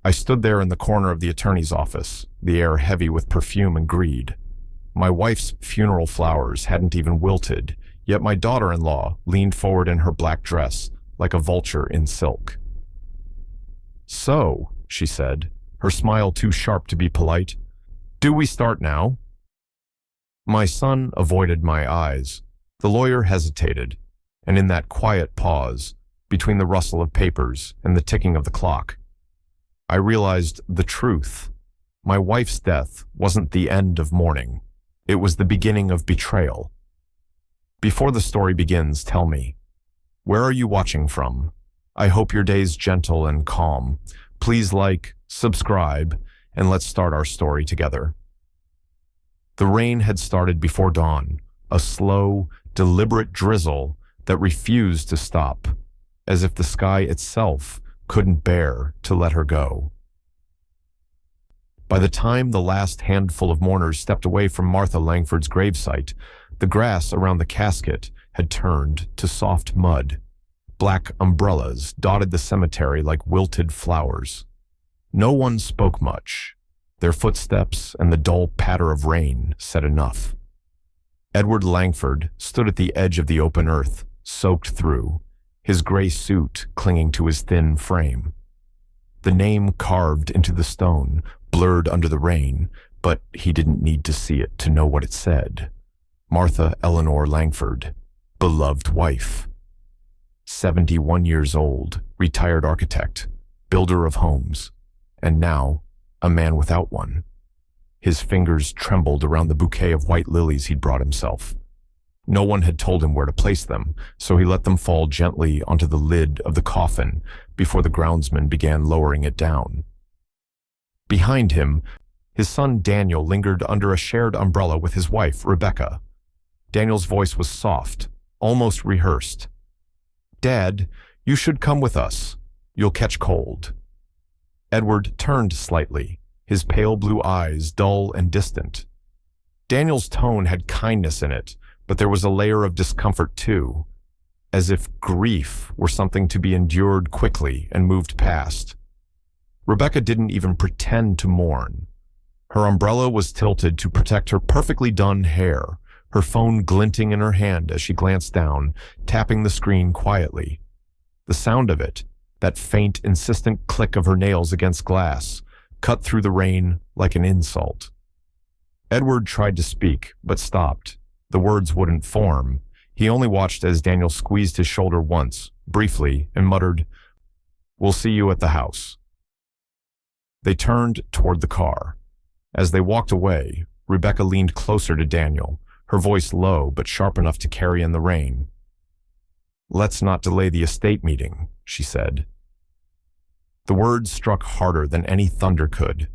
I stood there in the corner of the attorney's office, the air heavy with perfume and greed. My wife's funeral flowers hadn't even wilted, yet my daughter-in-law leaned forward in her black dress like a vulture in silk. "So," she said, her smile too sharp to be polite, "do we start now?" My son avoided my eyes. The lawyer hesitated, and in that quiet pause, between the rustle of papers and the ticking of the clock, I realized the truth. My wife's death wasn't the end of mourning. It was the beginning of betrayal. Before the story begins, tell me, where are you watching from? I hope your day's gentle and calm. Please like, subscribe, and let's start our story together. The rain had started before dawn, a slow, deliberate drizzle that refused to stop, as if the sky itself couldn't bear to let her go. By the time the last handful of mourners stepped away from Martha Langford's gravesite, the grass around the casket had turned to soft mud. Black umbrellas dotted the cemetery like wilted flowers. No one spoke much. Their footsteps and the dull patter of rain said enough. Edward Langford stood at the edge of the open earth, soaked through, his gray suit clinging to his thin frame. The name carved into the stone, blurred under the rain, but he didn't need to see it to know what it said. Martha Eleanor Langford, beloved wife. 71 years old, retired architect, builder of homes, and now a man without one. His fingers trembled around the bouquet of white lilies he'd brought himself. No one had told him where to place them, so he let them fall gently onto the lid of the coffin before the groundsman began lowering it down. Behind him, his son Daniel lingered under a shared umbrella with his wife, Rebecca. Daniel's voice was soft, almost rehearsed. "Dad, you should come with us. You'll catch cold." Edward turned slightly, his pale blue eyes dull and distant. Daniel's tone had kindness in it, but there was a layer of discomfort too, as if grief were something to be endured quickly and moved past. Rebecca didn't even pretend to mourn. Her umbrella was tilted to protect her perfectly done hair, her phone glinting in her hand as she glanced down, tapping the screen quietly. The sound of it, that faint, insistent click of her nails against glass, cut through the rain like an insult. Edward tried to speak, but stopped. The words wouldn't form. He only watched as Daniel squeezed his shoulder once, briefly, and muttered, "We'll see you at the house." They turned toward the car. As they walked away, Rebecca leaned closer to Daniel, her voice low but sharp enough to carry in the rain. "Let's not delay the estate meeting," she said. The words struck harder than any thunder could.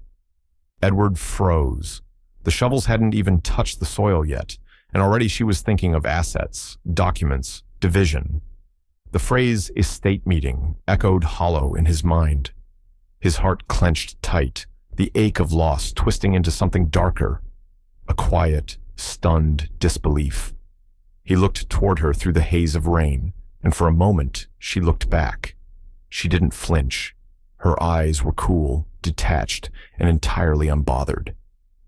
Edward froze. The shovels hadn't even touched the soil yet, and already she was thinking of assets, documents, division. The phrase estate meeting echoed hollow in his mind. His heart clenched tight, the ache of loss twisting into something darker, a quiet, stunned disbelief. He looked toward her through the haze of rain, and for a moment she looked back. She didn't flinch. Her eyes were cool, detached, and entirely unbothered.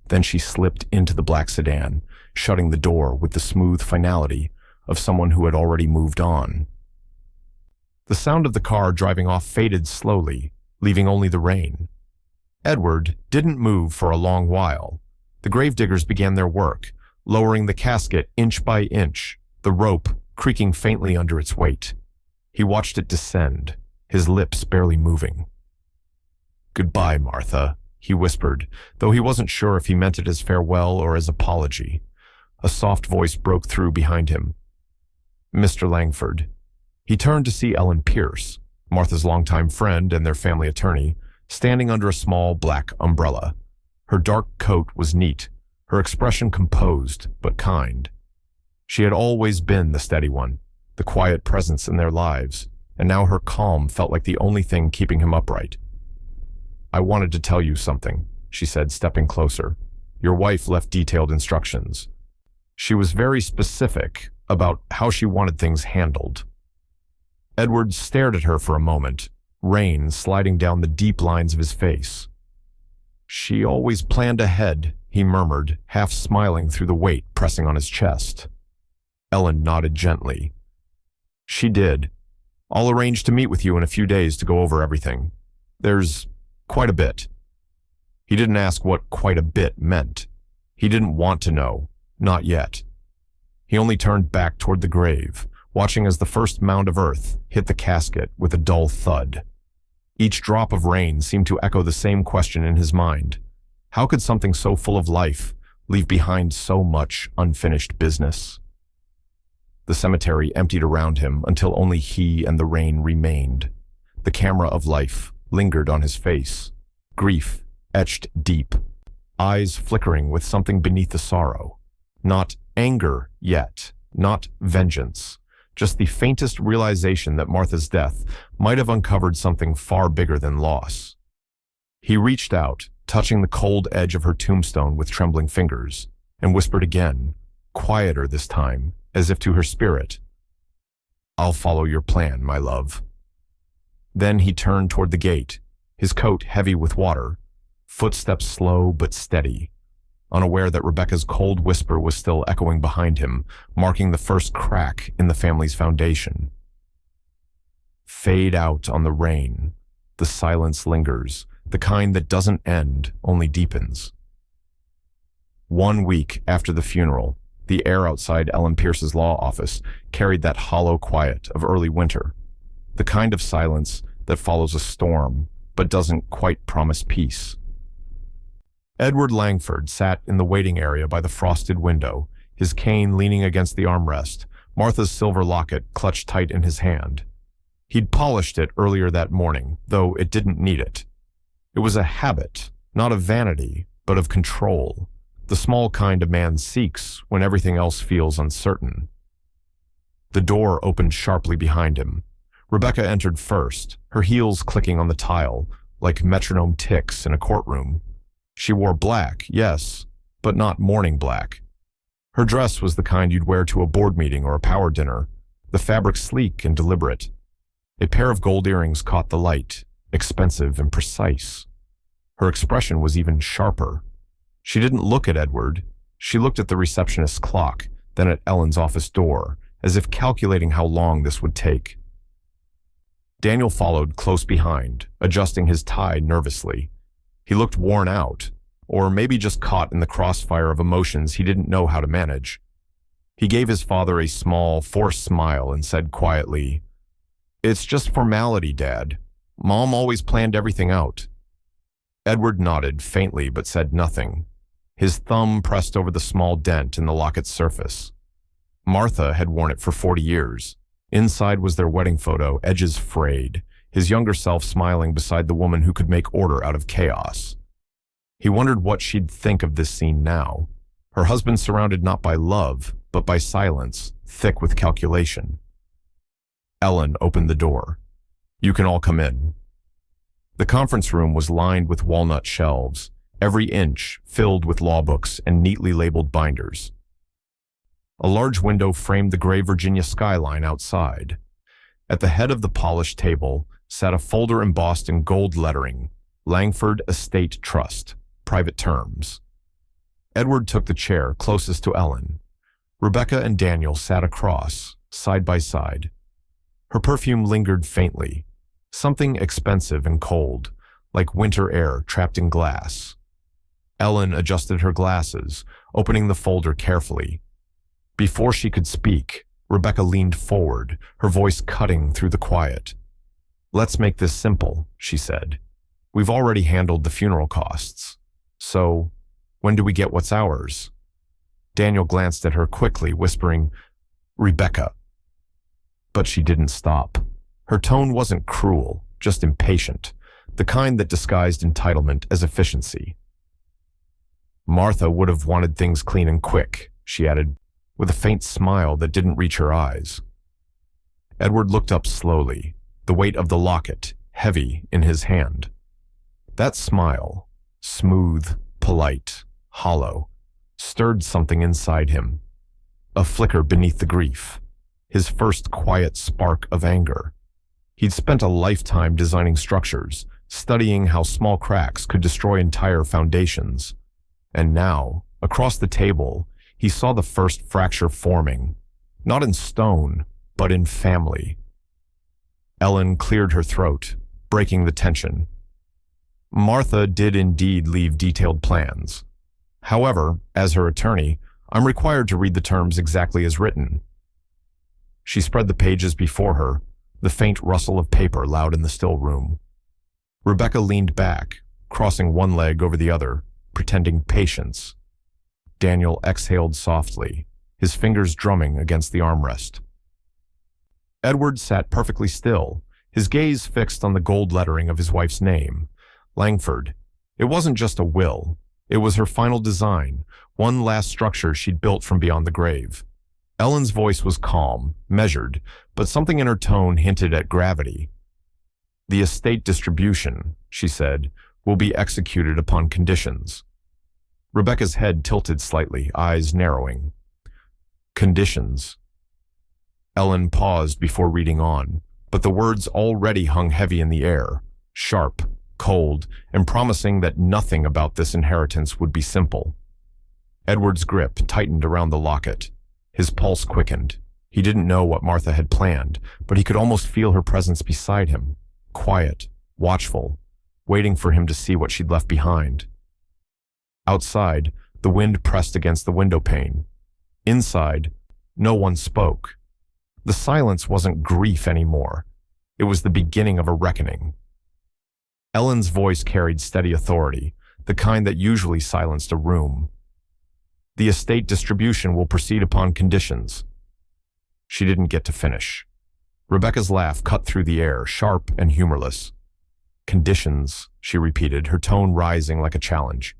Then she slipped into the black sedan, shutting the door with the smooth finality of someone who had already moved on. The sound of the car driving off faded slowly, leaving only the rain. Edward didn't move for a long while. The gravediggers began their work, lowering the casket inch by inch, the rope creaking faintly under its weight. He watched it descend, his lips barely moving. "Goodbye, Martha," he whispered, though he wasn't sure if he meant it as farewell or as apology. A soft voice broke through behind him. "Mr. Langford." He turned to see Ellen Pierce, Martha's longtime friend and their family attorney, standing under a small black umbrella. Her dark coat was neat, her expression composed but kind. She had always been the steady one, the quiet presence in their lives, and now her calm felt like the only thing keeping him upright. "I wanted to tell you something," she said, stepping closer. "Your wife left detailed instructions. She was very specific about how she wanted things handled." Edward stared at her for a moment, rain sliding down the deep lines of his face. "She always planned ahead," he murmured, half smiling through the weight pressing on his chest. Ellen nodded gently. "She did. I'll arrange to meet with you in a few days to go over everything. There's quite a bit." He didn't ask what quite a bit meant. He didn't want to know, not yet. He only turned back toward the grave, watching as the first mound of earth hit the casket with a dull thud. Each drop of rain seemed to echo the same question in his mind. How could something so full of life leave behind so much unfinished business? The cemetery emptied around him until only he and the rain remained. The camera of life lingered on his face, grief etched deep, eyes flickering with something beneath the sorrow. Not anger yet, not vengeance, just the faintest realization that Martha's death might have uncovered something far bigger than loss. He reached out, touching the cold edge of her tombstone with trembling fingers, and whispered again, quieter this time, as if to her spirit, "I'll follow your plan, my love." Then he turned toward the gate, his coat heavy with water, footsteps slow but steady, unaware that Rebecca's cold whisper was still echoing behind him, marking the first crack in the family's foundation. Fade out on the rain. The silence lingers, the kind that doesn't end, only deepens. 1 week after the funeral, the air outside Ellen Pierce's law office carried that hollow quiet of early winter, the kind of silence that follows a storm but doesn't quite promise peace. Edward Langford sat in the waiting area by the frosted window, his cane leaning against the armrest, Martha's silver locket clutched tight in his hand. He'd polished it earlier that morning, though it didn't need it. It was a habit, not of vanity, but of control, the small kind a man seeks when everything else feels uncertain. The door opened sharply behind him. Rebecca entered first, her heels clicking on the tile, like metronome ticks in a courtroom. She wore black, yes, but not mourning black. Her dress was the kind you'd wear to a board meeting or a power dinner, the fabric sleek and deliberate. A pair of gold earrings caught the light, expensive and precise. Her expression was even sharper. She didn't look at Edward. She looked at the receptionist's clock, then at Ellen's office door, as if calculating how long this would take. Daniel followed close behind, adjusting his tie nervously. He looked worn out, or maybe just caught in the crossfire of emotions he didn't know how to manage. He gave his father a small, forced smile and said quietly, "It's just formality, Dad. Mom always planned everything out." Edward nodded faintly but said nothing. His thumb pressed over the small dent in the locket's surface. Martha had worn it for 40 years. Inside was their wedding photo, edges frayed, his younger self smiling beside the woman who could make order out of chaos. He wondered what she'd think of this scene now. Her husband surrounded not by love, but by silence, thick with calculation. Ellen opened the door. "You can all come in." The conference room was lined with walnut shelves, every inch filled with law books and neatly labeled binders. A large window framed the gray Virginia skyline outside. At the head of the polished table sat a folder embossed in gold lettering, Langford Estate Trust, Private Terms. Edward took the chair closest to Ellen. Rebecca and Daniel sat across, side by side. Her perfume lingered faintly, something expensive and cold, like winter air trapped in glass. Ellen adjusted her glasses, opening the folder carefully. Before she could speak, Rebecca leaned forward, her voice cutting through the quiet. "Let's make this simple," she said. "We've already handled the funeral costs. So, when do we get what's ours?" Daniel glanced at her quickly, whispering, "Rebecca." But she didn't stop. Her tone wasn't cruel, just impatient, the kind that disguised entitlement as efficiency. "Martha would have wanted things clean and quick," she added, with a faint smile that didn't reach her eyes. Edward looked up slowly, the weight of the locket heavy in his hand. That smile, smooth, polite, hollow, stirred something inside him, a flicker beneath the grief, his first quiet spark of anger. He'd spent a lifetime designing structures, studying how small cracks could destroy entire foundations. And now, across the table, he saw the first fracture forming, not in stone, but in family. Ellen cleared her throat, breaking the tension. Martha did indeed leave detailed plans. However, as her attorney, I'm required to read the terms exactly as written. She spread the pages before her, the faint rustle of paper loud in the still room. Rebecca leaned back, crossing one leg over the other, pretending patience. Daniel exhaled softly, his fingers drumming against the armrest. Edward sat perfectly still, his gaze fixed on the gold lettering of his wife's name, Langford. It wasn't just a will. It was her final design, one last structure she'd built from beyond the grave. Ellen's voice was calm, measured, but something in her tone hinted at gravity. The estate distribution, she said, will be executed upon conditions. Rebecca's head tilted slightly, eyes narrowing. Conditions. Ellen paused before reading on, but the words already hung heavy in the air, sharp, cold, and promising that nothing about this inheritance would be simple. Edward's grip tightened around the locket. His pulse quickened. He didn't know what Martha had planned, but he could almost feel her presence beside him, quiet, watchful, waiting for him to see what she'd left behind. Outside, the wind pressed against the window pane. Inside, no one spoke. The silence wasn't grief anymore. It was the beginning of a reckoning. Ellen's voice carried steady authority, the kind that usually silenced a room. The estate distribution will proceed upon conditions. She didn't get to finish. Rebecca's laugh cut through the air, sharp and humorless. Conditions, she repeated, her tone rising like a challenge.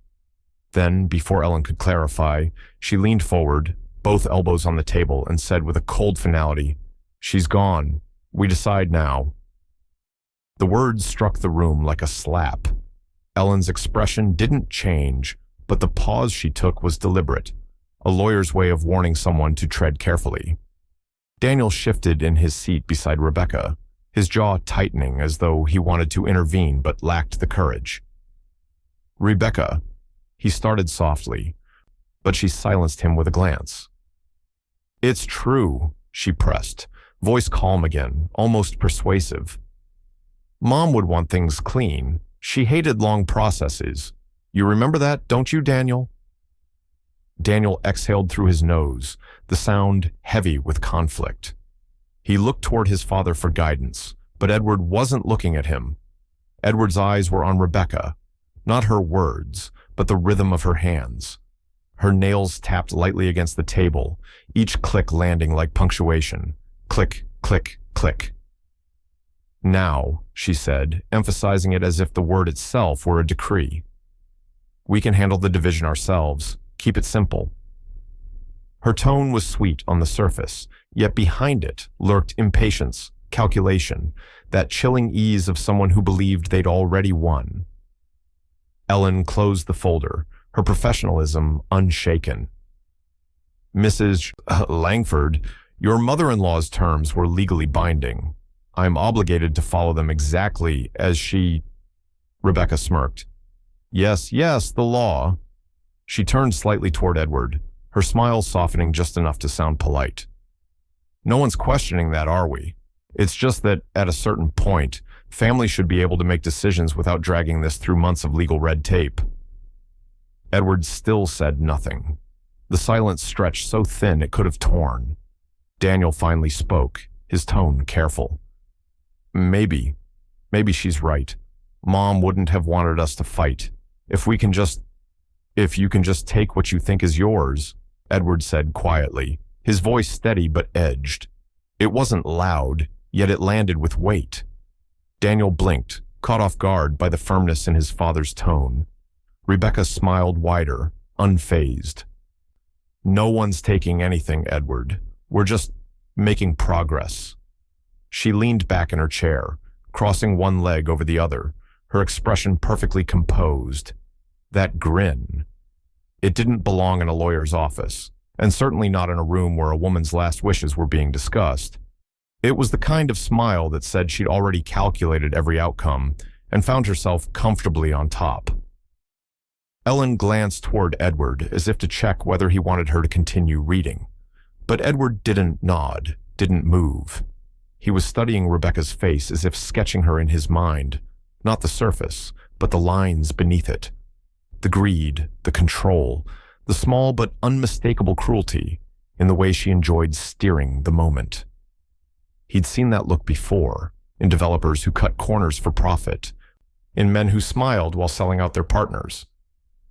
Then, before Ellen could clarify, she leaned forward, both elbows on the table, and said with a cold finality, "She's gone. We decide now." The words struck the room like a slap. Ellen's expression didn't change, but the pause she took was deliberate, a lawyer's way of warning someone to tread carefully. Daniel shifted in his seat beside Rebecca, his jaw tightening as though he wanted to intervene but lacked the courage. "Rebecca," he started softly, but she silenced him with a glance. "It's true," she pressed, voice calm again, almost persuasive. "Mom would want things clean. She hated long processes. You remember that, don't you, Daniel?" Daniel exhaled through his nose, the sound heavy with conflict. He looked toward his father for guidance, but Edward wasn't looking at him. Edward's eyes were on Rebecca, not her words, but the rhythm of her hands. Her nails tapped lightly against the table, each click landing like punctuation. Click, click, click. "Now," she said, emphasizing it as if the word itself were a decree. "We can handle the division ourselves. Keep it simple." Her tone was sweet on the surface, yet behind it lurked impatience, calculation, that chilling ease of someone who believed they'd already won. Ellen closed the folder, her professionalism unshaken. "Mrs. Langford, your mother-in-law's terms were legally binding. I'm obligated to follow them exactly as she—" Rebecca smirked. Yes, the law." She turned slightly toward Edward, her smile softening just enough to sound polite. "No one's questioning that, are we? It's just that, at a certain point, families should be able to make decisions without dragging this through months of legal red tape." Edward still said nothing. The silence stretched so thin it could have torn. Daniel finally spoke, his tone careful. Maybe she's right. Mom wouldn't have wanted us to fight. If you can just take what you think is yours," Edward said quietly, his voice steady but edged. It wasn't loud, yet it landed with weight. Daniel blinked, caught off guard by the firmness in his father's tone. Rebecca smiled wider, unfazed. "No one's taking anything, Edward. We're just making progress." She leaned back in her chair, crossing one leg over the other, her expression perfectly composed. That grin. It didn't belong in a lawyer's office, and certainly not in a room where a woman's last wishes were being discussed. It was the kind of smile that said she'd already calculated every outcome and found herself comfortably on top. Ellen glanced toward Edward as if to check whether he wanted her to continue reading. But Edward didn't nod, didn't move. He was studying Rebecca's face as if sketching her in his mind, not the surface, but the lines beneath it. The greed, the control, the small but unmistakable cruelty in the way she enjoyed steering the moment. He'd seen that look before, in developers who cut corners for profit, in men who smiled while selling out their partners.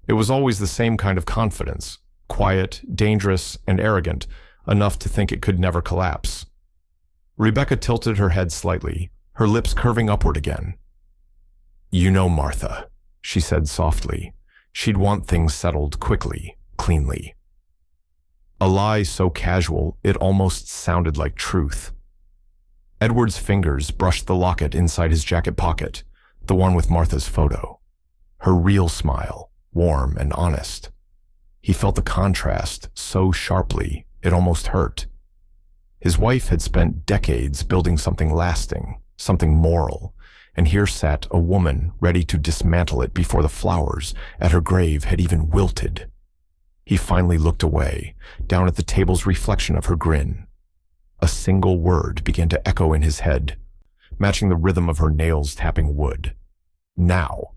It was always the same kind of confidence, quiet, dangerous, and arrogant, enough to think it could never collapse. Rebecca tilted her head slightly, her lips curving upward again. "You know, Martha," she said softly, "she'd want things settled quickly, cleanly." A lie so casual it almost sounded like truth. Edward's fingers brushed the locket inside his jacket pocket, the one with Martha's photo. Her real smile, warm and honest. He felt the contrast so sharply it almost hurt. His wife had spent decades building something lasting, something moral, and here sat a woman ready to dismantle it before the flowers at her grave had even wilted. He finally looked away, down at the table's reflection of her grin. A single word began to echo in his head, matching the rhythm of her nails tapping wood. Now.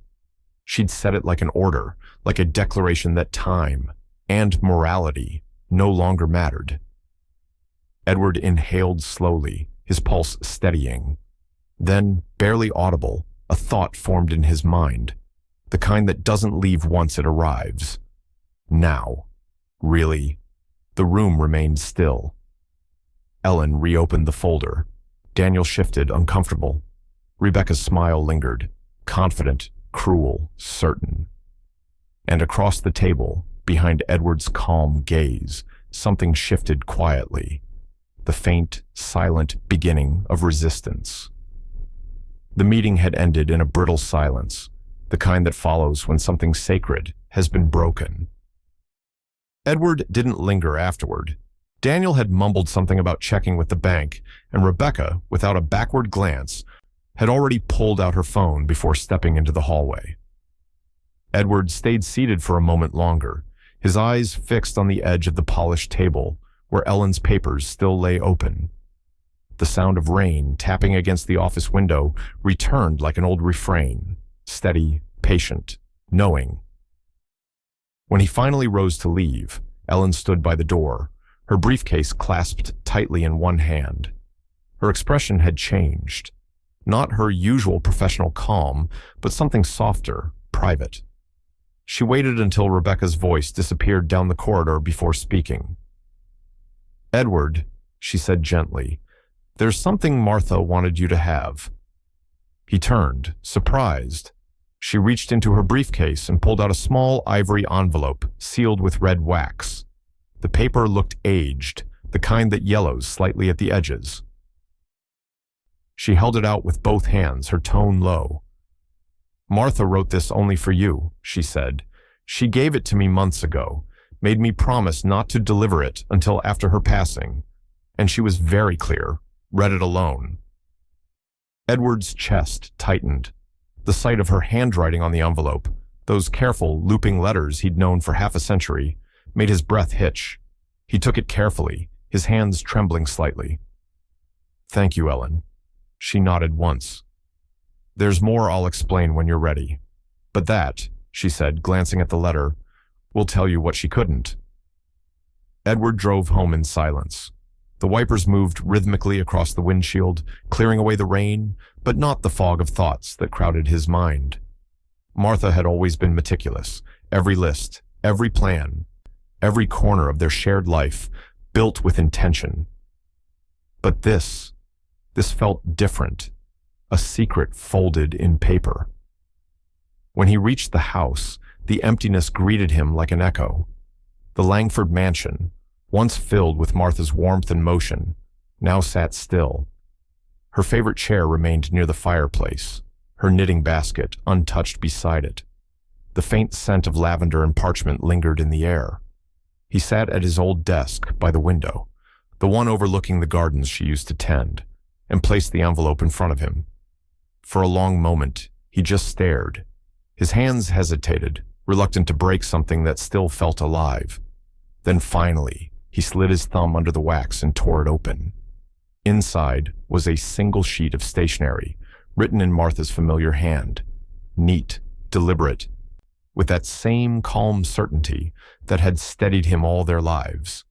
She'd said it like an order, like a declaration that time and morality no longer mattered. Edward inhaled slowly, his pulse steadying. Then, barely audible, a thought formed in his mind, the kind that doesn't leave once it arrives. Now. Really? The room remained still. Ellen reopened the folder. Daniel shifted, uncomfortable. Rebecca's smile lingered, confident, cruel, certain. And across the table, behind Edward's calm gaze, something shifted quietly. The faint, silent beginning of resistance. The meeting had ended in a brittle silence, the kind that follows when something sacred has been broken. Edward didn't linger afterward. Daniel had mumbled something about checking with the bank, and Rebecca, without a backward glance, had already pulled out her phone before stepping into the hallway. Edward stayed seated for a moment longer, his eyes fixed on the edge of the polished table, where Ellen's papers still lay open. The sound of rain tapping against the office window returned like an old refrain, steady, patient, knowing. When he finally rose to leave, Ellen stood by the door, her briefcase clasped tightly in one hand. Her expression had changed. Not her usual professional calm, but something softer, private. She waited until Rebecca's voice disappeared down the corridor before speaking. "Edward," she said gently, "there's something Martha wanted you to have." He turned, surprised. She reached into her briefcase and pulled out a small ivory envelope sealed with red wax. The paper looked aged, the kind that yellows slightly at the edges. She held it out with both hands, her tone low. "Martha wrote this only for you," she said. "She gave it to me months ago, made me promise not to deliver it until after her passing, and she was very clear, read it alone." Edward's chest tightened. The sight of her handwriting on the envelope, those careful, looping letters he'd known for half a century, made his breath hitch. He took it carefully, his hands trembling slightly. "Thank you, Ellen." She nodded once. "There's more I'll explain when you're ready. But that," she said, glancing at the letter, "will tell you what she couldn't." Edward drove home in silence. The wipers moved rhythmically across the windshield, clearing away the rain, but not the fog of thoughts that crowded his mind. Martha had always been meticulous. Every list, every plan, every corner of their shared life, built with intention. But this felt different, a secret folded in paper. When he reached the house, the emptiness greeted him like an echo. The Langford mansion, once filled with Martha's warmth and motion, now sat still. Her favorite chair remained near the fireplace, her knitting basket untouched beside it. The faint scent of lavender and parchment lingered in the air. He sat at his old desk by the window, the one overlooking the gardens she used to tend, and placed the envelope in front of him. For a long moment, he just stared. His hands hesitated, reluctant to break something that still felt alive. Then finally, he slid his thumb under the wax and tore it open. Inside was a single sheet of stationery, written in Martha's familiar hand. Neat, deliberate, with that same calm certainty that had steadied him all their lives.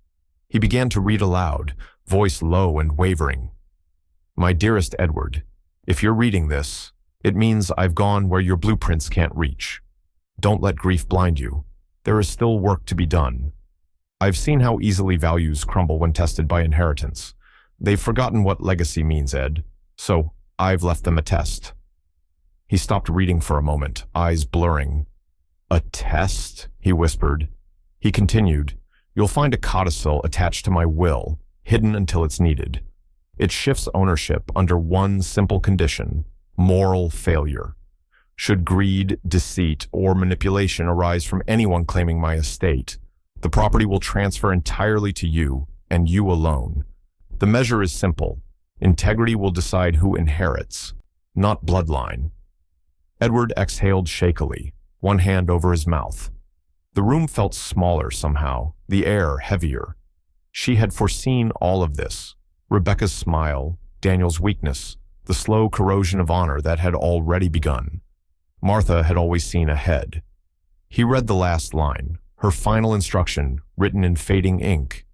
He began to read aloud, voice low and wavering. "My dearest Edward, if you're reading this, it means I've gone where your blueprints can't reach. Don't let grief blind you. There is still work to be done. I've seen how easily values crumble when tested by inheritance. They've forgotten what legacy means, Ed, so I've left them a test." He stopped reading for a moment, eyes blurring. "A test?" he whispered. He continued, "You'll find a codicil attached to my will, hidden until it's needed. It shifts ownership under one simple condition: moral failure. Should greed, deceit, or manipulation arise from anyone claiming my estate, the property will transfer entirely to you, and you alone. The measure is simple. Integrity will decide who inherits, not bloodline." Edward exhaled shakily, one hand over his mouth. The room felt smaller somehow, the air heavier. She had foreseen all of this. Rebecca's smile, Daniel's weakness, the slow corrosion of honor that had already begun. Martha had always seen ahead. He read the last line, her final instruction, written in fading ink.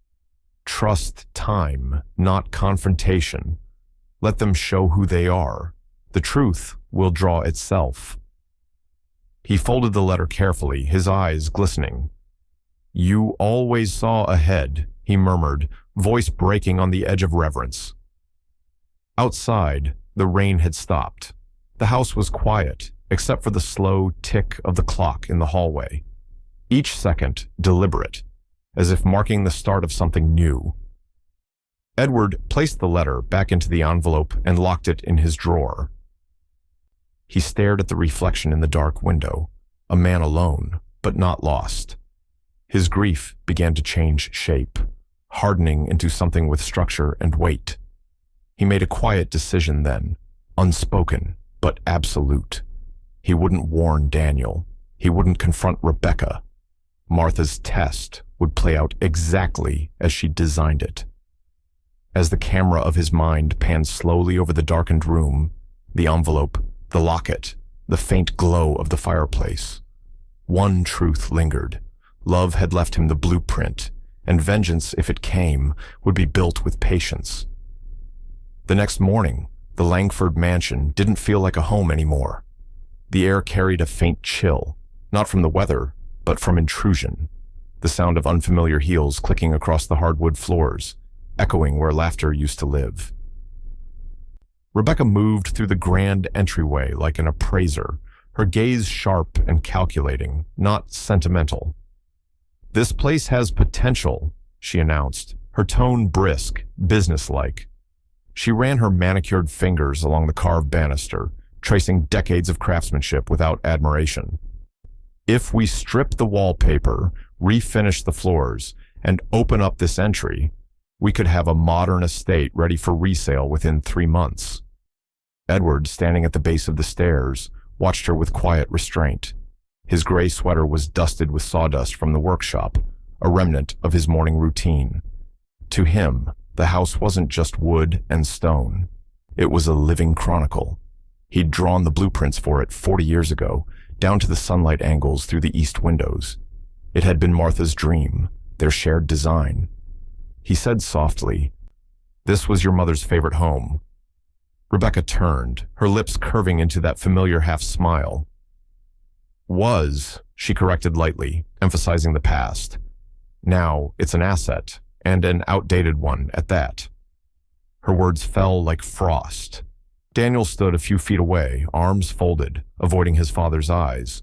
"Trust time, not confrontation. Let them show who they are. The truth will draw itself." He folded the letter carefully, his eyes glistening. "You always saw ahead," he murmured, voice breaking on the edge of reverence. Outside, the rain had stopped. The house was quiet, except for the slow tick of the clock in the hallway. Each second deliberate, as if marking the start of something new. Edward placed the letter back into the envelope and locked it in his drawer. He stared at the reflection in the dark window, a man alone, but not lost. His grief began to change shape, hardening into something with structure and weight. He made a quiet decision then, unspoken, but absolute. He wouldn't warn Daniel. He wouldn't confront Rebecca. Martha's test would play out exactly as she designed it. As the camera of his mind panned slowly over the darkened room, the envelope, the locket, the faint glow of the fireplace, one truth lingered. Love had left him the blueprint, and vengeance, if it came, would be built with patience. The next morning, the Langford mansion didn't feel like a home anymore. The air carried a faint chill, not from the weather, but from intrusion. The sound of unfamiliar heels clicking across the hardwood floors, echoing where laughter used to live. Rebecca moved through the grand entryway like an appraiser, her gaze sharp and calculating, not sentimental. "This place has potential," she announced, her tone brisk, businesslike. She ran her manicured fingers along the carved banister, tracing decades of craftsmanship without admiration. "If we strip the wallpaper, refinish the floors, and open up this entry, we could have a modern estate ready for resale within 3 months." Edward, standing at the base of the stairs, watched her with quiet restraint. His gray sweater was dusted with sawdust from the workshop, a remnant of his morning routine. To him, the house wasn't just wood and stone. It was a living chronicle. He'd drawn the blueprints for it 40 years ago, down to the sunlight angles through the east windows. It had been Martha's dream, their shared design. He said softly, "This was your mother's favorite home." Rebecca turned, her lips curving into that familiar half-smile. "Was," she corrected lightly, emphasizing the past. "Now it's an asset, and an outdated one at that." Her words fell like frost. Daniel stood a few feet away, arms folded, avoiding his father's eyes.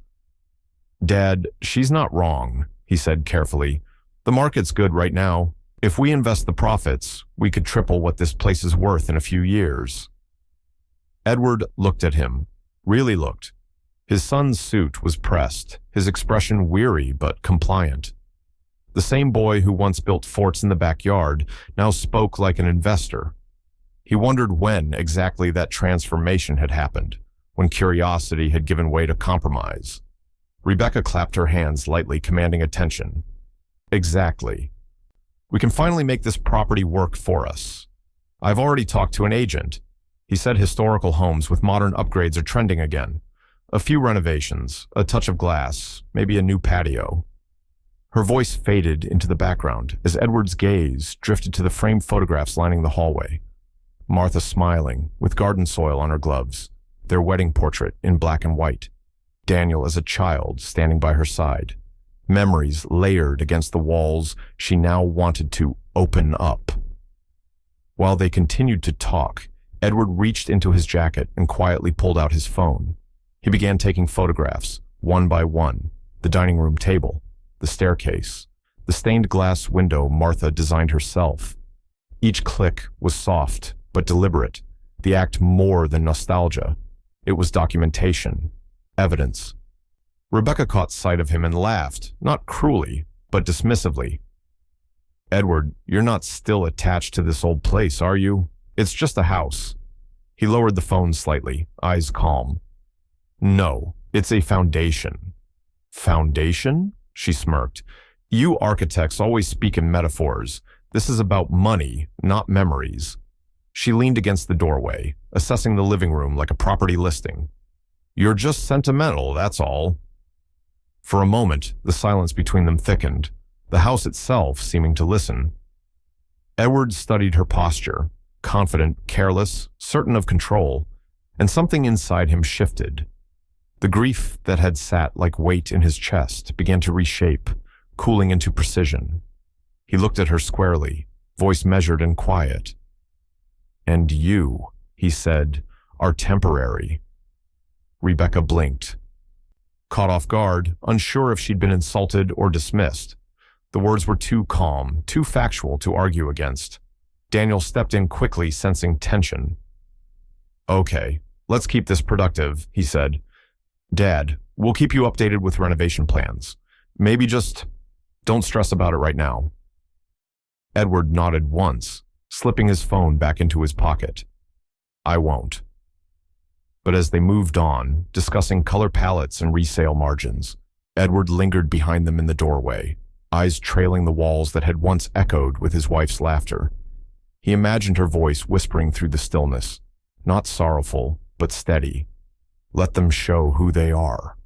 "Dad, she's not wrong," he said carefully. "The market's good right now. If we invest the profits, we could triple what this place is worth in a few years." Edward looked at him, really looked. His son's suit was pressed, his expression weary but compliant. The same boy who once built forts in the backyard now spoke like an investor. He wondered when exactly that transformation had happened, when curiosity had given way to compromise. Rebecca clapped her hands lightly, commanding attention. Exactly. We can finally make this property work for us. I've already talked to an agent. He said historical homes with modern upgrades are trending again. A few renovations, a touch of glass, maybe a new patio. Her voice faded into the background as Edward's gaze drifted to the framed photographs lining the hallway. Martha smiling, with garden soil on her gloves, their wedding portrait in black and white. Daniel as a child standing by her side. Memories layered against the walls she now wanted to open up. While they continued to talk, Edward reached into his jacket and quietly pulled out his phone. He began taking photographs, one by one, the dining room table, the staircase, the stained glass window Martha designed herself. Each click was soft but deliberate, the act more than nostalgia. It was documentation, evidence. Rebecca caught sight of him and laughed, not cruelly, but dismissively. Edward, you're not still attached to this old place, are you? It's just a house. He lowered the phone slightly, eyes calm. No, it's a foundation. Foundation? She smirked. You architects always speak in metaphors. This is about money, not memories. She leaned against the doorway, assessing the living room like a property listing. You're just sentimental, that's all. For a moment, the silence between them thickened, the house itself seeming to listen. Edward studied her posture, confident, careless, certain of control, and something inside him shifted. The grief that had sat like weight in his chest began to reshape, cooling into precision. He looked at her squarely, voice measured and quiet. And you, he said, are temporary. Rebecca blinked. Caught off guard, unsure if she'd been insulted or dismissed. The words were too calm, too factual to argue against. Daniel stepped in quickly, sensing tension. Okay, let's keep this productive, he said. Dad, we'll keep you updated with renovation plans. Maybe just don't stress about it right now. Edward nodded once, slipping his phone back into his pocket. I won't. But as they moved on, discussing color palettes and resale margins, Edward lingered behind them in the doorway, eyes trailing the walls that had once echoed with his wife's laughter. He imagined her voice whispering through the stillness, not sorrowful, but steady. Let them show who they are.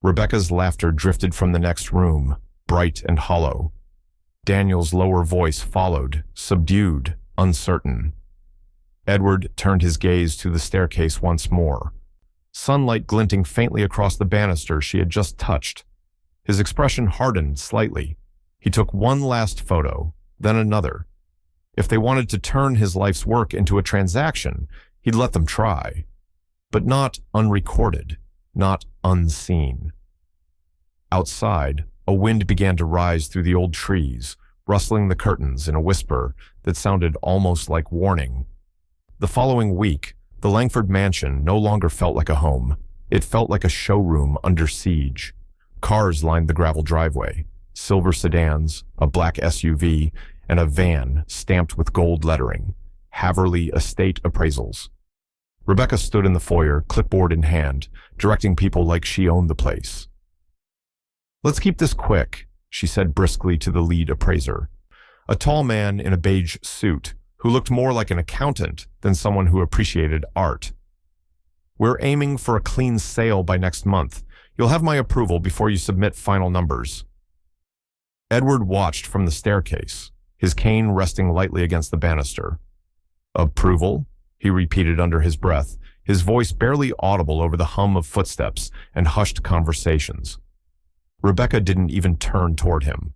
Rebecca's laughter drifted from the next room, bright and hollow. Daniel's lower voice followed, subdued, uncertain. Edward turned his gaze to the staircase once more, sunlight glinting faintly across the banister she had just touched. His expression hardened slightly. He took one last photo, then another. If they wanted to turn his life's work into a transaction, he'd let them try. But not unrecorded, not unseen. Outside, a wind began to rise through the old trees, rustling the curtains in a whisper that sounded almost like warning. The following week, the Langford mansion no longer felt like a home. It felt like a showroom under siege. Cars lined the gravel driveway, silver sedans, a black SUV, and a van stamped with gold lettering, Haverly Estate Appraisals. Rebecca stood in the foyer, clipboard in hand, directing people like she owned the place. Let's keep this quick, she said briskly to the lead appraiser, a tall man in a beige suit who looked more like an accountant than someone who appreciated art. We're aiming for a clean sale by next month. You'll have my approval before you submit final numbers. Edward watched from the staircase, his cane resting lightly against the banister. Approval? He repeated under his breath, his voice barely audible over the hum of footsteps and hushed conversations. Rebecca didn't even turn toward him.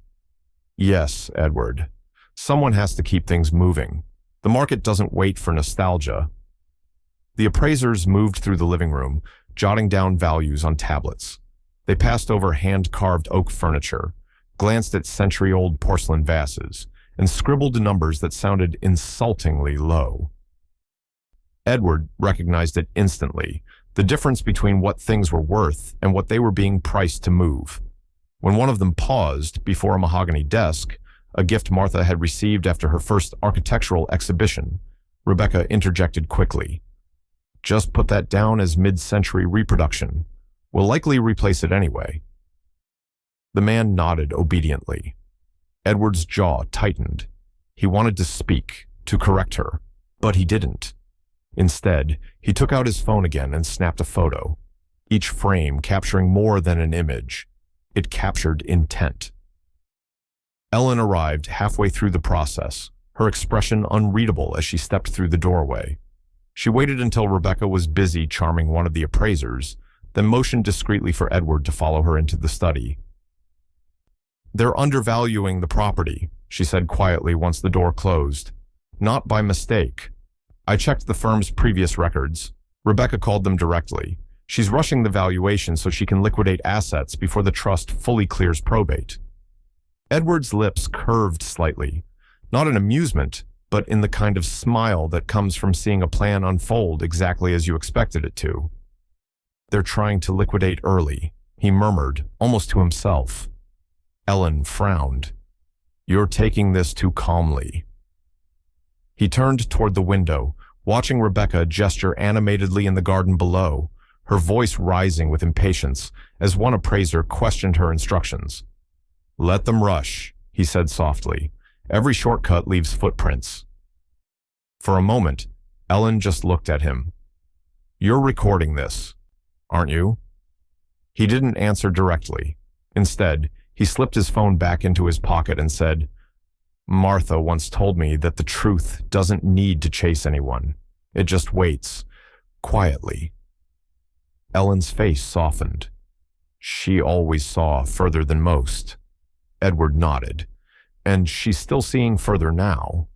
Yes, Edward. Someone has to keep things moving. The market doesn't wait for nostalgia. The appraisers moved through the living room, jotting down values on tablets. They passed over hand-carved oak furniture, glanced at century-old porcelain vases, and scribbled numbers that sounded insultingly low. Edward recognized it instantly, the difference between what things were worth and what they were being priced to move. When one of them paused before a mahogany desk, a gift Martha had received after her first architectural exhibition, Rebecca interjected quickly. Just put that down as mid-century reproduction. We'll likely replace it anyway. The man nodded obediently. Edward's jaw tightened. He wanted to speak, to correct her, but he didn't. Instead, he took out his phone again and snapped a photo, each frame capturing more than an image. It captured intent. Ellen arrived halfway through the process, her expression unreadable as she stepped through the doorway. She waited until Rebecca was busy charming one of the appraisers, then motioned discreetly for Edward to follow her into the study. They're undervaluing the property, she said quietly once the door closed. Not by mistake. I checked the firm's previous records. Rebecca called them directly. She's rushing the valuation so she can liquidate assets before the trust fully clears probate. Edward's lips curved slightly, not in amusement, but in the kind of smile that comes from seeing a plan unfold exactly as you expected it to. They're trying to liquidate early, he murmured, almost to himself. Ellen frowned. You're taking this too calmly. He turned toward the window, watching Rebecca gesture animatedly in the garden below, her voice rising with impatience as one appraiser questioned her instructions. Let them rush, he said softly. Every shortcut leaves footprints. For a moment, Ellen just looked at him. You're recording this, aren't you? He didn't answer directly. Instead, he slipped his phone back into his pocket and said, Martha once told me that the truth doesn't need to chase anyone. It just waits, quietly. Ellen's face softened. She always saw further than most. Edward nodded. And she's still seeing further now.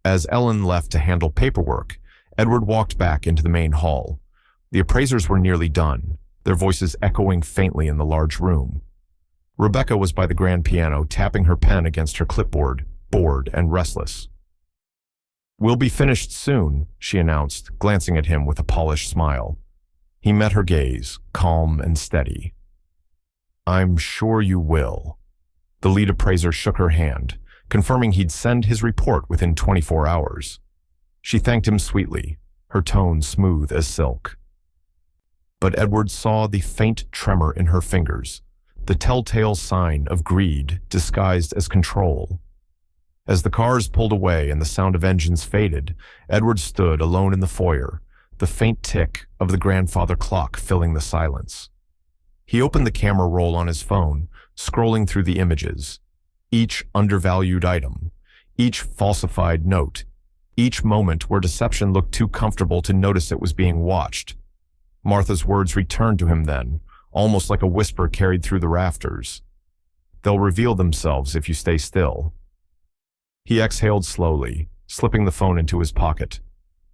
As Ellen left to handle paperwork, Edward walked back into the main hall. The appraisers were nearly done, their voices echoing faintly in the large room. Rebecca was by the grand piano, tapping her pen against her clipboard, bored and restless. We'll be finished soon, she announced, glancing at him with a polished smile. He met her gaze, calm and steady. I'm sure you will. The lead appraiser shook her hand, confirming he'd send his report within 24 hours. She thanked him sweetly, her tone smooth as silk. But Edward saw the faint tremor in her fingers, the telltale sign of greed disguised as control. As the cars pulled away and the sound of engines faded, Edward stood alone in the foyer, the faint tick of the grandfather clock filling the silence. He opened the camera roll on his phone, scrolling through the images. Each undervalued item, each falsified note, each moment where deception looked too comfortable to notice it was being watched. Martha's words returned to him then, almost like a whisper carried through the rafters. They'll reveal themselves if you stay still. He exhaled slowly, slipping the phone into his pocket.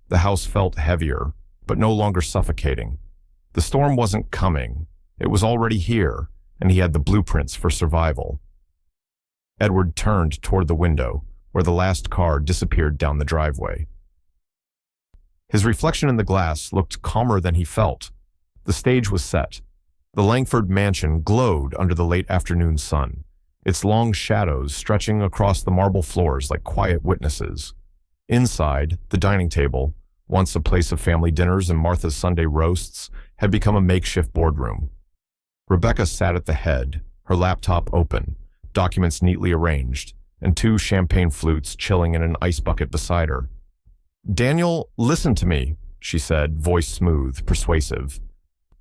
The house felt heavier, but no longer suffocating. The storm wasn't coming. It was already here, and he had the blueprints for survival. Edward turned toward the window, where the last car disappeared down the driveway. His reflection in the glass looked calmer than he felt. The stage was set. The Langford mansion glowed under the late afternoon sun, its long shadows stretching across the marble floors like quiet witnesses. Inside, the dining table, once a place of family dinners and Martha's Sunday roasts, had become a makeshift boardroom. Rebecca sat at the head, her laptop open, documents neatly arranged, and 2 champagne flutes chilling in an ice bucket beside her. Daniel, listen to me, she said, voice smooth, persuasive.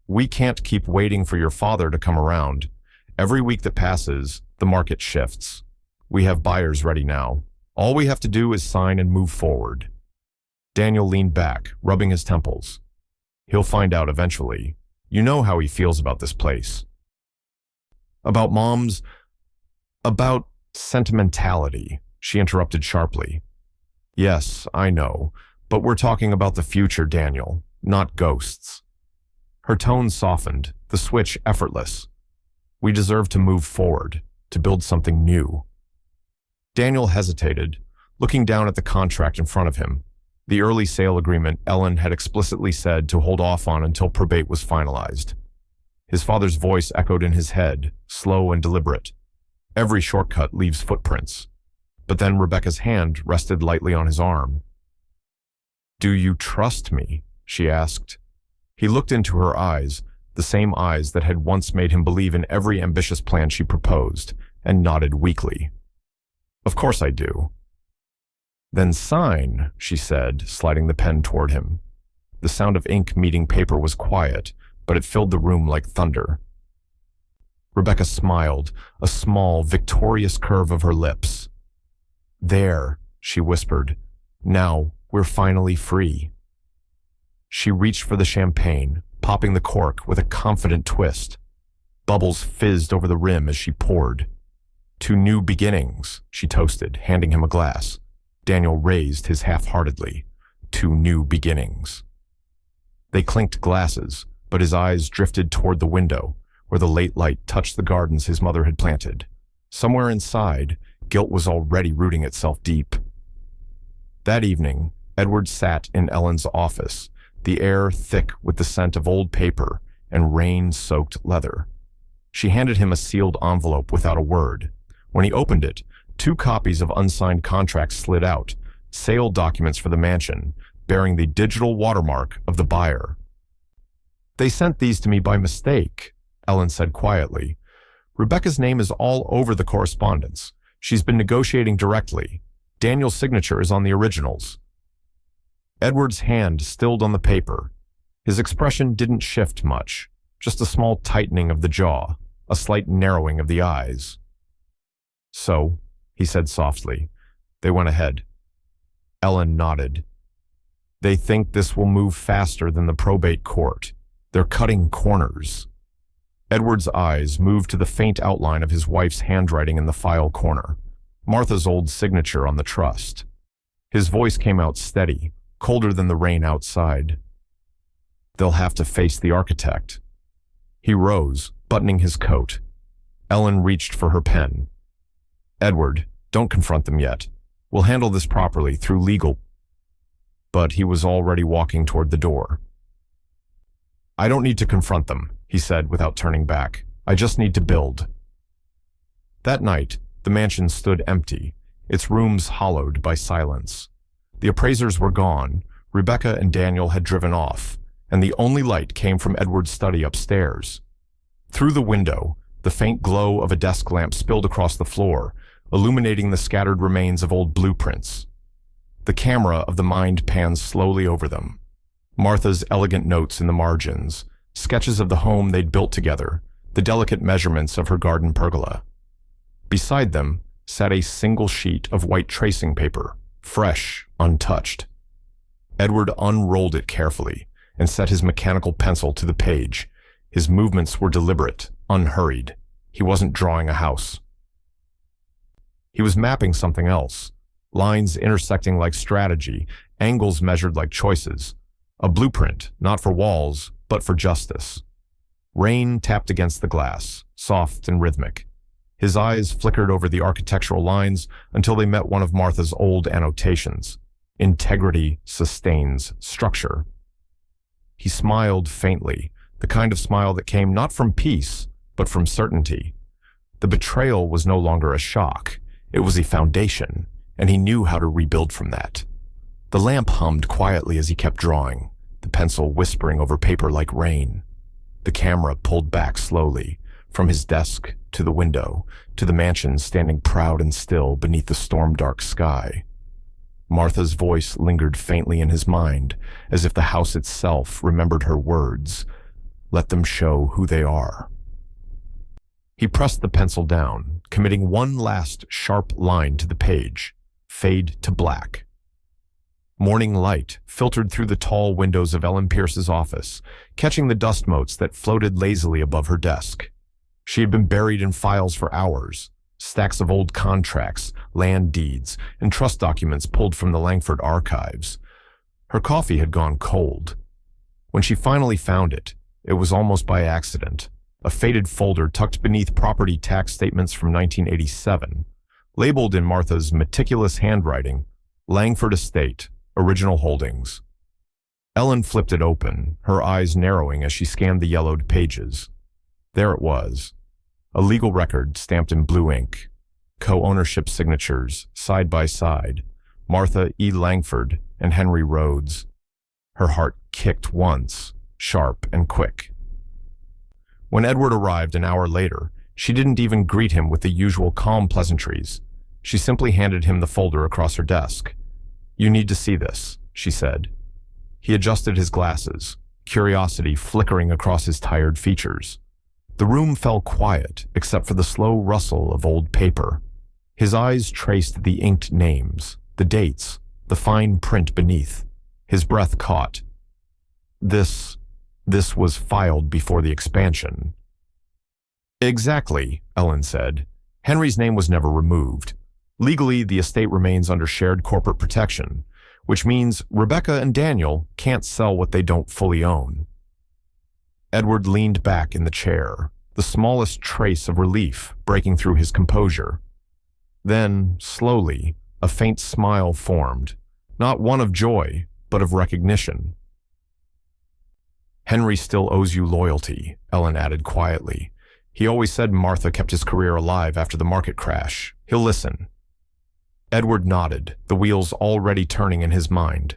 We can't keep waiting for your father to come around. Every week that passes, the market shifts. We have buyers ready now. All we have to do is sign and move forward. Daniel leaned back, rubbing his temples. He'll find out eventually. You know how he feels about this place. About about sentimentality, she interrupted sharply. Yes, I know, but we're talking about the future, Daniel, not ghosts. Her tone softened, the switch effortless. We deserve to move forward, to build something new. Daniel hesitated, looking down at the contract in front of him, the early sale agreement Ellen had explicitly said to hold off on until probate was finalized. His father's voice echoed in his head, slow and deliberate. Every shortcut leaves footprints. But then Rebecca's hand rested lightly on his arm. "Do you trust me?" she asked. He looked into her eyes, the same eyes that had once made him believe in every ambitious plan she proposed, and nodded weakly. "Of course I do." "Then sign," she said, sliding the pen toward him. The sound of ink meeting paper was quiet, but it filled the room like thunder. Rebecca smiled, a small, victorious curve of her lips. "There," she whispered. "Now we're finally free." She reached for the champagne, popping the cork with a confident twist. Bubbles fizzed over the rim as she poured. "To new beginnings," she toasted, handing him a glass. Daniel raised his half-heartedly. "To new beginnings." They clinked glasses, but his eyes drifted toward the window, where the late light touched the gardens his mother had planted. Somewhere inside, guilt was already rooting itself deep. That evening, Edward sat in Ellen's office, the air thick with the scent of old paper and rain-soaked leather. She handed him a sealed envelope without a word. When he opened it, 2 copies of unsigned contracts slid out, sale documents for the mansion, bearing the digital watermark of the buyer. "They sent these to me by mistake," Ellen said quietly. "Rebecca's name is all over the correspondence. She's been negotiating directly. Daniel's signature is on the originals." Edward's hand stilled on the paper. His expression didn't shift much, just a small tightening of the jaw, a slight narrowing of the eyes. "So," he said softly, "they went ahead." Ellen nodded. "They think this will move faster than the probate court. They're cutting corners." Edward's eyes moved to the faint outline of his wife's handwriting in the file corner, Martha's old signature on the trust. His voice came out steady, colder than the rain outside. "They'll have to face the architect." He rose, buttoning his coat. Ellen reached for her pen. "Edward, don't confront them yet. We'll handle this properly through legal." But he was already walking toward the door. "I don't need to confront them," he said without turning back. "I just need to build." That night, the mansion stood empty, its rooms hollowed by silence. The appraisers were gone, Rebecca and Daniel had driven off, and the only light came from Edward's study upstairs. Through the window, the faint glow of a desk lamp spilled across the floor, illuminating the scattered remains of old blueprints. The camera of the mind pans slowly over them. Martha's elegant notes in the margins, sketches of the home they'd built together, the delicate measurements of her garden pergola. Beside them sat a single sheet of white tracing paper, fresh, untouched. Edward unrolled it carefully and set his mechanical pencil to the page. His movements were deliberate, unhurried. He wasn't drawing a house. He was mapping something else, lines intersecting like strategy, angles measured like choices. A blueprint, not for walls, but for justice. Rain tapped against the glass, soft and rhythmic. His eyes flickered over the architectural lines until they met one of Martha's old annotations. Integrity sustains structure. He smiled faintly, the kind of smile that came not from peace, but from certainty. The betrayal was no longer a shock. It was a foundation, and he knew how to rebuild from that. The lamp hummed quietly as he kept drawing, the pencil whispering over paper like rain. The camera pulled back slowly, from his desk to the window, to the mansion standing proud and still beneath the storm-dark sky. Martha's voice lingered faintly in his mind, as if the house itself remembered her words. Let them show who they are. He pressed the pencil down, committing one last sharp line to the page. Fade to black. Morning light filtered through the tall windows of Ellen Pierce's office, catching the dust motes that floated lazily above her desk. She had been buried in files for hours, stacks of old contracts, land deeds, and trust documents pulled from the Langford archives. Her coffee had gone cold. When she finally found it, it was almost by accident, a faded folder tucked beneath property tax statements from 1987, labeled in Martha's meticulous handwriting, Langford Estate, Original Holdings. Ellen flipped it open, her eyes narrowing as she scanned the yellowed pages. There it was, a legal record stamped in blue ink, co-ownership signatures, side by side, Martha E. Langford and Henry Rhodes, Her heart kicked once, sharp and quick. When Edward arrived an hour later, she didn't even greet him with the usual calm pleasantries. She simply handed him the folder across her desk. "You need to see this," she said. He adjusted his glasses, curiosity flickering across his tired features. The room fell quiet, except for the slow rustle of old paper. His eyes traced the inked names, the dates, the fine print beneath. His breath caught. This was filed before the expansion. "Exactly," Ellen said. "Henry's name was never removed. Legally, the estate remains under shared corporate protection, which means Rebecca and Daniel can't sell what they don't fully own." Edward leaned back in the chair, the smallest trace of relief breaking through his composure. Then, slowly, a faint smile formed, not one of joy, but of recognition. "Henry still owes you loyalty," Ellen added quietly. "He always said Martha kept his career alive after the market crash. He'll listen." Edward nodded, the wheels already turning in his mind.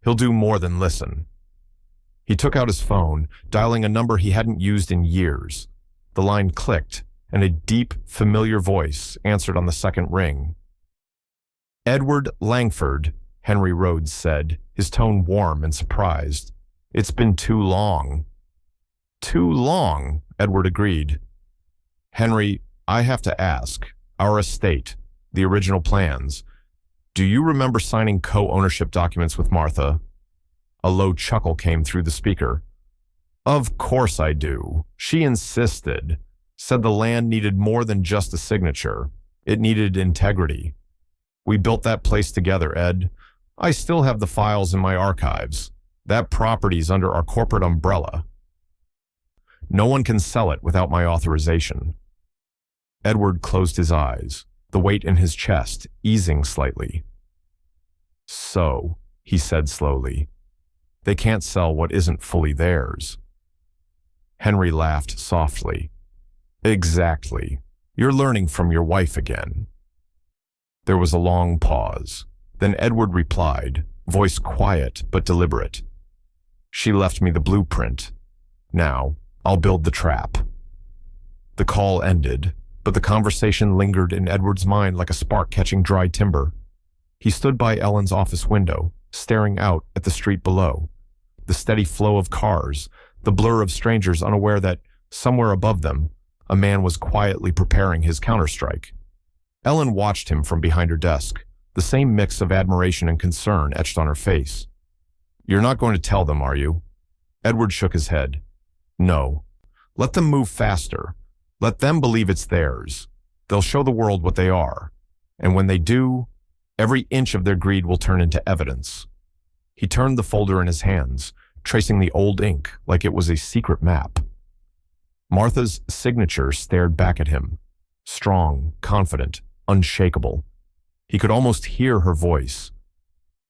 "He'll do more than listen." He took out his phone, dialing a number he hadn't used in years. The line clicked, and a deep, familiar voice answered on the second ring. "Edward Langford," Henry Rhodes said, his tone warm and surprised. "It's been too long." "Too long," Edward agreed. "Henry, I have to ask. Our estate, the original plans. Do you remember signing co-ownership documents with Martha?" A low chuckle came through the speaker. "Of course I do. She insisted. Said the land needed more than just a signature. It needed integrity. We built that place together, Ed. I still have the files in my archives. That property's under our corporate umbrella. No one can sell it without my authorization." Edward closed his eyes, the weight in his chest easing slightly. "So," he said slowly, "they can't sell what isn't fully theirs." Henry laughed softly. "Exactly. You're learning from your wife again." There was a long pause. Then Edward replied, voice quiet but deliberate. "She left me the blueprint. Now, I'll build the trap." The call ended, but the conversation lingered in Edward's mind like a spark catching dry timber. He stood by Ellen's office window, staring out at the street below. The steady flow of cars, the blur of strangers unaware that, somewhere above them, a man was quietly preparing his counterstrike. Ellen watched him from behind her desk, the same mix of admiration and concern etched on her face. "You're not going to tell them, are you?" Edward shook his head. "No. Let them move faster. Let them believe it's theirs. They'll show the world what they are. And when they do, every inch of their greed will turn into evidence." He turned the folder in his hands, tracing the old ink like it was a secret map. Martha's signature stared back at him, strong, confident, unshakable. He could almost hear her voice.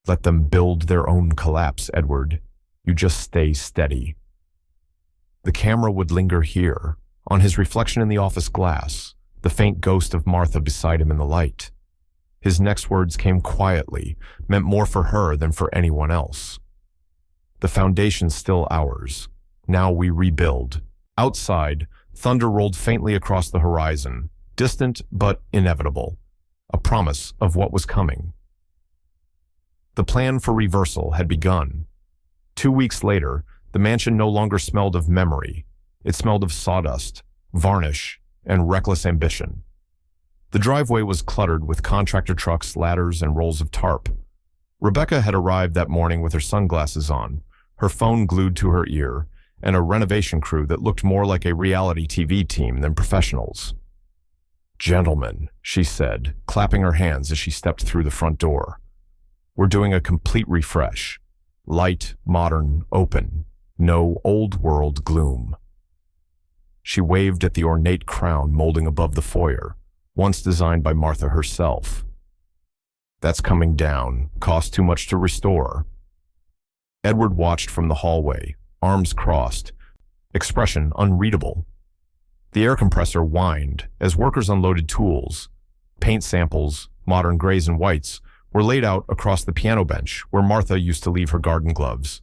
"Let them build their own collapse, Edward. You just stay steady." The camera would linger here, on his reflection in the office glass, the faint ghost of Martha beside him in the light. His next words came quietly, meant more for her than for anyone else. "The foundation's still ours. Now we rebuild." Outside, thunder rolled faintly across the horizon, distant but inevitable, a promise of what was coming. The plan for reversal had begun. 2 weeks later, the mansion no longer smelled of memory. It smelled of sawdust, varnish, and reckless ambition. The driveway was cluttered with contractor trucks, ladders, and rolls of tarp. Rebecca had arrived that morning with her sunglasses on, her phone glued to her ear, and a renovation crew that looked more like a reality TV team than professionals. "Gentlemen," she said, clapping her hands as she stepped through the front door. "We're doing a complete refresh. Light, modern, open. No old-world gloom." She waved at the ornate crown molding above the foyer, once designed by Martha herself. "That's coming down. Cost too much to restore." Edward watched from the hallway, arms crossed, expression unreadable. The air compressor whined as workers unloaded tools. Paint samples, modern grays and whites, were laid out across the piano bench where Martha used to leave her garden gloves.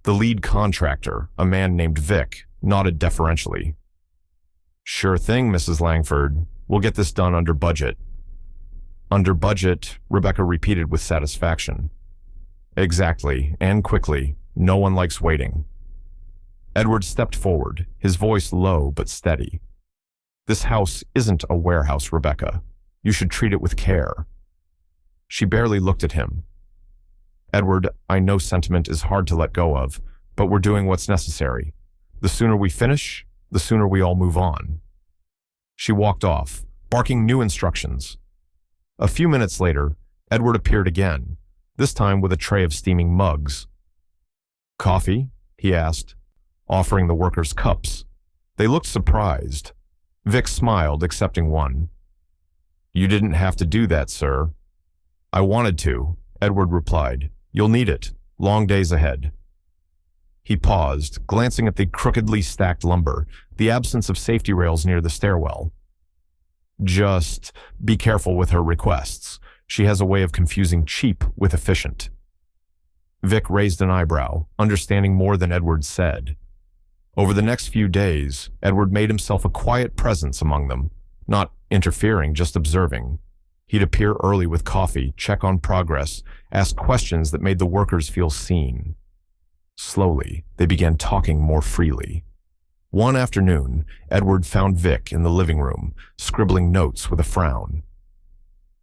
The lead contractor, a man named Vic, nodded deferentially. "Sure thing, Mrs. Langford. We'll get this done under budget." "Under budget," Rebecca repeated with satisfaction. "Exactly, and quickly. No one likes waiting." Edward stepped forward, his voice low but steady. "This house isn't a warehouse, Rebecca. You should treat it with care." She barely looked at him. "Edward, I know sentiment is hard to let go of, but we're doing what's necessary. The sooner we finish, the sooner we all move on." She walked off, barking new instructions. A few minutes later, Edward appeared again, this time with a tray of steaming mugs. "Coffee?" he asked, offering the workers cups. They looked surprised. Vic smiled, accepting one. "You didn't have to do that, sir." "I wanted to," Edward replied. "You'll need it. Long days ahead." He paused, glancing at the crookedly stacked lumber, the absence of safety rails near the stairwell. "Just be careful with her requests. She has a way of confusing cheap with efficient." Vic raised an eyebrow, understanding more than Edward said. Over the next few days, Edward made himself a quiet presence among them, not interfering, just observing. He'd appear early with coffee, check on progress, ask questions that made the workers feel seen. Slowly, they began talking more freely. One afternoon, Edward found Vic in the living room, scribbling notes with a frown.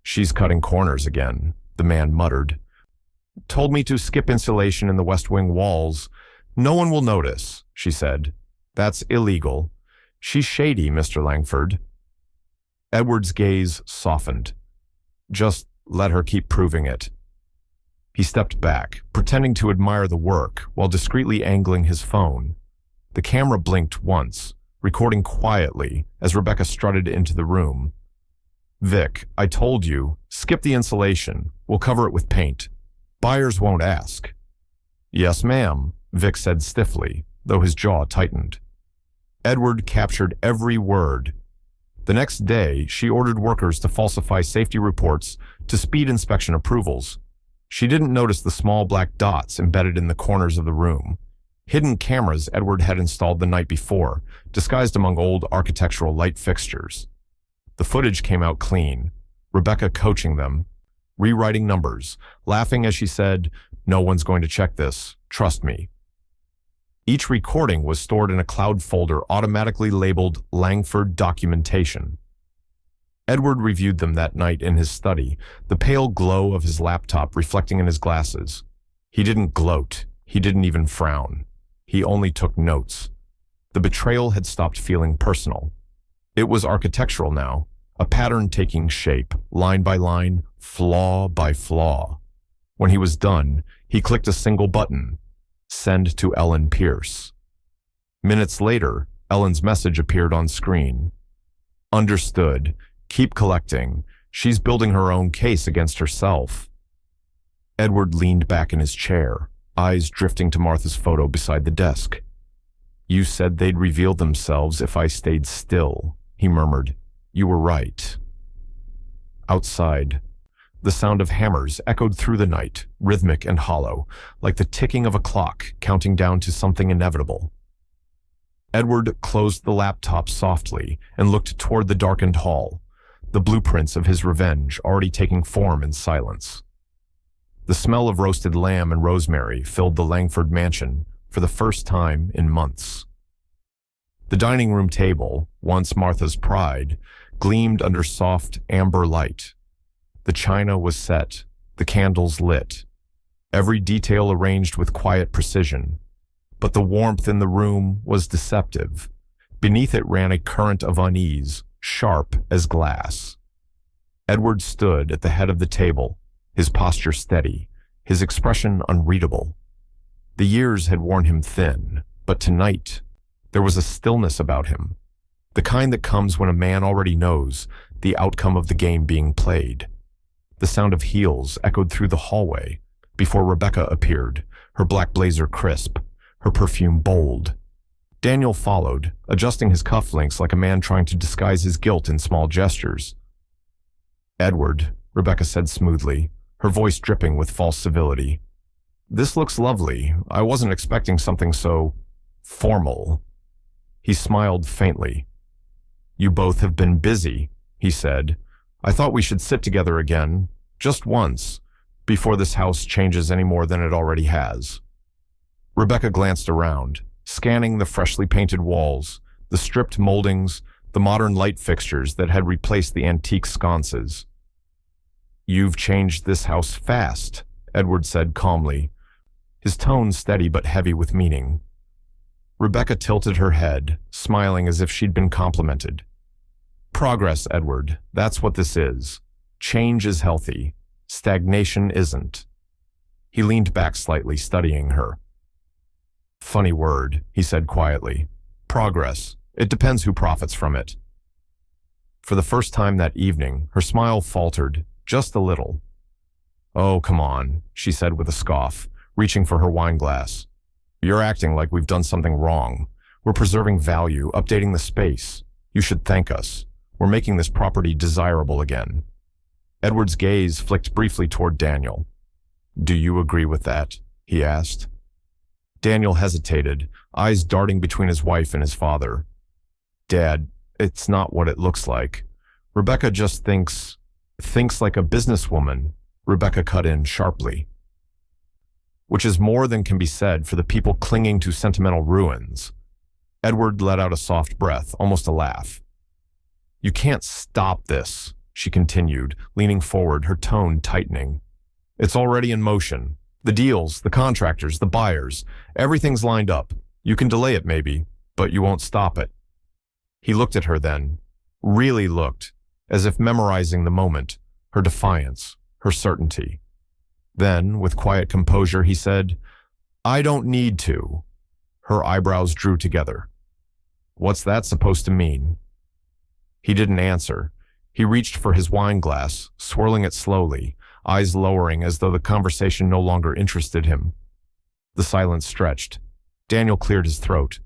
"She's cutting corners again," the man muttered. "Told me to skip insulation in the West Wing walls. No one will notice," she said. "That's illegal. She's shady, Mr. Langford." Edward's gaze softened. "Just let her keep proving it." He stepped back, pretending to admire the work while discreetly angling his phone. The camera blinked once, recording quietly as Rebecca strutted into the room. "Vic, I told you, skip the insulation. We'll cover it with paint. Buyers won't ask." "Yes, ma'am," Vic said stiffly, though his jaw tightened. Edward captured every word. The next day, she ordered workers to falsify safety reports to speed inspection approvals. She didn't notice the small black dots embedded in the corners of the room. Hidden cameras Edward had installed the night before, disguised among old architectural light fixtures. The footage came out clean, Rebecca coaching them, rewriting numbers, laughing as she said, "No one's going to check this, trust me." Each recording was stored in a cloud folder automatically labeled Langford Documentation. Edward reviewed them that night in his study, the pale glow of his laptop reflecting in his glasses. He didn't gloat. He didn't even frown. He only took notes. The betrayal had stopped feeling personal. It was architectural now, a pattern taking shape, line by line, flaw by flaw. When he was done, he clicked a single button, send to Ellen Pierce. Minutes later, Ellen's message appeared on screen. "Understood. Keep collecting. She's building her own case against herself." Edward leaned back in his chair, eyes drifting to Martha's photo beside the desk. "You said they'd reveal themselves if I stayed still," he murmured. "You were right." Outside, the sound of hammers echoed through the night, rhythmic and hollow, like the ticking of a clock counting down to something inevitable. Edward closed the laptop softly and looked toward the darkened hall, the blueprints of his revenge already taking form in silence. The smell of roasted lamb and rosemary filled the Langford mansion for the first time in months. The dining room table, once Martha's pride, gleamed under soft amber light. The china was set, the candles lit, every detail arranged with quiet precision. But the warmth in the room was deceptive. Beneath it ran a current of unease, sharp as glass. Edward stood at the head of the table, his posture steady, his expression unreadable. The years had worn him thin, but tonight there was a stillness about him, the kind that comes when a man already knows the outcome of the game being played. The sound of heels echoed through the hallway before Rebecca appeared, her black blazer crisp, her perfume bold. Daniel followed, adjusting his cufflinks like a man trying to disguise his guilt in small gestures. "Edward," Rebecca said smoothly, her voice dripping with false civility. "This looks lovely. I wasn't expecting something so formal." He smiled faintly. "You both have been busy," he said. "I thought we should sit together again, just once, before this house changes any more than it already has." Rebecca glanced around, scanning the freshly painted walls, the stripped moldings, the modern light fixtures that had replaced the antique sconces. "You've changed this house fast," Edward said calmly, his tone steady but heavy with meaning. Rebecca tilted her head, smiling as if she'd been complimented. "Progress, Edward. That's what this is. Change is healthy. Stagnation isn't." He leaned back slightly, studying her. "Funny word," he said quietly. "Progress. It depends who profits from it." For the first time that evening, her smile faltered, just a little. "Oh, come on," she said with a scoff, reaching for her wine glass. "You're acting like we've done something wrong. We're preserving value, updating the space. You should thank us. We're making this property desirable again." Edward's gaze flicked briefly toward Daniel. "Do you agree with that?" he asked. Daniel hesitated, eyes darting between his wife and his father. "Dad, it's not what it looks like. Rebecca just thinks like a businesswoman," Rebecca cut in sharply. "Which is more than can be said for the people clinging to sentimental ruins." Edward let out a soft breath, almost a laugh. "You can't stop this," she continued, leaning forward, her tone tightening. "It's already in motion. The deals, the contractors, the buyers, everything's lined up. You can delay it maybe, but you won't stop it." He looked at her then, really looked, as if memorizing the moment, her defiance, her certainty. Then, with quiet composure, he said, "I don't need to." Her eyebrows drew together. "What's that supposed to mean?" He didn't answer. He reached for his wine glass, swirling it slowly, eyes lowering as though the conversation no longer interested him. The silence stretched. Daniel cleared his throat.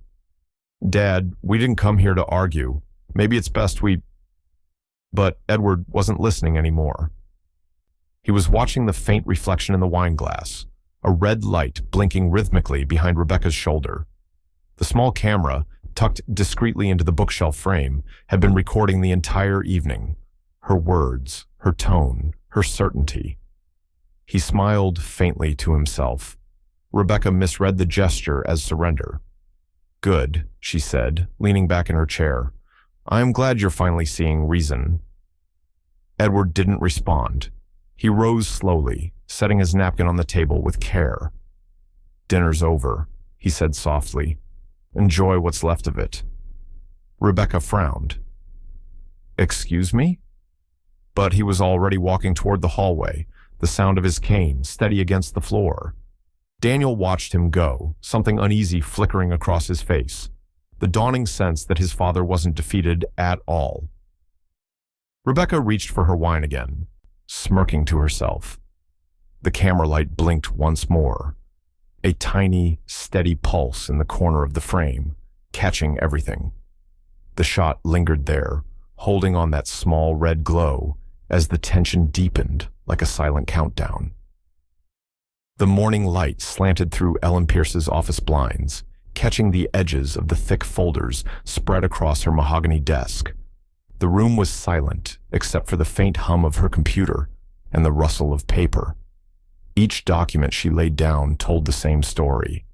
"Dad, we didn't come here to argue. Maybe it's best we—" But Edward wasn't listening anymore. He was watching the faint reflection in the wine glass, a red light blinking rhythmically behind Rebecca's shoulder. The small camera, tucked discreetly into the bookshelf frame, had been recording the entire evening. Her words, her tone, her certainty. He smiled faintly to himself. Rebecca misread the gesture as surrender. "Good," she said, leaning back in her chair. "I am glad you're finally seeing reason." Edward didn't respond. He rose slowly, setting his napkin on the table with care. "Dinner's over," he said softly. "Enjoy what's left of it." Rebecca frowned. "Excuse me?" But he was already walking toward the hallway, the sound of his cane steady against the floor. Daniel watched him go, something uneasy flickering across his face, the dawning sense that his father wasn't defeated at all. Rebecca reached for her wine again, smirking to herself. The camera light blinked once more, a tiny, steady pulse in the corner of the frame, catching everything. The shot lingered there, holding on that small red glow as the tension deepened like a silent countdown. The morning light slanted through Ellen Pierce's office blinds, catching the edges of the thick folders spread across her mahogany desk. The room was silent, except for the faint hum of her computer and the rustle of paper. Each document she laid down told the same story.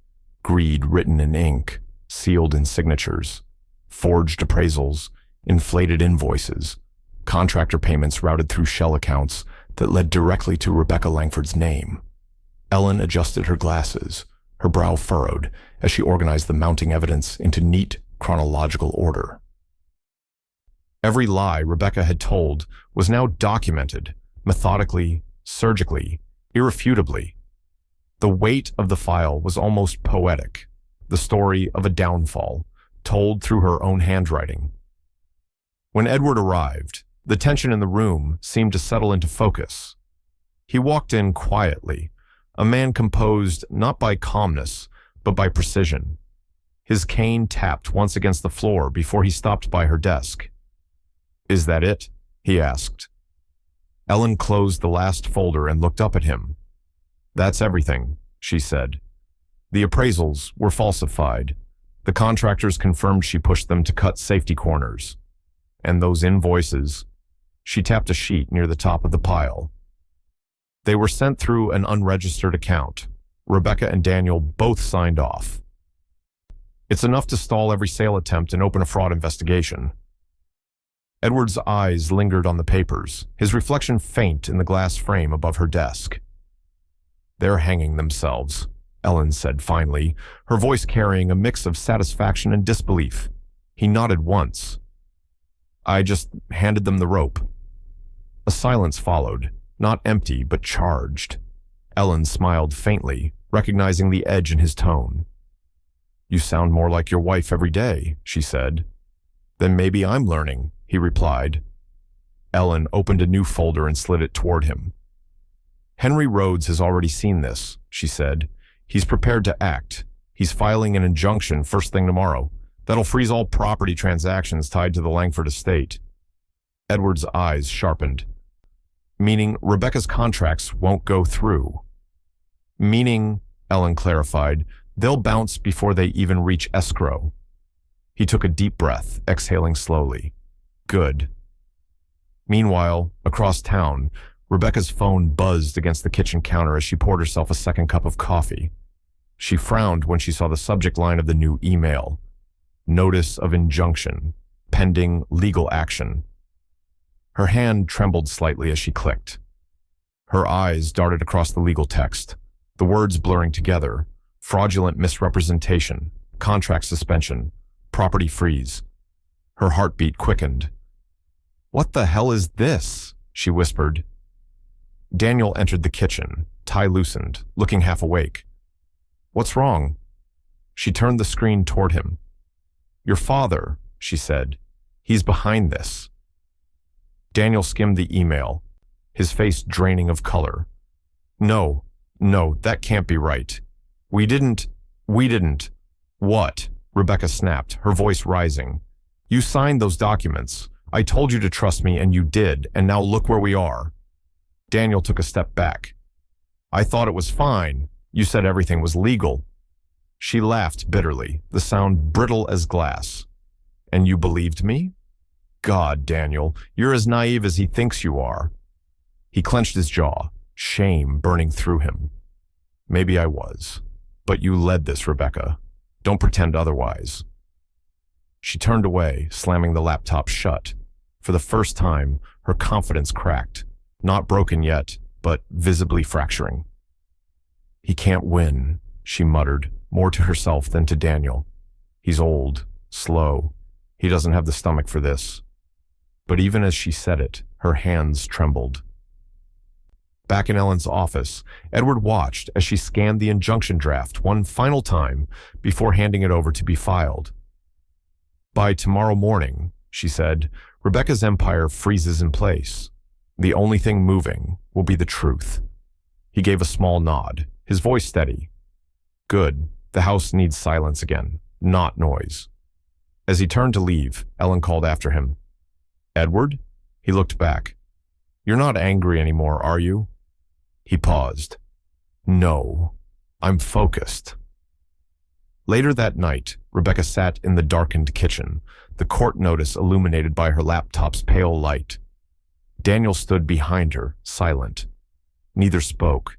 Greed written in ink, sealed in signatures, forged appraisals, inflated invoices, contractor payments routed through shell accounts that led directly to Rebecca Langford's name. Ellen adjusted her glasses, her brow furrowed, as she organized the mounting evidence into neat, chronological order. Every lie Rebecca had told was now documented, methodically, surgically, irrefutably. The weight of the file was almost poetic, the story of a downfall, told through her own handwriting. When Edward arrived, the tension in the room seemed to settle into focus. He walked in quietly, a man composed not by calmness, but by precision. His cane tapped once against the floor before he stopped by her desk. "Is that it?" he asked. Ellen closed the last folder and looked up at him. "That's everything," she said. "The appraisals were falsified. The contractors confirmed she pushed them to cut safety corners. And those invoices," she tapped a sheet near the top of the pile. "They were sent through an unregistered account. Rebecca and Daniel both signed off. It's enough to stall every sale attempt and open a fraud investigation." Edward's eyes lingered on the papers, his reflection faint in the glass frame above her desk. "They're hanging themselves," Ellen said finally, her voice carrying a mix of satisfaction and disbelief. He nodded once. "I just handed them the rope." A silence followed, not empty but charged. Ellen smiled faintly, recognizing the edge in his tone. "You sound more like your wife every day," she said. "Then maybe I'm learning," he replied. Ellen opened a new folder and slid it toward him. "Henry Rhodes has already seen this," she said. "He's prepared to act. He's filing an injunction first thing tomorrow. That'll freeze all property transactions tied to the Langford estate." Edward's eyes sharpened. "Meaning Rebecca's contracts won't go through?" "Meaning," Ellen clarified, "they'll bounce before they even reach escrow." He took a deep breath, exhaling slowly. "Good." Meanwhile, across town, Rebecca's phone buzzed against the kitchen counter as she poured herself a second cup of coffee. She frowned when she saw the subject line of the new email. "Notice of injunction. Pending legal action." Her hand trembled slightly as she clicked. Her eyes darted across the legal text, the words blurring together: fraudulent misrepresentation, contract suspension, property freeze. Her heartbeat quickened. "What the hell is this?" she whispered. Daniel entered the kitchen, tie loosened, looking half awake. "What's wrong?" She turned the screen toward him. "Your father," she said. "He's behind this." Daniel skimmed the email, his face draining of color. No, that can't be right. We didn't. What?" Rebecca snapped, her voice rising. "You signed those documents. I told you to trust me and you did, and now look where we are." Daniel took a step back. "I thought it was fine. You said everything was legal." She laughed bitterly, the sound brittle as glass. "And you believed me? God, Daniel, you're as naive as he thinks you are." He clenched his jaw, shame burning through him. "Maybe I was. But you led this, Rebecca. Don't pretend otherwise." She turned away, slamming the laptop shut. For the first time, her confidence cracked. Not broken yet, but visibly fracturing. "He can't win," she muttered, more to herself than to Daniel. "He's old, slow. He doesn't have the stomach for this." But even as she said it, her hands trembled. Back in Ellen's office, Edward watched as she scanned the injunction draft one final time before handing it over to be filed. "By tomorrow morning," she said, "Rebecca's empire freezes in place. The only thing moving will be the truth." He gave a small nod, his voice steady. "Good. The house needs silence again, not noise." As he turned to leave, Ellen called after him. "Edward?" He looked back. "You're not angry anymore, are you?" He paused. "No, I'm focused." Later that night, Rebecca sat in the darkened kitchen, the court notice illuminated by her laptop's pale light. Daniel stood behind her, silent. Neither spoke.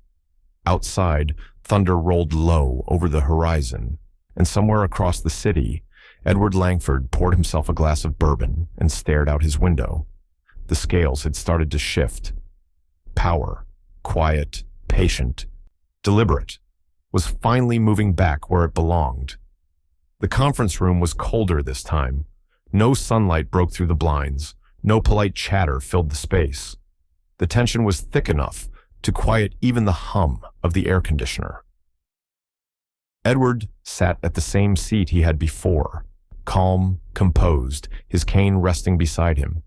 Outside, thunder rolled low over the horizon, and somewhere across the city, Edward Langford poured himself a glass of bourbon and stared out his window. The scales had started to shift. Power, quiet, patient, deliberate, was finally moving back where it belonged. The conference room was colder this time. No sunlight broke through the blinds. No polite chatter filled the space. The tension was thick enough to quiet even the hum of the air conditioner. Edward sat at the same seat he had before, calm, composed, his cane resting beside him.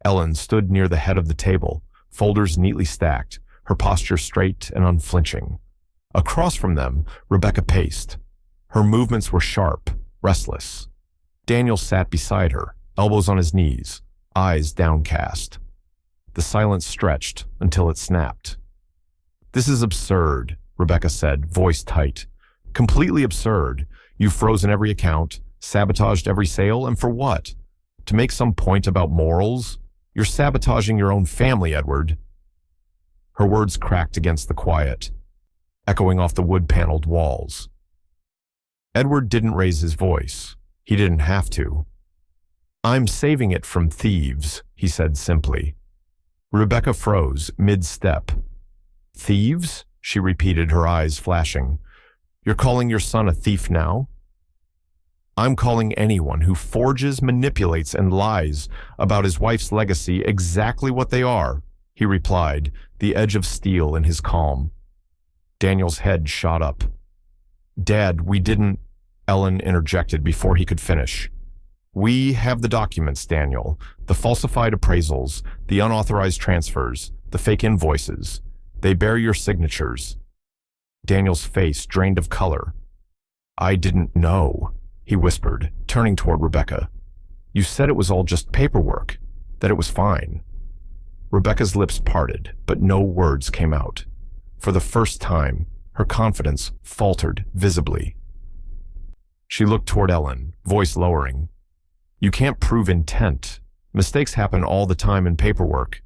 Ellen stood near the head of the table, folders neatly stacked, her posture straight and unflinching. Across from them, Rebecca paced. Her movements were sharp, restless. Daniel sat beside her, elbows on his knees, eyes downcast. The silence stretched until it snapped. "This is absurd," Rebecca said, voice tight. "Completely absurd. You've frozen every account, sabotaged every sale, and for what? To make some point about morals? You're sabotaging your own family, Edward." Her words cracked against the quiet, echoing off the wood-paneled walls. Edward didn't raise his voice. He didn't have to. "I'm saving it from thieves," he said simply. Rebecca froze mid-step. "Thieves?" she repeated, her eyes flashing. "You're calling your son a thief now?" "I'm calling anyone who forges, manipulates, and lies about his wife's legacy exactly what they are," he replied, the edge of steel in his calm. Daniel's head shot up. "Dad, we didn't," Ellen interjected before he could finish. "We have the documents, Daniel. The falsified appraisals, the unauthorized transfers, the fake invoices. They bear your signatures." Daniel's face drained of color. "I didn't know," he whispered, turning toward Rebecca. "You said it was all just paperwork, that it was fine." Rebecca's lips parted, but no words came out. For the first time, her confidence faltered visibly. She looked toward Ellen, voice lowering. "You can't prove intent. Mistakes happen all the time in paperwork."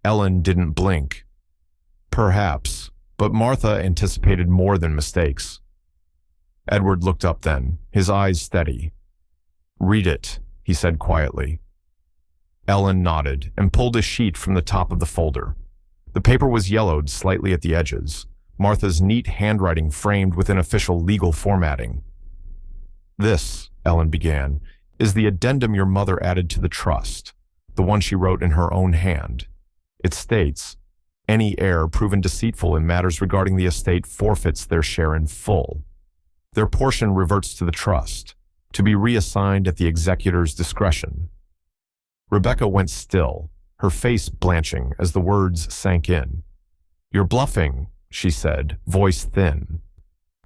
Ellen didn't blink. "Perhaps, but Martha anticipated more than mistakes." Edward looked up then, his eyes steady. "Read it," he said quietly. Ellen nodded and pulled a sheet from the top of the folder. The paper was yellowed slightly at the edges, Martha's neat handwriting framed within official legal formatting. "This," Ellen began, "is the addendum your mother added to the trust, the one she wrote in her own hand. It states, 'Any heir proven deceitful in matters regarding the estate forfeits their share in full. Their portion reverts to the trust, to be reassigned at the executor's discretion.'" Rebecca went still, her face blanching as the words sank in. "You're bluffing," she said, voice thin.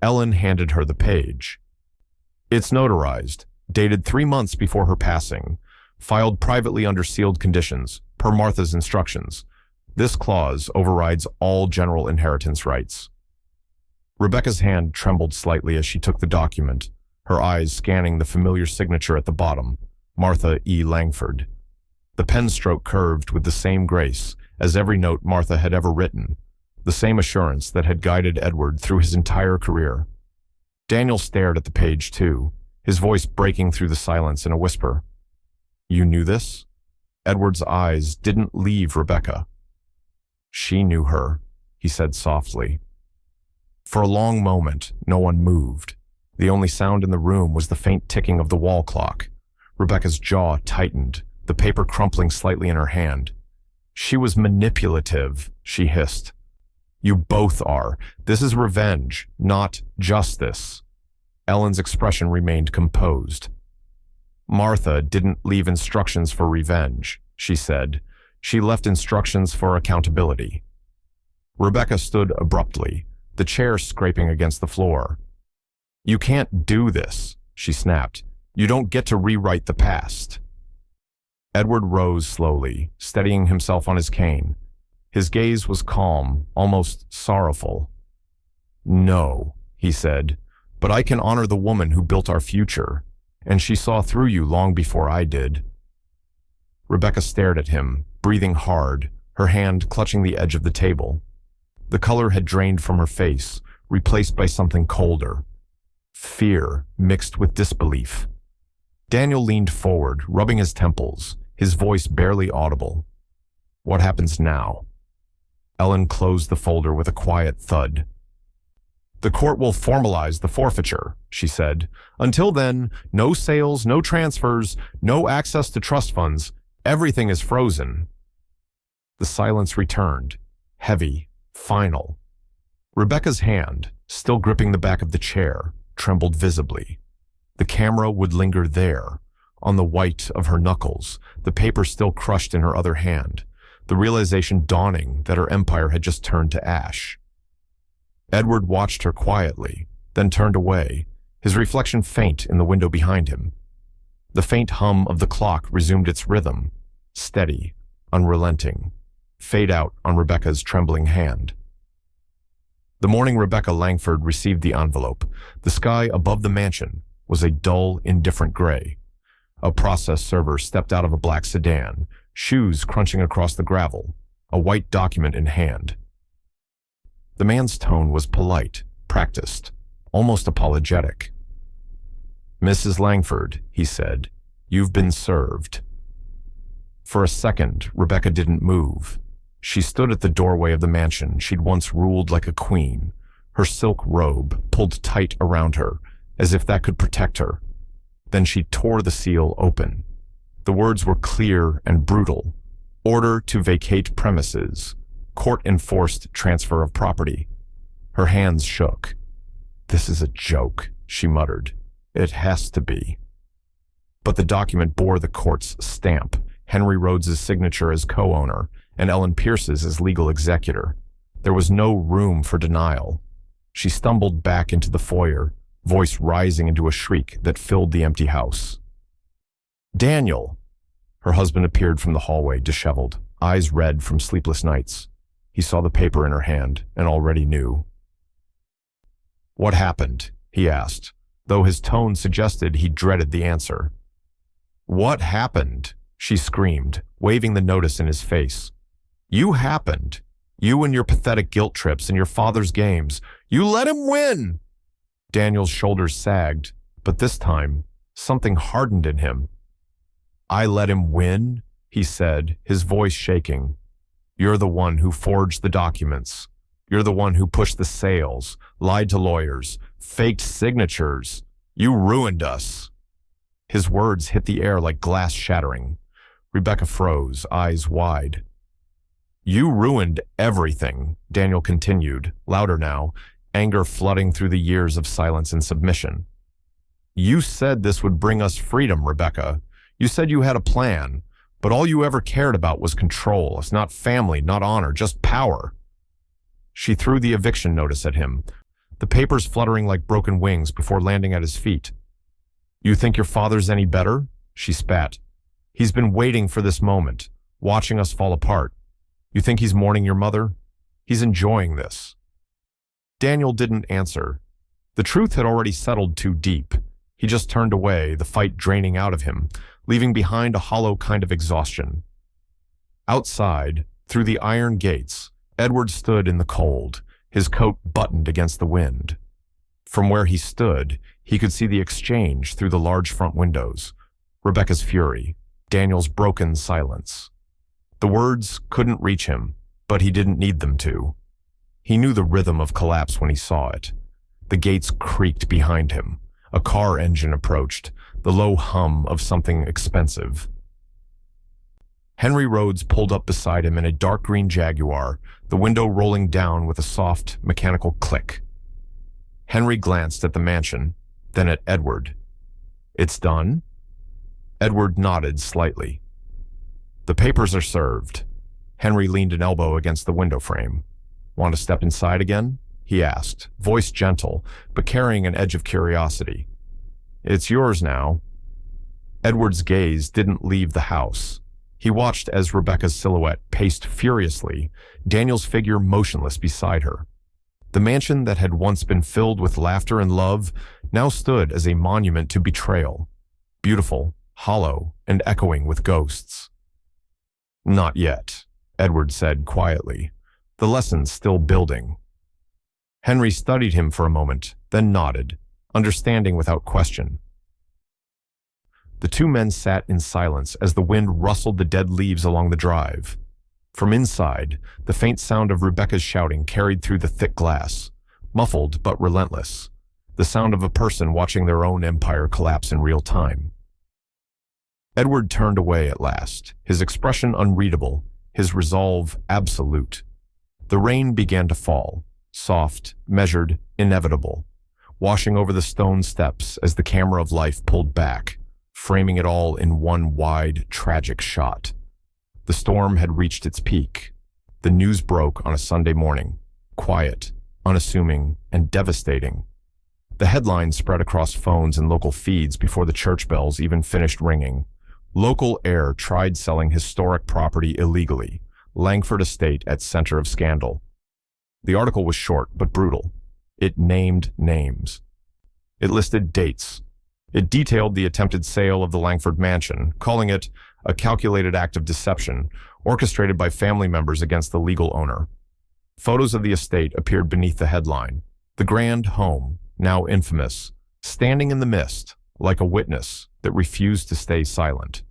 Ellen handed her the page. "It's notarized, dated 3 months before her passing, filed privately under sealed conditions, per Martha's instructions. This clause overrides all general inheritance rights." Rebecca's hand trembled slightly as she took the document, her eyes scanning the familiar signature at the bottom, Martha E. Langford. The pen stroke curved with the same grace as every note Martha had ever written, the same assurance that had guided Edward through his entire career. Daniel stared at the page too, his voice breaking through the silence in a whisper. "You knew this?" Edward's eyes didn't leave Rebecca. "She knew her," he said softly. For a long moment, no one moved. The only sound in the room was the faint ticking of the wall clock. Rebecca's jaw tightened, the paper crumpling slightly in her hand. "She was manipulative," she hissed. "You both are. This is revenge, not justice." Ellen's expression remained composed. "Martha didn't leave instructions for revenge," she said. "She left instructions for accountability." Rebecca stood abruptly, the chair scraping against the floor. "You can't do this," she snapped. "You don't get to rewrite the past." Edward rose slowly, steadying himself on his cane. His gaze was calm, almost sorrowful. "No," he said, "but I can honor the woman who built our future, and she saw through you long before I did." Rebecca stared at him, breathing hard, her hand clutching the edge of the table. The color had drained from her face, replaced by something colder. Fear mixed with disbelief. Daniel leaned forward, rubbing his temples, his voice barely audible. "What happens now?" Ellen closed the folder with a quiet thud. "The court will formalize the forfeiture," she said. "Until then, no sales, no transfers, no access to trust funds. Everything is frozen." The silence returned, heavy, final. Rebecca's hand, still gripping the back of the chair, trembled visibly. The camera would linger there, on the white of her knuckles, the paper still crushed in her other hand, the realization dawning that her empire had just turned to ash. Edward watched her quietly, then turned away, his reflection faint in the window behind him. The faint hum of the clock resumed its rhythm, steady, unrelenting, fade out on Rebecca's trembling hand. The morning Rebecca Langford received the envelope, the sky above the mansion was a dull, indifferent gray. A process server stepped out of a black sedan, shoes crunching across the gravel, a white document in hand. The man's tone was polite, practiced, almost apologetic. "Mrs. Langford," he said, "you've been served." For a second, Rebecca didn't move. She stood at the doorway of the mansion she'd once ruled like a queen, her silk robe pulled tight around her, as if that could protect her. Then she tore the seal open. The words were clear and brutal. Order to vacate premises. Court-enforced transfer of property. Her hands shook. "This is a joke," she muttered. "It has to be." But the document bore the court's stamp, Henry Rhodes's signature as co-owner, and Ellen Pierce's as legal executor. There was no room for denial. She stumbled back into the foyer, voice rising into a shriek that filled the empty house. "Daniel!" Her husband appeared from the hallway, disheveled, eyes red from sleepless nights. He saw the paper in her hand and already knew. "What happened?" he asked, though his tone suggested he dreaded the answer. "What happened?" she screamed, waving the notice in his face. "You happened. You and your pathetic guilt trips and your father's games. You let him win!" Daniel's shoulders sagged, but this time, something hardened in him. "I let him win?" he said, his voice shaking. "You're the one who forged the documents. You're the one who pushed the sales, lied to lawyers, faked signatures. You ruined us." His words hit the air like glass shattering. Rebecca froze, eyes wide. "You ruined everything," Daniel continued, louder now, anger flooding through the years of silence and submission. "You said this would bring us freedom, Rebecca. You said you had a plan, but all you ever cared about was control. It's not family, not honor, just power." She threw the eviction notice at him, the papers fluttering like broken wings before landing at his feet. "You think your father's any better?" she spat. "He's been waiting for this moment, watching us fall apart. You think he's mourning your mother? He's enjoying this." Daniel didn't answer. The truth had already settled too deep. He just turned away, the fight draining out of him, leaving behind a hollow kind of exhaustion. Outside, through the iron gates, Edward stood in the cold, his coat buttoned against the wind. From where he stood, he could see the exchange through the large front windows. Rebecca's fury, Daniel's broken silence. The words couldn't reach him, but he didn't need them to. He knew the rhythm of collapse when he saw it. The gates creaked behind him. A car engine approached, the low hum of something expensive. Henry Rhodes pulled up beside him in a dark green Jaguar, the window rolling down with a soft, mechanical click. Henry glanced at the mansion, then at Edward. "It's done?" Edward nodded slightly. "The papers are served." Henry leaned an elbow against the window frame. "Want to step inside again?" he asked, voice gentle, but carrying an edge of curiosity. "It's yours now." Edward's gaze didn't leave the house. He watched as Rebecca's silhouette paced furiously, Daniel's figure motionless beside her. The mansion that had once been filled with laughter and love now stood as a monument to betrayal, beautiful, hollow, and echoing with ghosts. "Not yet," Edward said quietly, the lessons still building. Henry studied him for a moment, then nodded, understanding without question. The two men sat in silence as the wind rustled the dead leaves along the drive. From inside, the faint sound of Rebecca's shouting carried through the thick glass, muffled but relentless, the sound of a person watching their own empire collapse in real time. Edward turned away at last, his expression unreadable, his resolve absolute. The rain began to fall, soft, measured, inevitable, washing over the stone steps as the camera of life pulled back, framing it all in one wide, tragic shot. The storm had reached its peak. The news broke on a Sunday morning, quiet, unassuming, and devastating. The headlines spread across phones and local feeds before the church bells even finished ringing. Local heir tried selling historic property illegally. Langford estate at center of scandal. The article was short but brutal. It named names. It listed dates. It detailed the attempted sale of the Langford mansion, calling it a calculated act of deception orchestrated by family members against the legal owner. Photos of the estate appeared beneath the headline. The grand home, now infamous, standing in the mist like a witness that refused to stay silent.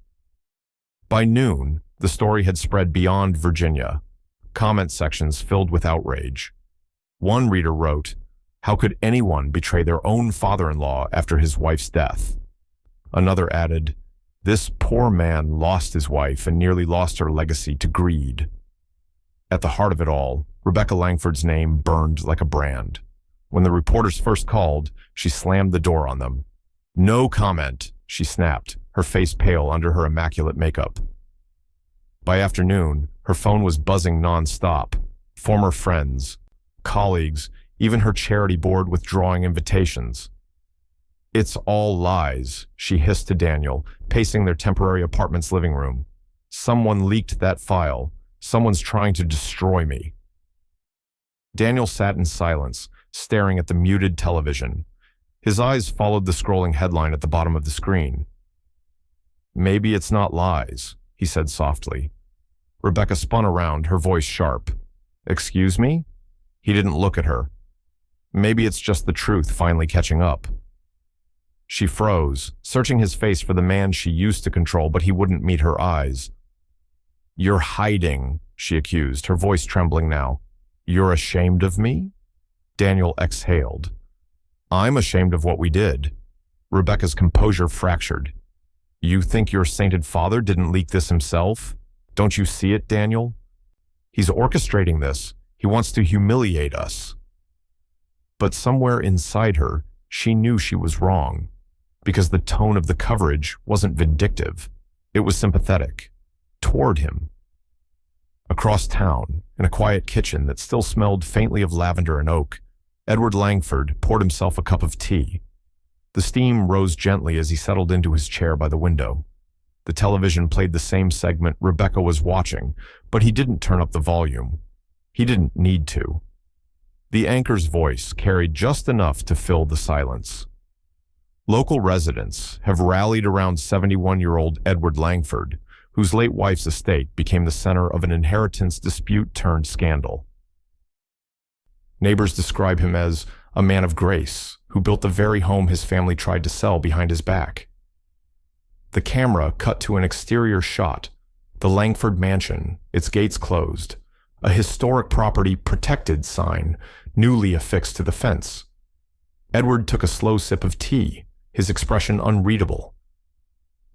By noon, the story had spread beyond Virginia, comment sections filled with outrage. One reader wrote, "How could anyone betray their own father-in-law after his wife's death?" Another added, "This poor man lost his wife and nearly lost her legacy to greed." At the heart of it all, Rebecca Langford's name burned like a brand. When the reporters first called, she slammed the door on them. "No comment," she snapped, her face pale under her immaculate makeup. By afternoon, her phone was buzzing non-stop. Former friends, colleagues, even her charity board withdrawing invitations. "It's all lies," she hissed to Daniel, pacing their temporary apartment's living room. "Someone leaked that file. Someone's trying to destroy me." Daniel sat in silence, staring at the muted television. His eyes followed the scrolling headline at the bottom of the screen. "Maybe it's not lies," he said softly. Rebecca spun around, her voice sharp. "Excuse me?" He didn't look at her. "Maybe it's just the truth finally catching up." She froze, searching his face for the man she used to control, but he wouldn't meet her eyes. "You're hiding," she accused, her voice trembling now. "You're ashamed of me?" Daniel exhaled. "I'm ashamed of what we did." Rebecca's composure fractured. "You think your sainted father didn't leak this himself? Don't you see it, Daniel? He's orchestrating this. He wants to humiliate us." But somewhere inside her, she knew she was wrong, because the tone of the coverage wasn't vindictive. It was sympathetic, toward him. Across town, in a quiet kitchen that still smelled faintly of lavender and oak, Edward Langford poured himself a cup of tea. The steam rose gently as he settled into his chair by the window. The television played the same segment Rebecca was watching, but he didn't turn up the volume. He didn't need to. The anchor's voice carried just enough to fill the silence. Local residents have rallied around 71-year-old Edward Langford, whose late wife's estate became the center of an inheritance dispute turned scandal. Neighbors describe him as a man of grace who built the very home his family tried to sell behind his back. The camera cut to an exterior shot, the Langford mansion, its gates closed, a historic property protected sign newly affixed to the fence. Edward took a slow sip of tea, his expression unreadable.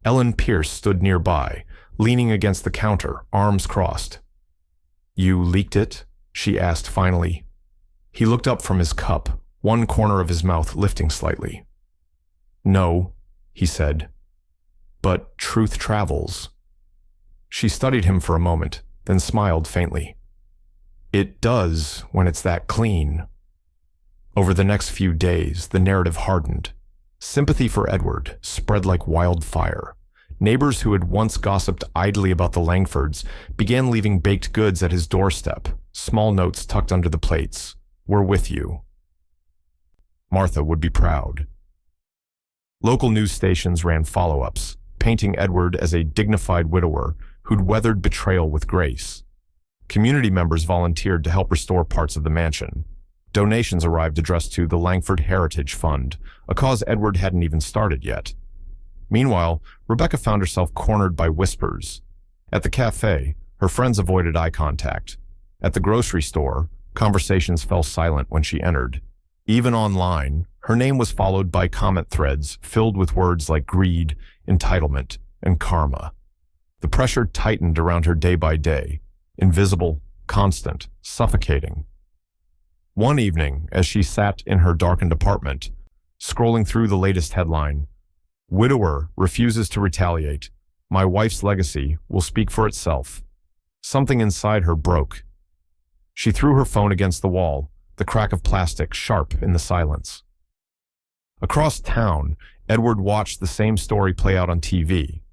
Ellen Pierce stood nearby, leaning against the counter, arms crossed. "You leaked it?" she asked finally. He looked up from his cup, one corner of his mouth lifting slightly. "No," he said. "But truth travels." She studied him for a moment, then smiled faintly. "It does when it's that clean." Over the next few days, the narrative hardened. Sympathy for Edward spread like wildfire. Neighbors who had once gossiped idly about the Langfords began leaving baked goods at his doorstep, small notes tucked under the plates. "We're with you." Martha would be proud. Local news stations ran follow-ups, painting Edward as a dignified widower who'd weathered betrayal with grace. Community members volunteered to help restore parts of the mansion. Donations arrived addressed to the Langford Heritage Fund, a cause Edward hadn't even started yet. Meanwhile, Rebecca found herself cornered by whispers. At the cafe, her friends avoided eye contact. At the grocery store, conversations fell silent when she entered. Even online, her name was followed by comment threads filled with words like greed, entitlement, and karma. The pressure tightened around her day by day, invisible, constant, suffocating. One evening, as she sat in her darkened apartment, scrolling through the latest headline, "Widower refuses to retaliate. My wife's legacy will speak for itself." Something inside her broke. She threw her phone against the wall, the crack of plastic sharp in the silence. Across town, Edward watched the same story play out on TV.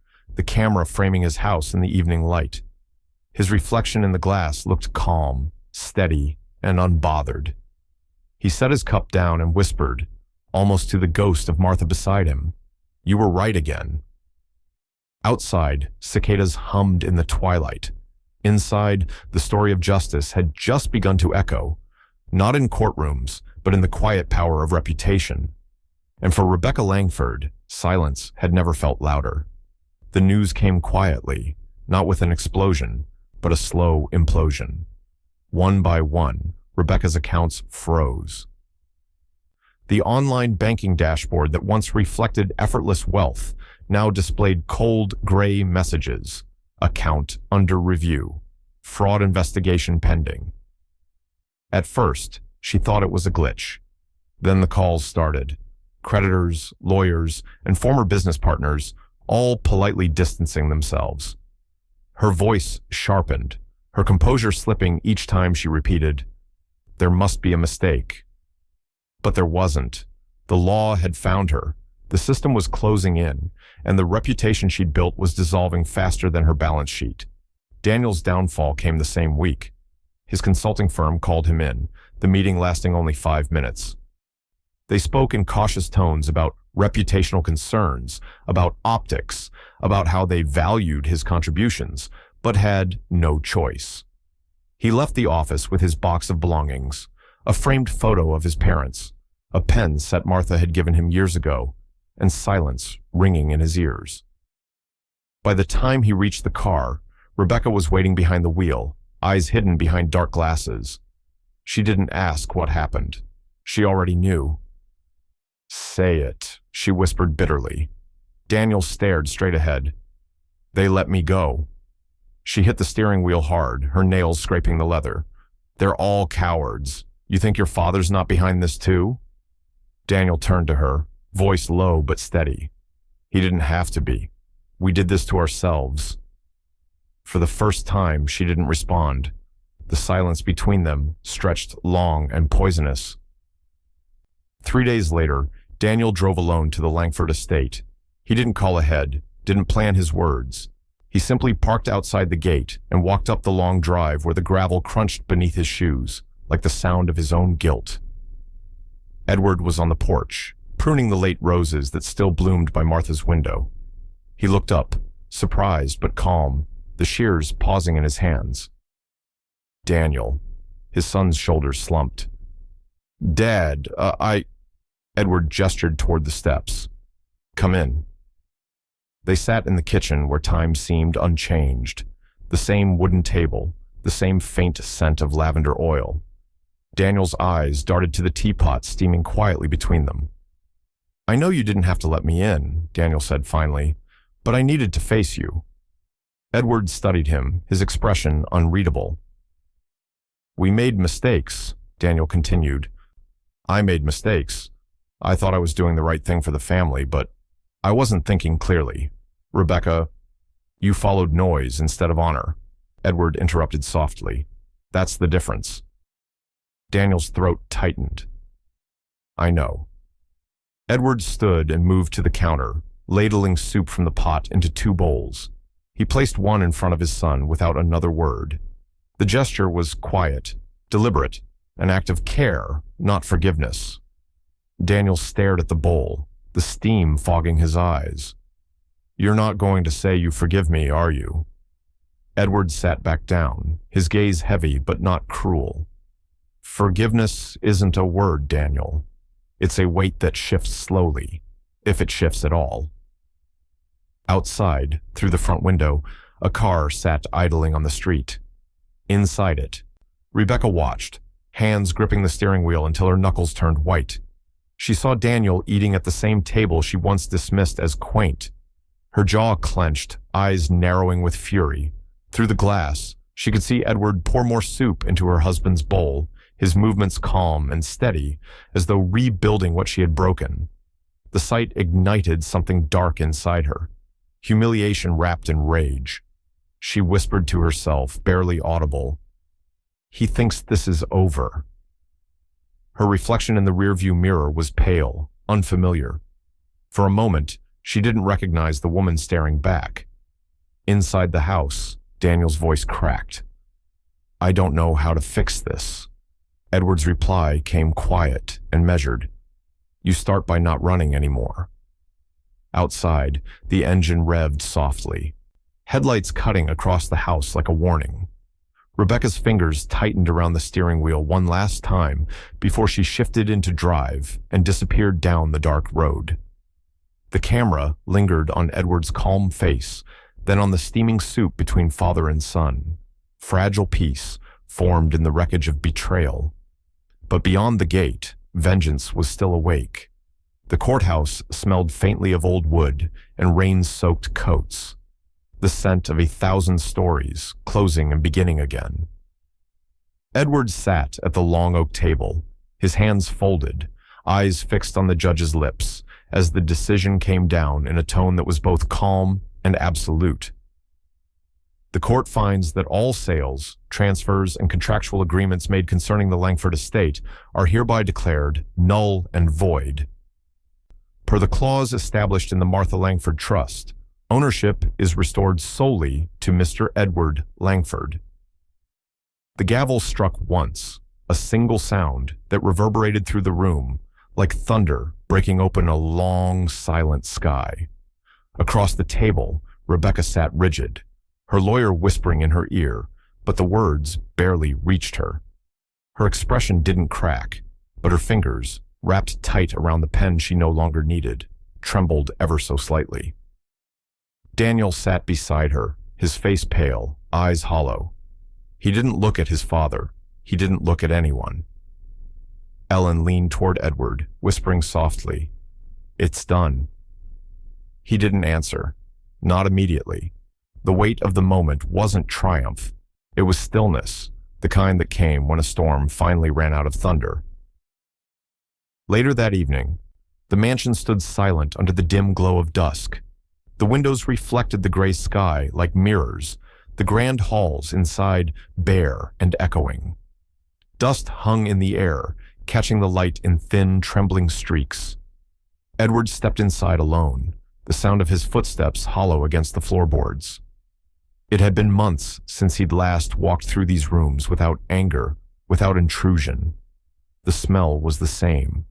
the camera framing his house in the evening light. His reflection in the glass looked calm, steady, and unbothered. He set his cup down and whispered, almost to the ghost of Martha beside him, "You were right again." Outside, cicadas hummed in the twilight. Inside, the story of justice had just begun to echo, not in courtrooms, but in the quiet power of reputation. And for Rebecca Langford, silence had never felt louder. The news came quietly, not with an explosion, but a slow implosion. One by one, Rebecca's accounts froze. The online banking dashboard that once reflected effortless wealth now displayed cold, gray messages. Account under review. Fraud investigation pending. At first, she thought it was a glitch. Then the calls started. Creditors, lawyers, and former business partners, all politely distancing themselves. Her voice sharpened, her composure slipping each time she repeated, "There must be a mistake." But there wasn't. The law had found her. The system was closing in, and the reputation she'd built was dissolving faster than her balance sheet. Daniel's downfall came the same week. His consulting firm called him in, the meeting lasting only 5 minutes. They spoke in cautious tones about reputational concerns, about optics, about how they valued his contributions, but had no choice. He left the office with his box of belongings, a framed photo of his parents, a pen set Martha had given him years ago, and silence ringing in his ears. By the time he reached the car, Rebecca was waiting behind the wheel, eyes hidden behind dark glasses. She didn't ask what happened. She already knew. "Say it," she whispered bitterly. Daniel stared straight ahead. "They let me go." She hit the steering wheel hard, her nails scraping the leather. "They're all cowards. You think your father's not behind this too?" Daniel turned to her, voice low but steady. "He didn't have to be. We did this to ourselves." For the first time, she didn't respond. The silence between them stretched long and poisonous. 3 days later, Daniel drove alone to the Langford estate. He didn't call ahead, didn't plan his words. He simply parked outside the gate and walked up the long drive where the gravel crunched beneath his shoes, like the sound of his own guilt. Edward was on the porch, pruning the late roses that still bloomed by Martha's window. He looked up, surprised but calm, the shears pausing in his hands. "Daniel." His son's shoulders slumped. "Dad, Edward gestured toward the steps. "Come in." They sat in the kitchen where time seemed unchanged. The same wooden table, the same faint scent of lavender oil. Daniel's eyes darted to the teapot steaming quietly between them. "I know you didn't have to let me in," Daniel said finally, "but I needed to face you." Edward studied him, his expression unreadable. "We made mistakes," Daniel continued. "I made mistakes. I thought I was doing the right thing for the family, but I wasn't thinking clearly. Rebecca, you followed noise instead of honor." Edward interrupted softly. "That's the difference." Daniel's throat tightened. "I know." Edward stood and moved to the counter, ladling soup from the pot into 2 bowls. He placed one in front of his son without another word. The gesture was quiet, deliberate, an act of care, not forgiveness. Daniel stared at the bowl, the steam fogging his eyes. "You're not going to say you forgive me, are you?" Edward sat back down, his gaze heavy but not cruel. "Forgiveness isn't a word, Daniel. It's a weight that shifts slowly, if it shifts at all." Outside, through the front window, a car sat idling on the street. Inside it, Rebecca watched, hands gripping the steering wheel until her knuckles turned white. She saw Daniel eating at the same table she once dismissed as quaint. Her jaw clenched, eyes narrowing with fury. Through the glass, she could see Edward pour more soup into her husband's bowl, his movements calm and steady, as though rebuilding what she had broken. The sight ignited something dark inside her, humiliation wrapped in rage. She whispered to herself, barely audible, "He thinks this is over." Her reflection in the rearview mirror was pale, unfamiliar. For a moment, she didn't recognize the woman staring back. Inside the house, Daniel's voice cracked. "I don't know how to fix this." Edward's reply came quiet and measured. "You start by not running anymore." Outside, the engine revved softly, headlights cutting across the house like a warning. Rebecca's fingers tightened around the steering wheel one last time before she shifted into drive and disappeared down the dark road. The camera lingered on Edward's calm face, then on the steaming soup between father and son. Fragile peace formed in the wreckage of betrayal. But beyond the gate, vengeance was still awake. The courthouse smelled faintly of old wood and rain-soaked coats, the scent of 1,000 stories, closing and beginning again. Edward sat at the long oak table, his hands folded, eyes fixed on the judge's lips, as the decision came down in a tone that was both calm and absolute. The court finds that all sales, transfers, and contractual agreements made concerning the Langford estate are hereby declared null and void. Per the clause established in the Martha Langford Trust, ownership is restored solely to Mr. Edward Langford. The gavel struck once, a single sound that reverberated through the room, like thunder breaking open a long, silent sky. Across the table, Rebecca sat rigid, her lawyer whispering in her ear, but the words barely reached her. Her expression didn't crack, but her fingers, wrapped tight around the pen she no longer needed, trembled ever so slightly. Daniel sat beside her, his face pale, eyes hollow. He didn't look at his father. He didn't look at anyone. Ellen leaned toward Edward, whispering softly, "It's done." He didn't answer, not immediately. The weight of the moment wasn't triumph. It was stillness, the kind that came when a storm finally ran out of thunder. Later that evening, the mansion stood silent under the dim glow of dusk. The windows reflected the gray sky like mirrors, the grand halls inside bare and echoing. Dust hung in the air, catching the light in thin, trembling streaks. Edward stepped inside alone, the sound of his footsteps hollow against the floorboards. It had been months since he'd last walked through these rooms without anger, without intrusion. The smell was the same.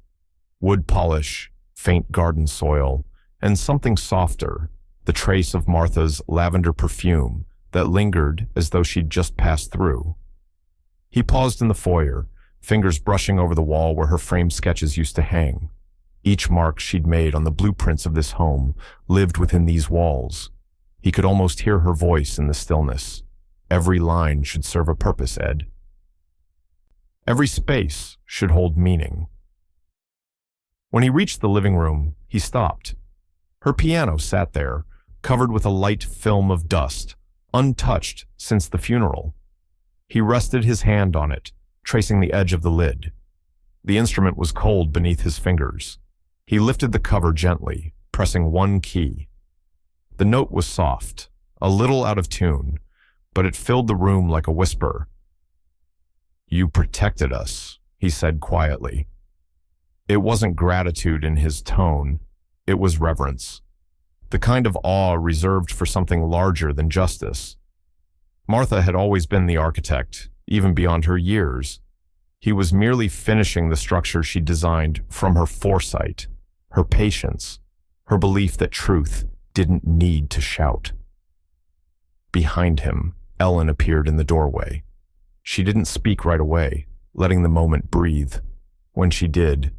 Wood polish, faint garden soil, and something softer, the trace of Martha's lavender perfume that lingered as though she'd just passed through. He paused in the foyer, fingers brushing over the wall where her framed sketches used to hang. Each mark she'd made on the blueprints of this home lived within these walls. He could almost hear her voice in the stillness. Every line should serve a purpose, Ed. Every space should hold meaning. When he reached the living room, he stopped. Her piano sat there, covered with a light film of dust, untouched since the funeral. He rested his hand on it, tracing the edge of the lid. The instrument was cold beneath his fingers. He lifted the cover gently, pressing one key. The note was soft, a little out of tune, but it filled the room like a whisper. "You protected us," he said quietly. It wasn't gratitude in his tone, it was reverence. The kind of awe reserved for something larger than justice. Martha had always been the architect, even beyond her years. He was merely finishing the structure she designed from her foresight, her patience, her belief that truth didn't need to shout. Behind him, Ellen appeared in the doorway. She didn't speak right away, letting the moment breathe. When she did,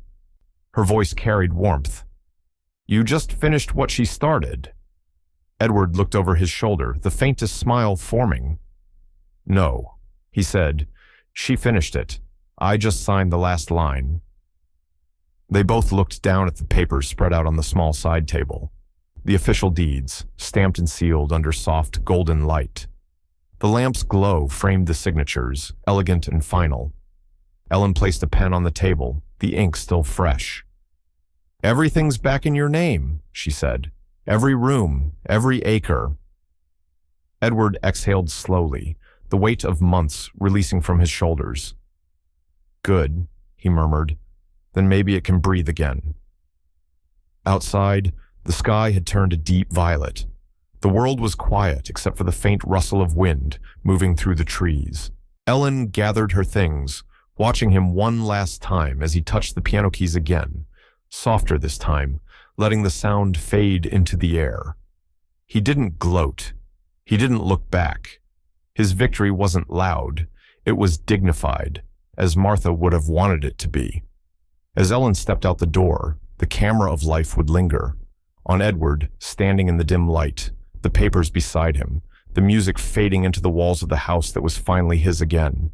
her voice carried warmth. "You just finished what she started." Edward looked over his shoulder, the faintest smile forming. "No," he said. "She finished it. I just signed the last line." They both looked down at the papers spread out on the small side table. The official deeds, stamped and sealed under soft golden light. The lamp's glow framed the signatures, elegant and final. Ellen placed a pen on the table, the ink still fresh. "Everything's back in your name," she said. "Every room, every acre." Edward exhaled slowly, the weight of months releasing from his shoulders. "Good," he murmured. "Then maybe it can breathe again." Outside, the sky had turned a deep violet. The world was quiet except for the faint rustle of wind moving through the trees. Ellen gathered her things, watching him one last time as he touched the piano keys again, softer this time, letting the sound fade into the air. He didn't gloat. He didn't look back. His victory wasn't loud. It was dignified, as Martha would have wanted it to be. As Ellen stepped out the door, the camera of life would linger. On Edward, standing in the dim light, the papers beside him, the music fading into the walls of the house that was finally his again.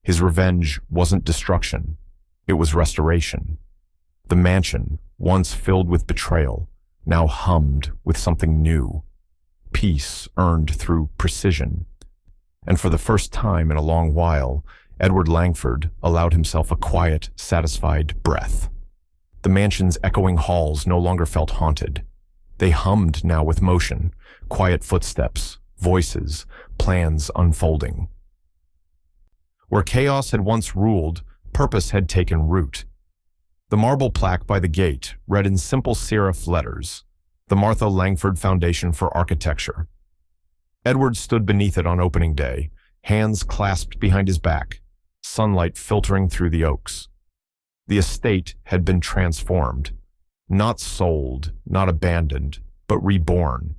His revenge wasn't destruction. It was restoration. The mansion, once filled with betrayal, now hummed with something new. Peace earned through precision. And for the first time in a long while, Edward Langford allowed himself a quiet, satisfied breath. The mansion's echoing halls no longer felt haunted. They hummed now with motion, quiet footsteps, voices, plans unfolding. Where chaos had once ruled, purpose had taken root. The marble plaque by the gate read in simple serif letters, "The Martha Langford Foundation for Architecture." Edward stood beneath it on opening day, hands clasped behind his back, sunlight filtering through the oaks. The estate had been transformed, not sold, not abandoned, but reborn.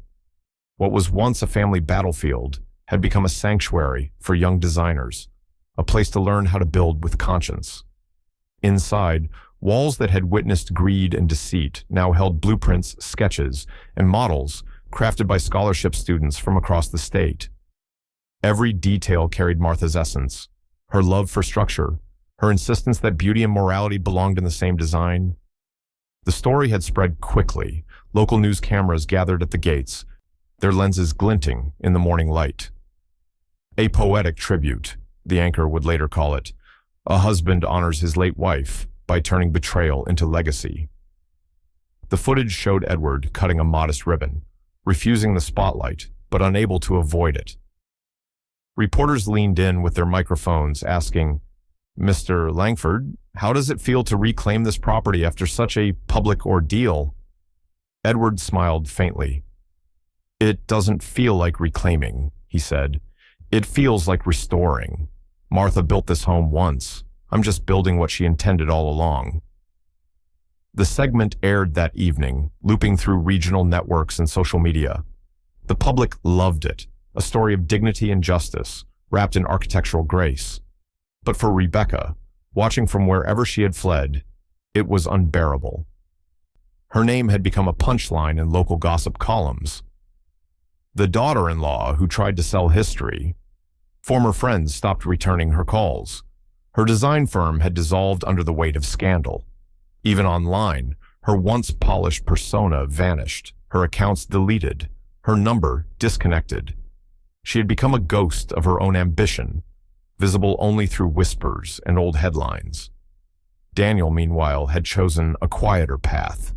What was once a family battlefield had become a sanctuary for young designers, a place to learn how to build with conscience. Inside, walls that had witnessed greed and deceit now held blueprints, sketches, and models crafted by scholarship students from across the state. Every detail carried Martha's essence, her love for structure, her insistence that beauty and morality belonged in the same design. The story had spread quickly. Local news cameras gathered at the gates, their lenses glinting in the morning light. A poetic tribute, the anchor would later call it. A husband honors his late wife by turning betrayal into legacy. The footage showed Edward cutting a modest ribbon, refusing the spotlight, but unable to avoid it. Reporters leaned in with their microphones, asking, "Mr. Langford, how does it feel to reclaim this property after such a public ordeal?" Edward smiled faintly. "It doesn't feel like reclaiming," he said. "It feels like restoring. Martha built this home once. I'm just building what she intended all along." The segment aired that evening, looping through regional networks and social media. The public loved it, a story of dignity and justice, wrapped in architectural grace. But for Rebecca, watching from wherever she had fled, it was unbearable. Her name had become a punchline in local gossip columns. The daughter-in-law who tried to sell history. Former friends stopped returning her calls. Her design firm had dissolved under the weight of scandal. Even online, her once polished persona vanished, her accounts deleted, her number disconnected. She had become a ghost of her own ambition, visible only through whispers and old headlines. Daniel, meanwhile, had chosen a quieter path.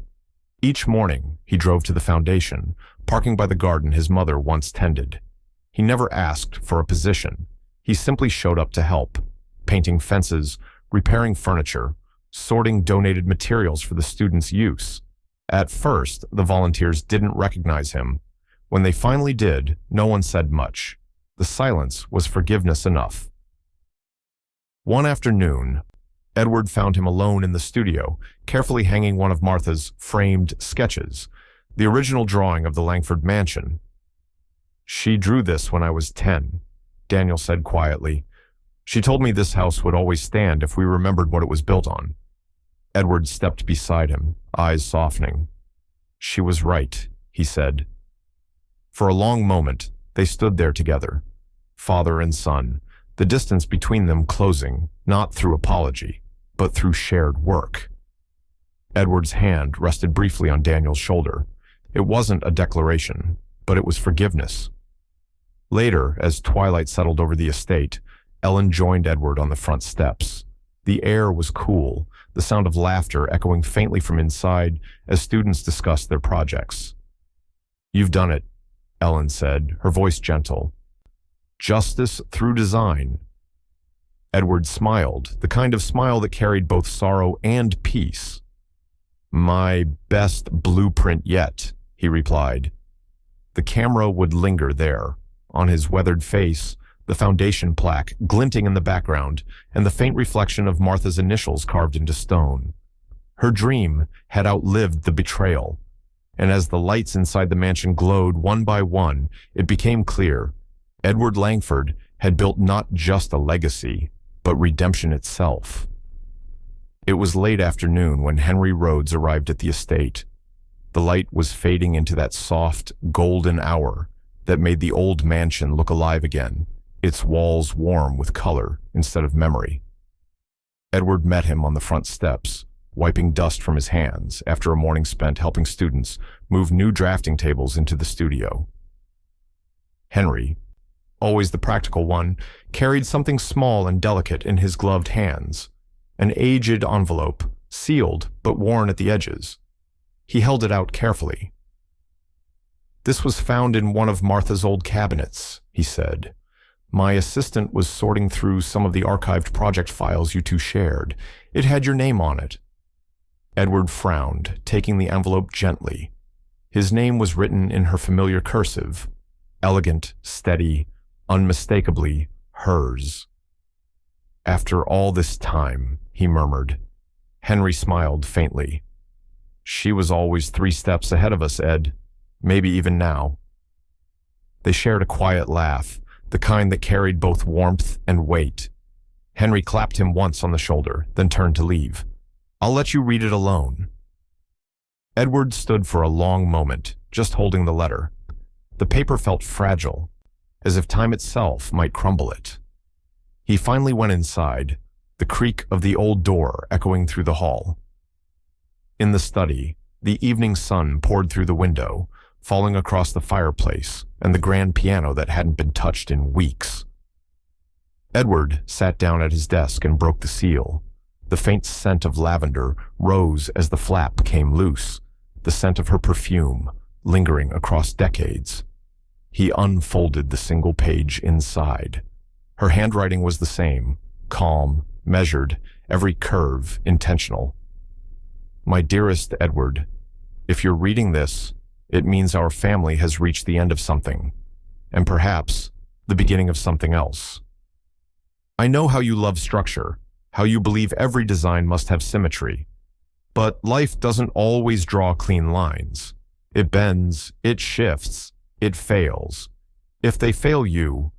Each morning, he drove to the foundation, parking by the garden his mother once tended. He never asked for a position. He simply showed up to help, painting fences, repairing furniture, sorting donated materials for the students' use. At first, the volunteers didn't recognize him. When they finally did, no one said much. The silence was forgiveness enough. One afternoon, Edward found him alone in the studio, carefully hanging one of Martha's framed sketches, the original drawing of the Langford mansion. "She drew this when I was 10, Daniel said quietly. "She told me this house would always stand if we remembered what it was built on." Edward stepped beside him, eyes softening. "She was right," he said. For a long moment, they stood there together, father and son, the distance between them closing, not through apology, but through shared work. Edward's hand rested briefly on Daniel's shoulder. It wasn't a declaration, but it was forgiveness. Later, as twilight settled over the estate, Ellen joined Edward on the front steps. The air was cool, the sound of laughter echoing faintly from inside as students discussed their projects. "You've done it," Ellen said, her voice gentle. "Justice through design." Edward smiled, the kind of smile that carried both sorrow and peace. "My best blueprint yet," he replied. The camera would linger there, on his weathered face, the foundation plaque glinting in the background, and the faint reflection of Martha's initials carved into stone. Her dream had outlived the betrayal, and as the lights inside the mansion glowed one by one, it became clear Edward Langford had built not just a legacy, but redemption itself. It was late afternoon when Henry Rhodes arrived at the estate. The light was fading into that soft, golden hour that made the old mansion look alive again, its walls warm with color instead of memory. Edward met him on the front steps, wiping dust from his hands after a morning spent helping students move new drafting tables into the studio. Henry, always the practical one, carried something small and delicate in his gloved hands, an aged envelope, sealed but worn at the edges. He held it out carefully. "This was found in one of Martha's old cabinets," he said. "My assistant was sorting through some of the archived project files you two shared. It had your name on it." Edward frowned, taking the envelope gently. His name was written in her familiar cursive, elegant, steady, unmistakably hers. "After all this time," he murmured. Henry smiled faintly. "She was always 3 steps ahead of us, Ed. Maybe even now." They shared a quiet laugh, the kind that carried both warmth and weight. Henry clapped him once on the shoulder, then turned to leave. "I'll let you read it alone." Edward stood for a long moment, just holding the letter. The paper felt fragile, as if time itself might crumble it. He finally went inside, the creak of the old door echoing through the hall. In the study, the evening sun poured through the window, falling across the fireplace and the grand piano that hadn't been touched in weeks. Edward sat down at his desk and broke the seal. The faint scent of lavender rose as the flap came loose, the scent of her perfume lingering across decades. He unfolded the single page inside. Her handwriting was the same, calm, measured, every curve intentional. "My dearest Edward, if you're reading this, it means our family has reached the end of something, and perhaps the beginning of something else. I know how you love structure, how you believe every design must have symmetry. But life doesn't always draw clean lines. It bends, it shifts, it fails. If they fail you,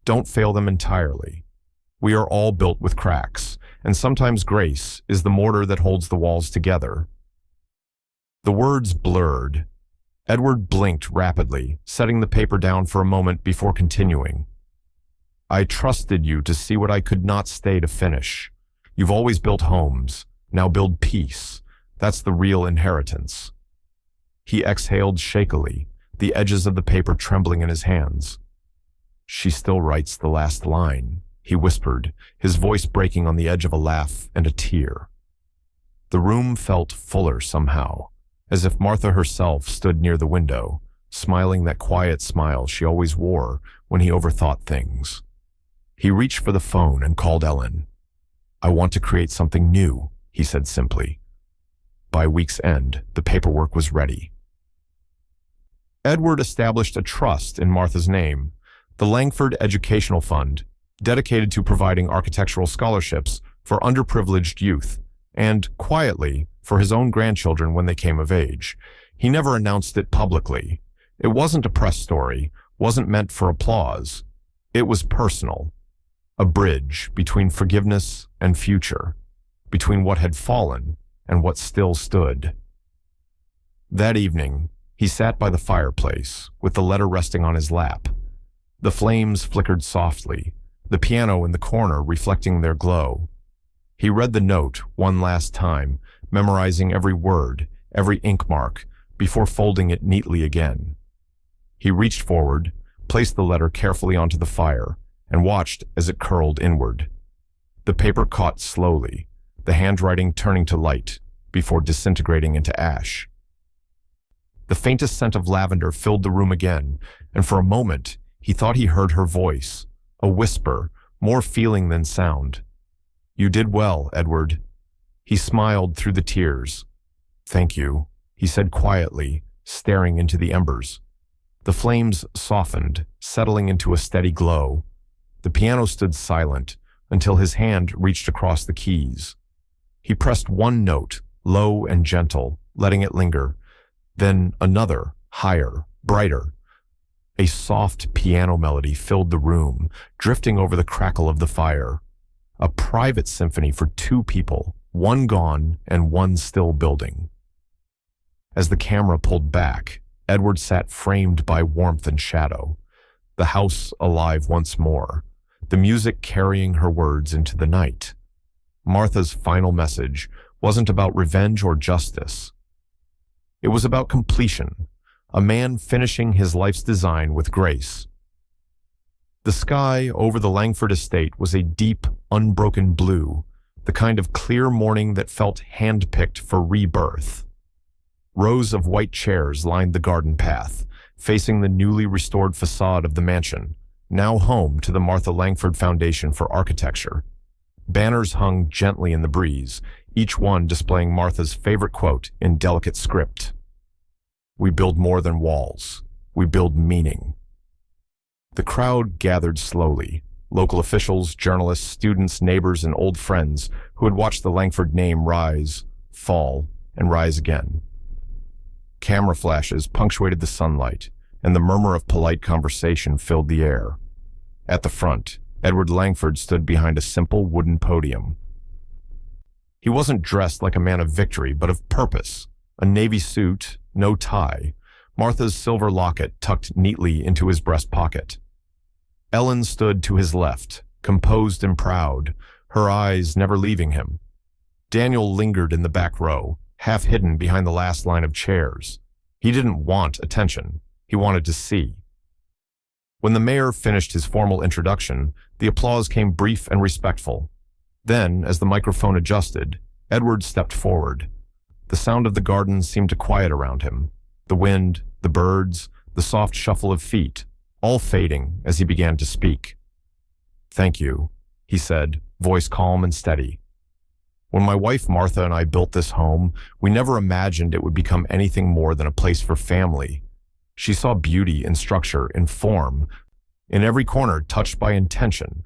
don't fail them entirely. We are all built with cracks, and sometimes grace is the mortar that holds the walls together." The words blurred. Edward blinked rapidly, setting the paper down for a moment before continuing. "I trusted you to see what I could not stay to finish. You've always built homes. Now build peace. That's the real inheritance." He exhaled shakily, the edges of the paper trembling in his hands. "She still writes the last line," he whispered, his voice breaking on the edge of a laugh and a tear. The room felt fuller somehow, as if Martha herself stood near the window, smiling that quiet smile she always wore when he overthought things. He reached for the phone and called Ellen. "I want to create something new," he said simply. By week's end, the paperwork was ready. Edward established a trust in Martha's name, the Langford Educational Fund, dedicated to providing architectural scholarships for underprivileged youth, and, quietly, for his own grandchildren when they came of age. He never announced it publicly. It wasn't a press story, wasn't meant for applause. It was personal. A bridge between forgiveness and future, between what had fallen and what still stood. That evening, he sat by the fireplace, with the letter resting on his lap. The flames flickered softly, the piano in the corner reflecting their glow. He read the note one last time, memorizing every word, every ink mark, before folding it neatly again. He reached forward, placed the letter carefully onto the fire, and watched as it curled inward. The paper caught slowly, the handwriting turning to light, before disintegrating into ash. The faintest scent of lavender filled the room again, and for a moment he thought he heard her voice, a whisper, more feeling than sound. "You did well, Edward." He smiled through the tears. "Thank you," he said quietly, staring into the embers. The flames softened, settling into a steady glow. The piano stood silent until his hand reached across the keys. He pressed one note, low and gentle, letting it linger. Then another, higher, brighter. A soft piano melody filled the room, drifting over the crackle of the fire. A private symphony for two people, one gone and one still building. As the camera pulled back, Edward sat framed by warmth and shadow, the house alive once more, the music carrying her words into the night. Martha's final message wasn't about revenge or justice. It was about completion, a man finishing his life's design with grace. The sky over the Langford estate was a deep, unbroken blue, the kind of clear morning that felt hand-picked for rebirth. Rows of white chairs lined the garden path, facing the newly restored facade of the mansion, now home to the Martha Langford Foundation for Architecture. Banners hung gently in the breeze, each one displaying Martha's favorite quote in delicate script. "We build more than walls. We build meaning." The crowd gathered slowly. Local officials, journalists, students, neighbors, and old friends who had watched the Langford name rise, fall, and rise again. Camera flashes punctuated the sunlight, and the murmur of polite conversation filled the air. At the front, Edward Langford stood behind a simple wooden podium. He wasn't dressed like a man of victory, but of purpose. A navy suit, no tie, Martha's silver locket tucked neatly into his breast pocket. Ellen stood to his left, composed and proud, her eyes never leaving him. Daniel lingered in the back row, half hidden behind the last line of chairs. He didn't want attention. He wanted to see. When the mayor finished his formal introduction, the applause came brief and respectful. Then, as the microphone adjusted, Edward stepped forward. The sound of the garden seemed to quiet around him. The wind, the birds, the soft shuffle of feet, all fading as he began to speak. "Thank you," he said, voice calm and steady. "When my wife Martha and I built this home, we never imagined it would become anything more than a place for family. She saw beauty in structure, in form, in every corner touched by intention.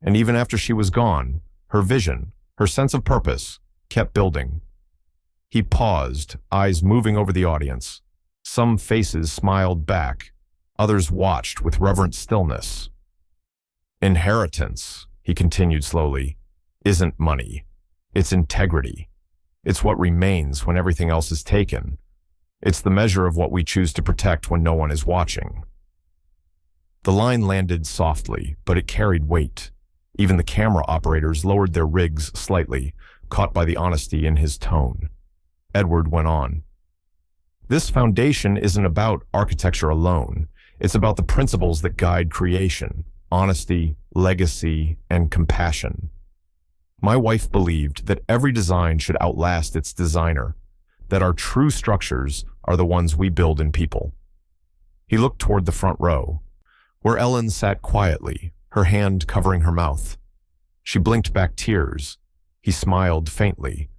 And even after she was gone, her vision, her sense of purpose, kept building." He paused, eyes moving over the audience. Some faces smiled back. Others watched with reverent stillness. "Inheritance," he continued slowly, "isn't money. It's integrity. It's what remains when everything else is taken. It's the measure of what we choose to protect when no one is watching." The line landed softly, but it carried weight. Even the camera operators lowered their rigs slightly, caught by the honesty in his tone. Edward went on. "This foundation isn't about architecture alone. It's about the principles that guide creation, honesty, legacy, and compassion. My wife believed that every design should outlast its designer, that our true structures are the ones we build in people." He looked toward the front row, where Ellen sat quietly, her hand covering her mouth. She blinked back tears. He smiled faintly.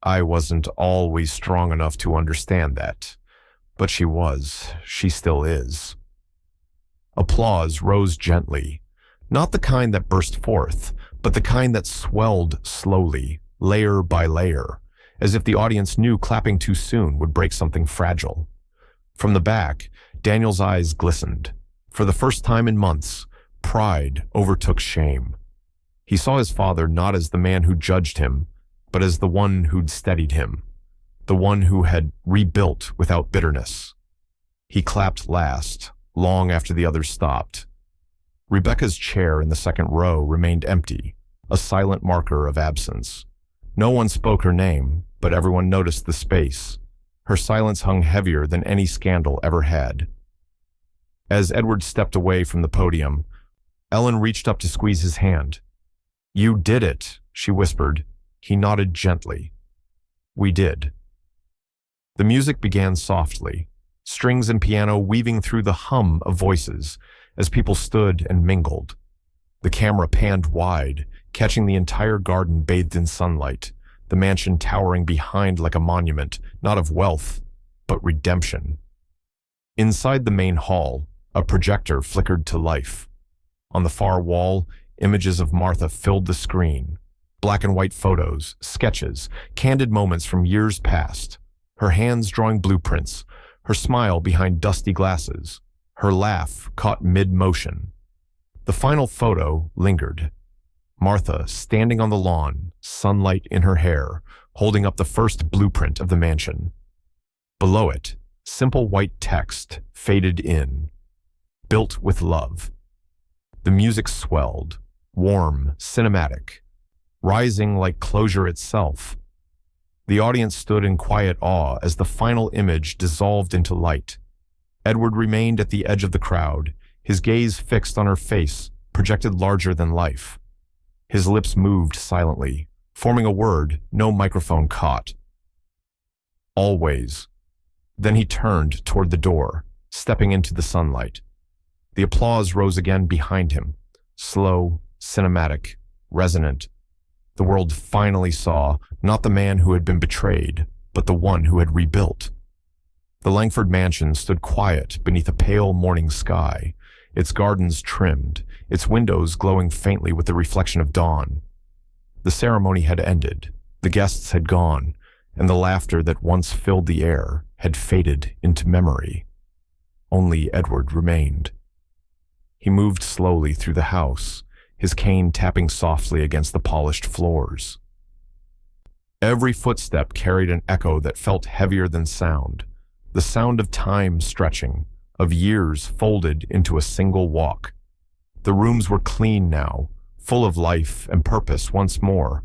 "I wasn't always strong enough to understand that, but she was. She still is." Applause rose gently, not the kind that burst forth, but the kind that swelled slowly, layer by layer, as if the audience knew clapping too soon would break something fragile. From the back, Daniel's eyes glistened. For the first time in months, pride overtook shame. He saw his father not as the man who judged him, but as the one who'd steadied him, the one who had rebuilt without bitterness. He clapped last, long after the others stopped. Rebecca's chair in the second row remained empty, a silent marker of absence. No one spoke her name, but everyone noticed the space. Her silence hung heavier than any scandal ever had. As Edward stepped away from the podium, Ellen reached up to squeeze his hand. "You did it," she whispered. He nodded gently. "We did." The music began softly, strings and piano weaving through the hum of voices as people stood and mingled. The camera panned wide, catching the entire garden bathed in sunlight, the mansion towering behind like a monument, not of wealth, but redemption. Inside the main hall, a projector flickered to life. On the far wall, images of Martha filled the screen. Black and white photos, sketches, candid moments from years past. Her hands drawing blueprints, her smile behind dusty glasses, her laugh caught mid-motion. The final photo lingered. Martha standing on the lawn, sunlight in her hair, holding up the first blueprint of the mansion. Below it, simple white text faded in. Built with love. The music swelled, warm, cinematic, rising like closure itself. The audience stood in quiet awe as the final image dissolved into light. Edward remained at the edge of the crowd, his gaze fixed on her face, projected larger than life. His lips moved silently, forming a word no microphone caught. Always. Then he turned toward the door, stepping into the sunlight. The applause rose again behind him, slow, cinematic, resonant. The world finally saw not the man who had been betrayed, but the one who had rebuilt. The Langford mansion stood quiet beneath a pale morning sky, its gardens trimmed, its windows glowing faintly with the reflection of dawn. The ceremony had ended, the guests had gone, and the laughter that once filled the air had faded into memory. Only Edward remained. He moved slowly through the house, his cane tapping softly against the polished floors. Every footstep carried an echo that felt heavier than sound, the sound of time stretching, of years folded into a single walk. The rooms were clean now, full of life and purpose once more,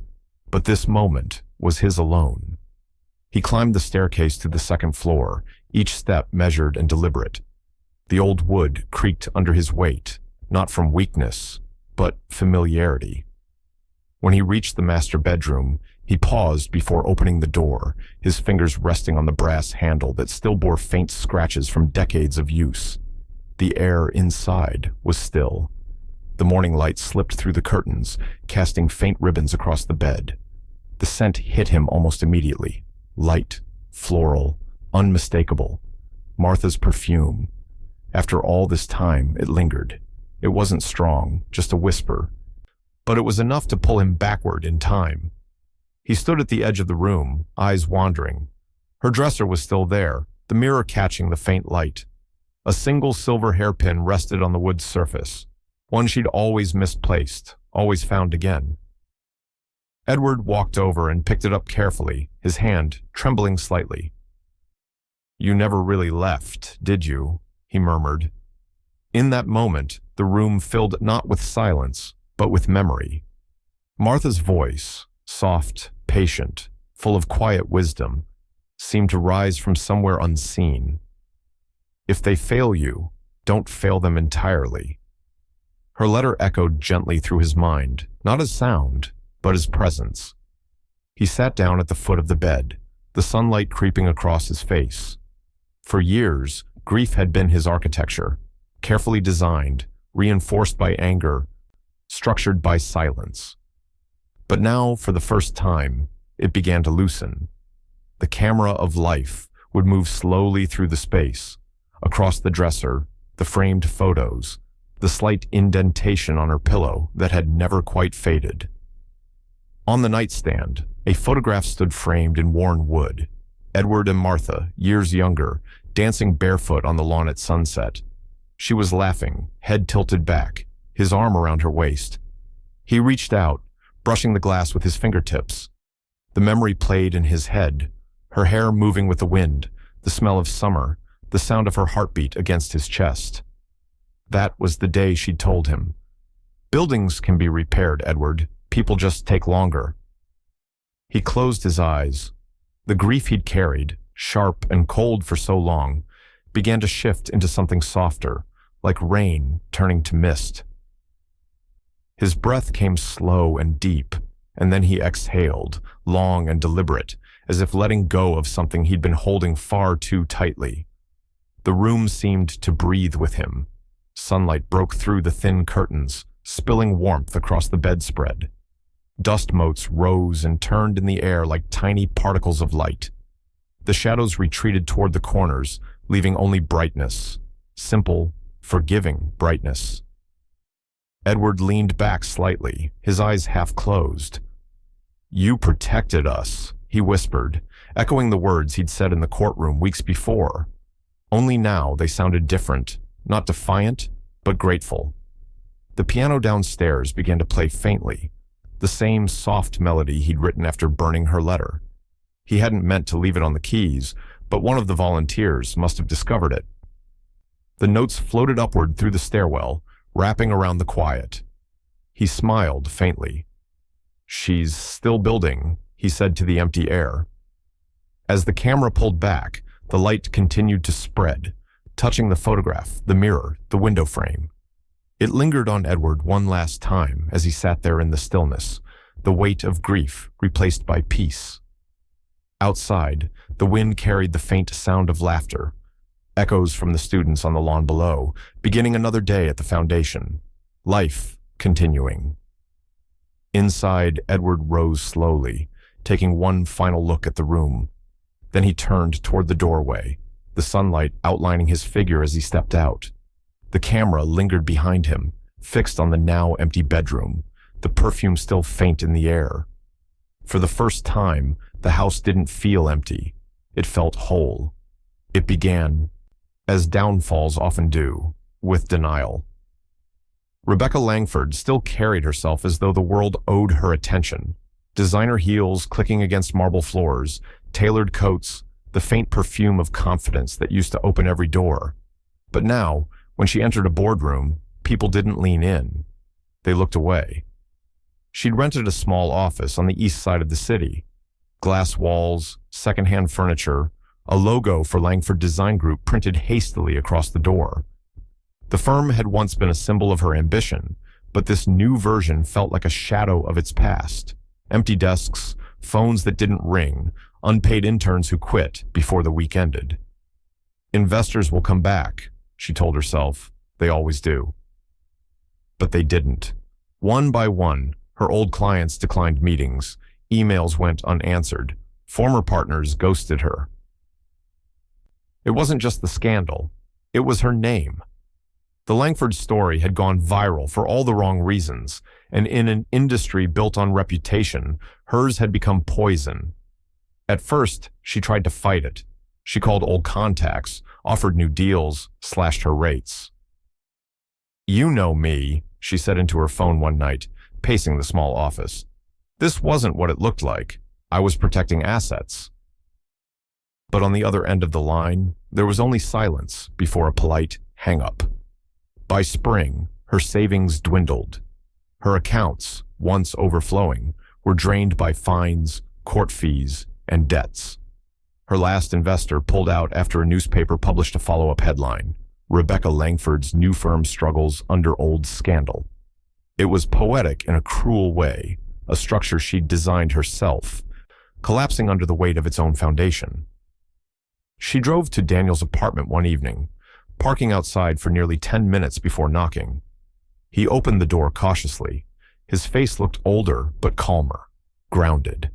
but this moment was his alone. He climbed the staircase to the second floor, each step measured and deliberate. The old wood creaked under his weight, not from weakness, but familiarity. When he reached the master bedroom, he paused before opening the door, his fingers resting on the brass handle that still bore faint scratches from decades of use. The air inside was still. The morning light slipped through the curtains, casting faint ribbons across the bed. The scent hit him almost immediately. Light, floral, unmistakable. Martha's perfume. After all this time, it lingered. It wasn't strong, just a whisper. But it was enough to pull him backward in time. He stood at the edge of the room, eyes wandering. Her dresser was still there, the mirror catching the faint light. A single silver hairpin rested on the wood surface, one she'd always misplaced, always found again. Edward walked over and picked it up carefully, his hand trembling slightly. "You never really left, did you?" he murmured. In that moment, the room filled not with silence, but with memory. Martha's voice, soft, patient, full of quiet wisdom, seemed to rise from somewhere unseen. "If they fail you, don't fail them entirely." Her letter echoed gently through his mind, not as sound, but as presence. He sat down at the foot of the bed, the sunlight creeping across his face. For years, grief had been his architecture, carefully designed, reinforced by anger, structured by silence. But now, for the first time, it began to loosen. The camera of life would move slowly through the space, across the dresser, the framed photos, the slight indentation on her pillow that had never quite faded. On the nightstand, a photograph stood framed in worn wood. Edward and Martha, years younger, dancing barefoot on the lawn at sunset. She was laughing, head tilted back, his arm around her waist. He reached out, brushing the glass with his fingertips. The memory played in his head, her hair moving with the wind, the smell of summer, the sound of her heartbeat against his chest. That was the day she'd told him. "Buildings can be repaired, Edward. People just take longer." He closed his eyes. The grief he'd carried, sharp and cold for so long, began to shift into something softer, like rain turning to mist. His breath came slow and deep, and then he exhaled, long and deliberate, as if letting go of something he'd been holding far too tightly. The room seemed to breathe with him. Sunlight broke through the thin curtains, spilling warmth across the bedspread. Dust motes rose and turned in the air like tiny particles of light. The shadows retreated toward the corners, leaving only brightness. Simple, forgiving brightness. Edward leaned back slightly, his eyes half closed. "You protected us," he whispered, echoing the words he'd said in the courtroom weeks before. Only now they sounded different, not defiant, but grateful. The piano downstairs began to play faintly, the same soft melody he'd written after burning her letter. He hadn't meant to leave it on the keys, but one of the volunteers must have discovered it. The notes floated upward through the stairwell, wrapping around the quiet. He smiled faintly. "She's still building," he said to the empty air. As the camera pulled back, the light continued to spread, touching the photograph, the mirror, the window frame. It lingered on Edward one last time as he sat there in the stillness, the weight of grief replaced by peace. Outside, the wind carried the faint sound of laughter, echoes from the students on the lawn below, beginning another day at the foundation. Life continuing. Inside, Edward rose slowly, taking one final look at the room. Then he turned toward the doorway, the sunlight outlining his figure as he stepped out. The camera lingered behind him, fixed on the now empty bedroom, the perfume still faint in the air. For the first time, the house didn't feel empty. It felt whole. It began, as downfalls often do, with denial. Rebecca Langford still carried herself as though the world owed her attention. Designer heels clicking against marble floors, tailored coats, the faint perfume of confidence that used to open every door. But now, when she entered a boardroom, people didn't lean in. They looked away. She'd rented a small office on the east side of the city. Glass walls, secondhand furniture, a logo for Langford Design Group printed hastily across the door. The firm had once been a symbol of her ambition, but this new version felt like a shadow of its past. Empty desks, phones that didn't ring, unpaid interns who quit before the week ended. Investors will come back, she told herself. They always do. But they didn't. One by one, her old clients declined meetings, emails went unanswered, former partners ghosted her. It wasn't just the scandal, it was her name. The Langford story had gone viral for all the wrong reasons, and in an industry built on reputation, hers had become poison. At first, she tried to fight it. She called old contacts, offered new deals, slashed her rates. "You know me," she said into her phone one night, pacing the small office. "This wasn't what it looked like. I was protecting assets." But on the other end of the line, there was only silence before a polite hang-up. By spring, her savings dwindled. Her accounts, once overflowing, were drained by fines, court fees, and debts. Her last investor pulled out after a newspaper published a follow-up headline, "Rebecca Langford's New Firm Struggles Under Old Scandal." It was poetic in a cruel way, a structure she'd designed herself, collapsing under the weight of its own foundation. She drove to Daniel's apartment one evening, parking outside for nearly 10 minutes before knocking. He opened the door cautiously. His face looked older but calmer, grounded.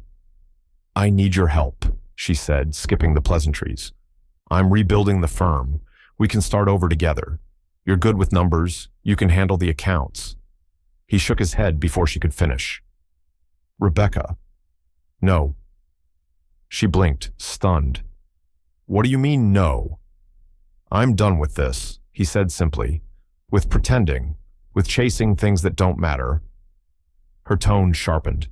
"I need your help," she said, skipping the pleasantries. "I'm rebuilding the firm. We can start over together. You're good with numbers. You can handle the accounts." He shook his head before she could finish. "Rebecca." "No." She blinked, stunned. "What do you mean, no?" "I'm done with this," he said simply. "With pretending, with chasing things that don't matter." Her tone sharpened.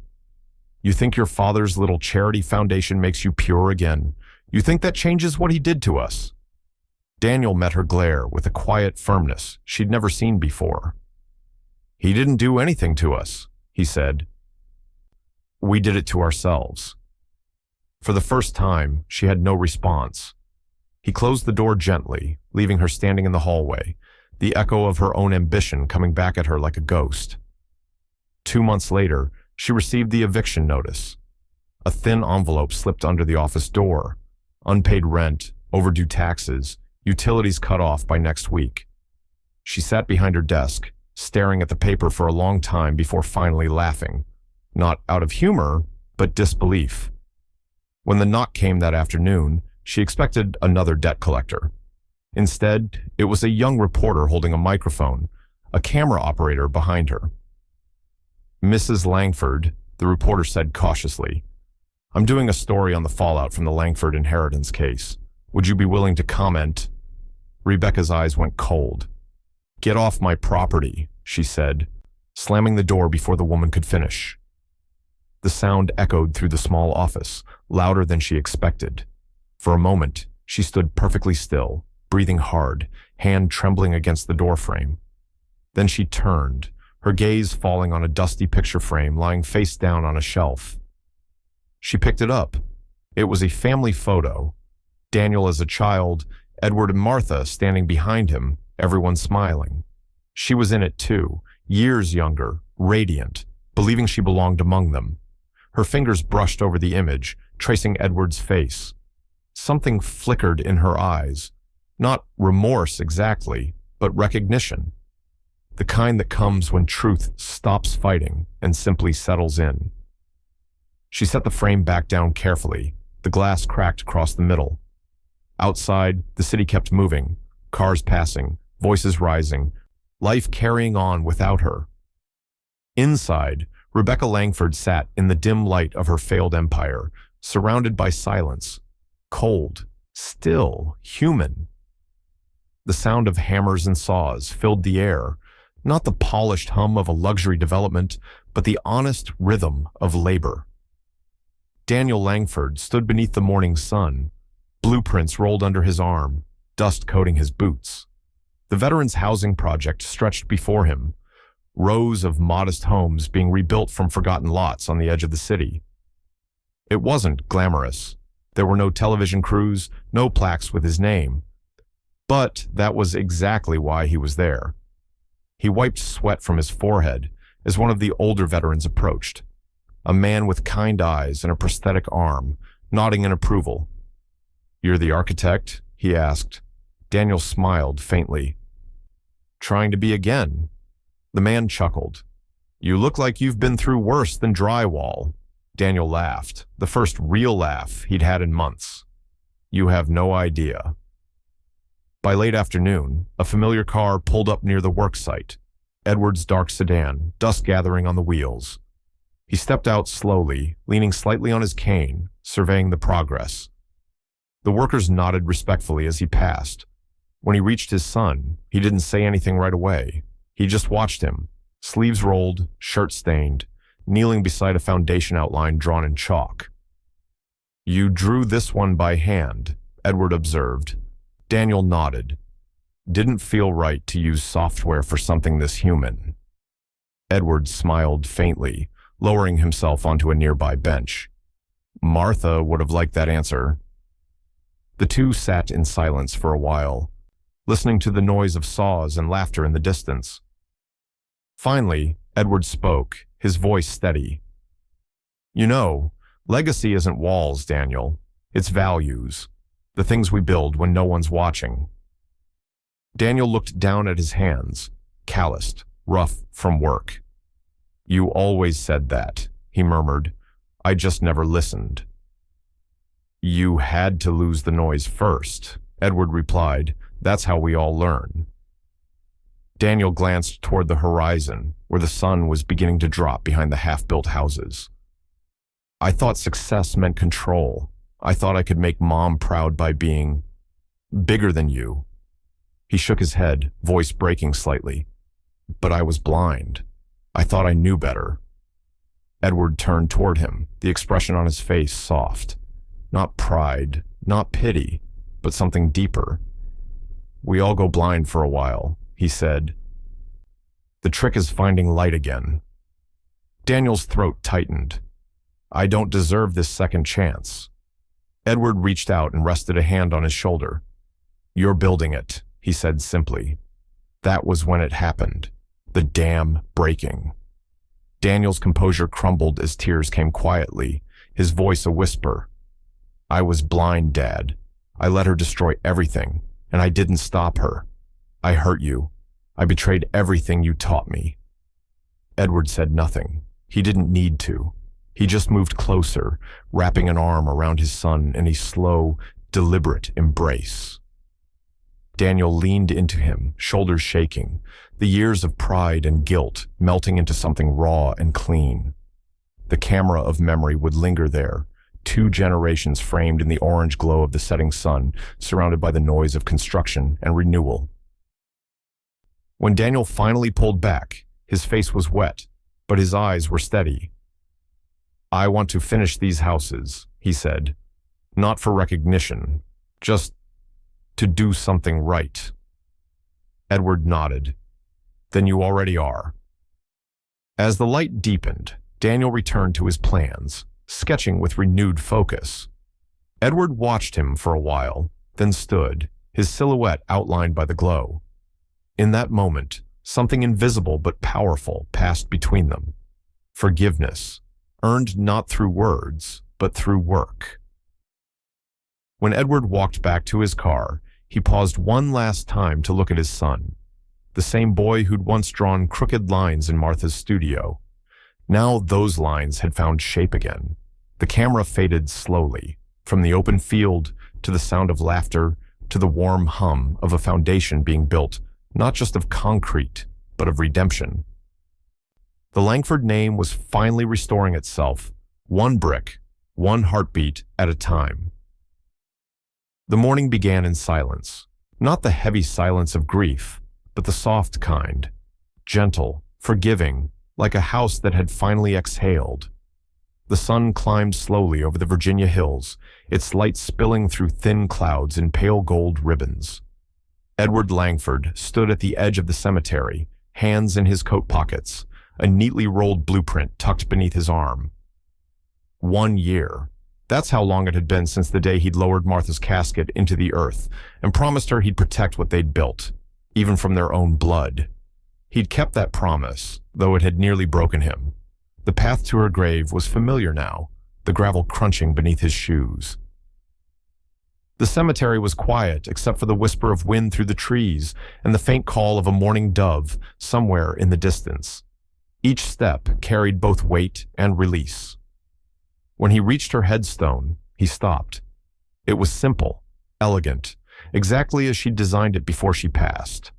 "You think your father's little charity foundation makes you pure again? You think that changes what he did to us?" Daniel met her glare with a quiet firmness she'd never seen before. "He didn't do anything to us," he said. "We did it to ourselves." For the first time, she had no response. He closed the door gently, leaving her standing in the hallway, the echo of her own ambition coming back at her like a ghost. 2 months later, she received the eviction notice. A thin envelope slipped under the office door. Unpaid rent, overdue taxes, utilities cut off by next week. She sat behind her desk, staring at the paper for a long time before finally laughing. Not out of humor, but disbelief. When the knock came that afternoon, she expected another debt collector. Instead, it was a young reporter holding a microphone, a camera operator behind her. "Mrs. Langford," the reporter said cautiously, "I'm doing a story on the fallout from the Langford inheritance case. Would you be willing to comment?" Rebecca's eyes went cold. "Get off my property," she said, slamming the door before the woman could finish. The sound echoed through the small office, louder than she expected. For a moment, she stood perfectly still, breathing hard, hand trembling against the doorframe. Then she turned, her gaze falling on a dusty picture frame lying face down on a shelf. She picked it up. It was a family photo. Daniel as a child, Edward and Martha standing behind him, everyone smiling. She was in it too, years younger, radiant, believing she belonged among them. Her fingers brushed over the image, tracing Edward's face. Something flickered in her eyes. Not remorse exactly, but recognition. The kind that comes when truth stops fighting and simply settles in. She set the frame back down carefully, the glass cracked across the middle. Outside, the city kept moving, cars passing, voices rising, life carrying on without her. Inside, Rebecca Langford sat in the dim light of her failed empire, surrounded by silence, cold, still, human. The sound of hammers and saws filled the air, not the polished hum of a luxury development, but the honest rhythm of labor. Daniel Langford stood beneath the morning sun, blueprints rolled under his arm, dust coating his boots. The Veterans Housing Project stretched before him, rows of modest homes being rebuilt from forgotten lots on the edge of the city. It wasn't glamorous. There were no television crews, no plaques with his name. But that was exactly why he was there. He wiped sweat from his forehead as one of the older veterans approached. A man with kind eyes and a prosthetic arm, nodding in approval. "You're the architect?" he asked. Daniel smiled faintly. "Trying to be again." The man chuckled. "You look like you've been through worse than drywall." Daniel laughed, the first real laugh he'd had in months. "You have no idea." By late afternoon, a familiar car pulled up near the work site. Edward's dark sedan, dust gathering on the wheels. He stepped out slowly, leaning slightly on his cane, surveying the progress. The workers nodded respectfully as he passed. When he reached his son, he didn't say anything right away. He just watched him, sleeves rolled, shirt stained, kneeling beside a foundation outline drawn in chalk. "You drew this one by hand," Edward observed. Daniel nodded. Didn't feel right to use software for something this human. Edward smiled faintly, lowering himself onto a nearby bench. Martha would have liked that answer. The two sat in silence for a while, listening to the noise of saws and laughter in the distance. Finally, Edward spoke, his voice steady. "You know, legacy isn't walls, Daniel. It's values. The things we build when no one's watching." Daniel looked down at his hands, calloused, rough from work. "You always said that," he murmured. "I just never listened." "You had to lose the noise first," Edward replied. "That's how we all learn." Daniel glanced toward the horizon, where the sun was beginning to drop behind the half-built houses. "I thought success meant control. I thought I could make Mom proud by being bigger than you." He shook his head, voice breaking slightly. "But I was blind. I thought I knew better." Edward turned toward him, the expression on his face soft. Not pride, not pity, but something deeper. "We all go blind for a while," he said. "The trick is finding light again." Daniel's throat tightened. "I don't deserve this second chance." Edward reached out and rested a hand on his shoulder. "You're building it," he said simply. That was when it happened. The dam breaking. Daniel's composure crumbled as tears came quietly, his voice a whisper. "I was blind, Dad. I let her destroy everything, and I didn't stop her. I hurt you. I betrayed everything you taught me." Edward said nothing. He didn't need to. He just moved closer, wrapping an arm around his son in a slow, deliberate embrace. Daniel leaned into him, shoulders shaking, the years of pride and guilt melting into something raw and clean. The camera of memory would linger there, 2 generations framed in the orange glow of the setting sun, surrounded by the noise of construction and renewal. When Daniel finally pulled back, his face was wet, but his eyes were steady. "I want to finish these houses," he said. "Not for recognition, just to do something right." Edward nodded. "Then you already are." As the light deepened, Daniel returned to his plans, sketching with renewed focus. Edward watched him for a while, then stood, his silhouette outlined by the glow. In that moment, something invisible but powerful passed between them. Forgiveness, earned not through words, but through work. When Edward walked back to his car, he paused one last time to look at his son, the same boy who'd once drawn crooked lines in Martha's studio. Now those lines had found shape again. The camera faded slowly, from the open field to the sound of laughter to the warm hum of a foundation being built, not just of concrete, but of redemption. The Langford name was finally restoring itself, one brick, one heartbeat at a time. The morning began in silence, not the heavy silence of grief, but the soft kind, gentle, forgiving, like a house that had finally exhaled. The sun climbed slowly over the Virginia hills, its light spilling through thin clouds in pale gold ribbons. Edward Langford stood at the edge of the cemetery, hands in his coat pockets, a neatly rolled blueprint tucked beneath his arm. 1 year. That's how long it had been since the day he'd lowered Martha's casket into the earth and promised her he'd protect what they'd built, even from their own blood. He'd kept that promise, though it had nearly broken him. The path to her grave was familiar now, the gravel crunching beneath his shoes. The cemetery was quiet except for the whisper of wind through the trees and the faint call of a mourning dove somewhere in the distance. Each step carried both weight and release. When he reached her headstone, he stopped. It was simple, elegant, exactly as she'd designed it before she passed.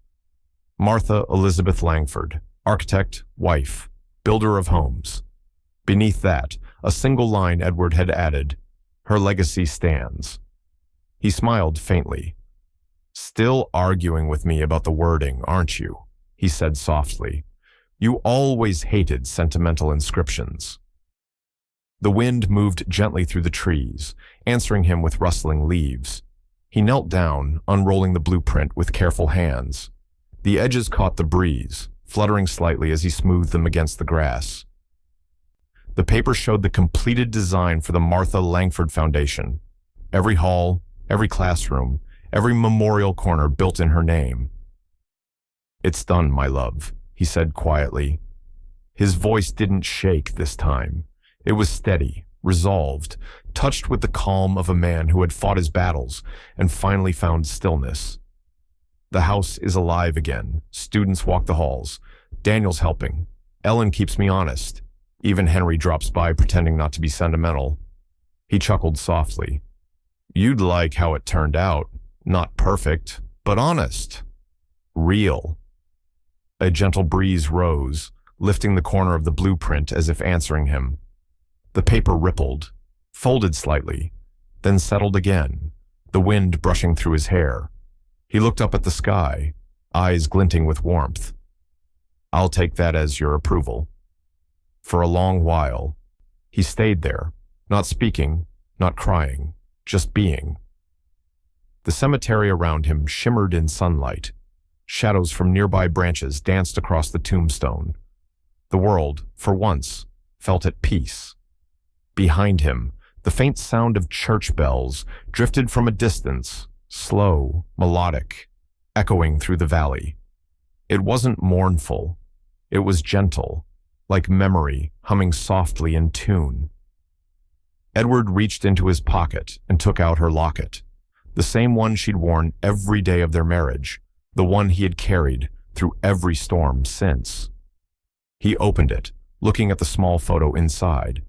Martha Elizabeth Langford, architect, wife, builder of homes. Beneath that, a single line Edward had added, "Her legacy stands." He smiled faintly. "Still arguing with me about the wording, aren't you?" he said softly. "You always hated sentimental inscriptions." The wind moved gently through the trees, answering him with rustling leaves. He knelt down, unrolling the blueprint with careful hands. The edges caught the breeze, fluttering slightly as he smoothed them against the grass. The paper showed the completed design for the Martha Langford Foundation. Every hall, every classroom, every memorial corner built in her name. "It's done, my love," he said quietly. His voice didn't shake this time. It was steady, resolved, touched with the calm of a man who had fought his battles and finally found stillness. The house is alive again. Students walk the halls. Daniel's helping. Ellen keeps me honest. Even Henry drops by pretending not to be sentimental. He chuckled softly. "You'd like how it turned out. Not perfect, but honest. Real." A gentle breeze rose, lifting the corner of the blueprint as if answering him. The paper rippled, folded slightly, then settled again, the wind brushing through his hair. He looked up at the sky, eyes glinting with warmth. "I'll take that as your approval." For a long while, he stayed there, not speaking, not crying, just being. The cemetery around him shimmered in sunlight. Shadows from nearby branches danced across the tombstone. The world, for once, felt at peace. Behind him, the faint sound of church bells drifted from a distance, slow, melodic, echoing through the valley. It wasn't mournful. It was gentle, like memory humming softly in tune. Edward reached into his pocket and took out her locket, the same one she'd worn every day of their marriage, the one he had carried through every storm since. He opened it, looking at the small photo inside.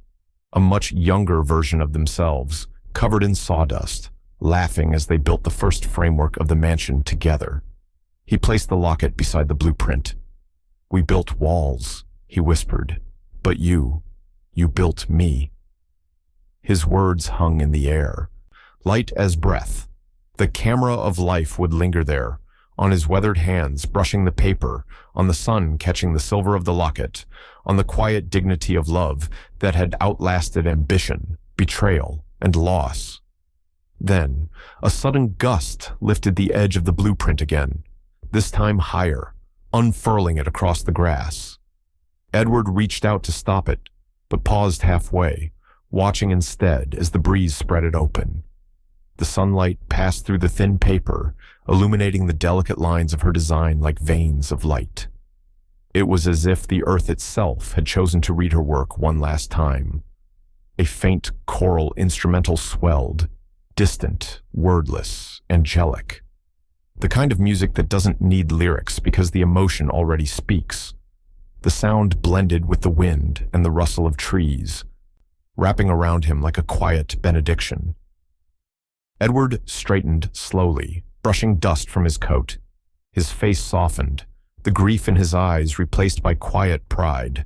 A much younger version of themselves, covered in sawdust, laughing as they built the first framework of the mansion together. He placed the locket beside the blueprint. "We built walls," he whispered, "but you built me." His words hung in the air, light as breath. The camera of life would linger there, on his weathered hands brushing the paper, on the sun catching the silver of the locket, on the quiet dignity of love that had outlasted ambition, betrayal, and loss. Then, a sudden gust lifted the edge of the blueprint again, this time higher, unfurling it across the grass. Edward reached out to stop it, but paused halfway, watching instead as the breeze spread it open. The sunlight passed through the thin paper, illuminating the delicate lines of her design like veins of light. It was as if the earth itself had chosen to read her work one last time. A faint choral instrumental swelled, distant, wordless, angelic. The kind of music that doesn't need lyrics because the emotion already speaks. The sound blended with the wind and the rustle of trees, wrapping around him like a quiet benediction. Edward straightened slowly, brushing dust from his coat. His face softened, the grief in his eyes replaced by quiet pride.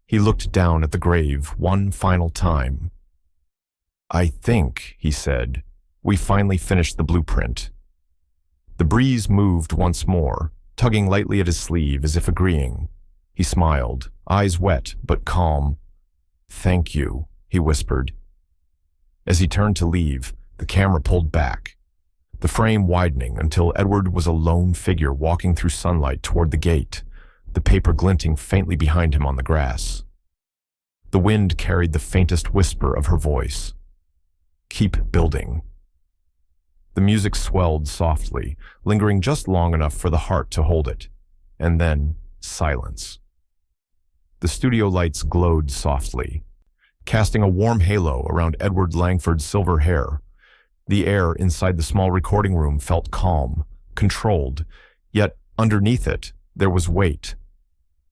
He looked down at the grave one final time. "I think," he said, "we finally finished the blueprint." The breeze moved once more, tugging lightly at his sleeve as if agreeing. He smiled, eyes wet but calm. "Thank you," he whispered. As he turned to leave, the camera pulled back, the frame widening until Edward was a lone figure walking through sunlight toward the gate, the paper glinting faintly behind him on the grass. The wind carried the faintest whisper of her voice. "Keep building." The music swelled softly, lingering just long enough for the heart to hold it, and then silence. The studio lights glowed softly, casting a warm halo around Edward Langford's silver hair. The air inside the small recording room felt calm, controlled, yet underneath it, there was weight.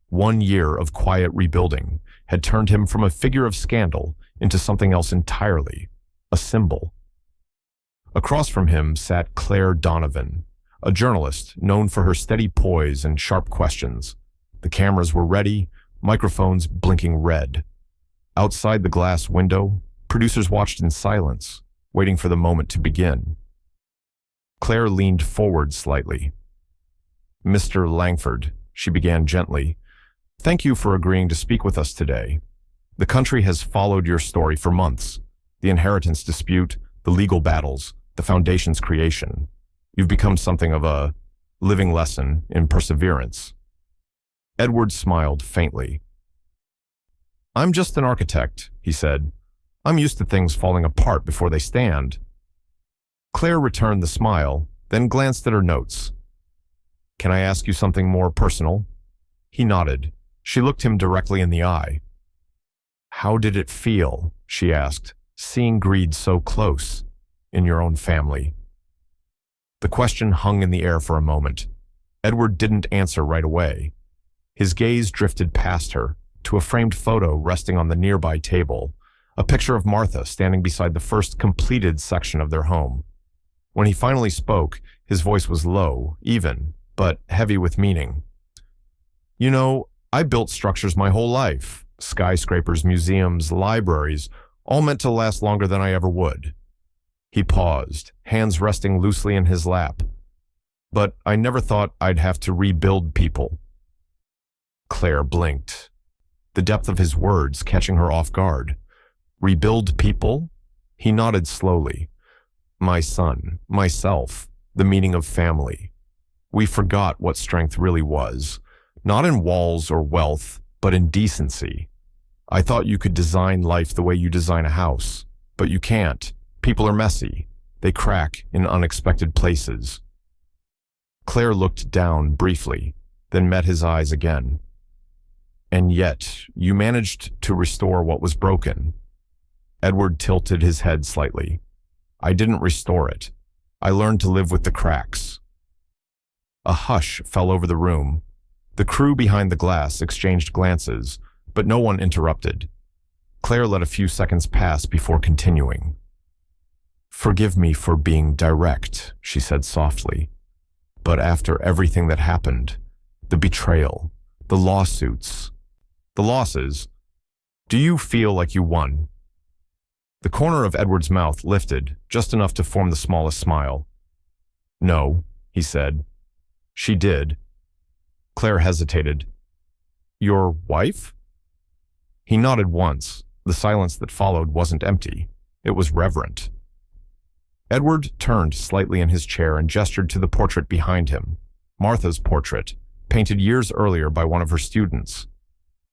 1 year of quiet rebuilding had turned him from a figure of scandal into something else entirely, a symbol. Across from him sat Claire Donovan, a journalist known for her steady poise and sharp questions. The cameras were ready, microphones blinking red. Outside the glass window, producers watched in silence, waiting for the moment to begin. Claire leaned forward slightly. "Mr. Langford," she began gently, "thank you for agreeing to speak with us today. The country has followed your story for months. The inheritance dispute, the legal battles, the foundation's creation. You've become something of a living lesson in perseverance." Edward smiled faintly. "I'm just an architect," he said. "I'm used to things falling apart before they stand." Claire returned the smile, then glanced at her notes. "Can I ask you something more personal?" He nodded. She looked him directly in the eye. "How did it feel," she asked, "seeing greed so close, in your own family?" The question hung in the air for a moment. Edward didn't answer right away. His gaze drifted past her, to a framed photo resting on the nearby table, a picture of Martha standing beside the first completed section of their home. When he finally spoke, his voice was low, even, but heavy with meaning. "You know, I built structures my whole life, skyscrapers, museums, libraries, all meant to last longer than I ever would." He paused, hands resting loosely in his lap. "But I never thought I'd have to rebuild people." Claire blinked, the depth of his words catching her off guard. "Rebuild people?" He nodded slowly. "My son, myself, the meaning of family. We forgot what strength really was, not in walls or wealth, but in decency. I thought you could design life the way you design a house, but you can't. People are messy. They crack in unexpected places." Claire looked down briefly, then met his eyes again. "And yet, you managed to restore what was broken." Edward tilted his head slightly. "I didn't restore it. I learned to live with the cracks." A hush fell over the room. The crew behind the glass exchanged glances, but no one interrupted. Claire let a few seconds pass before continuing. "Forgive me for being direct," she said softly. "But after everything that happened, the betrayal, the lawsuits, the losses, do you feel like you won?" The corner of Edward's mouth lifted, just enough to form the smallest smile. "No," he said. "She did." Claire hesitated. "Your wife?" He nodded once. The silence that followed wasn't empty. It was reverent. Edward turned slightly in his chair and gestured to the portrait behind him, Martha's portrait, painted years earlier by one of her students.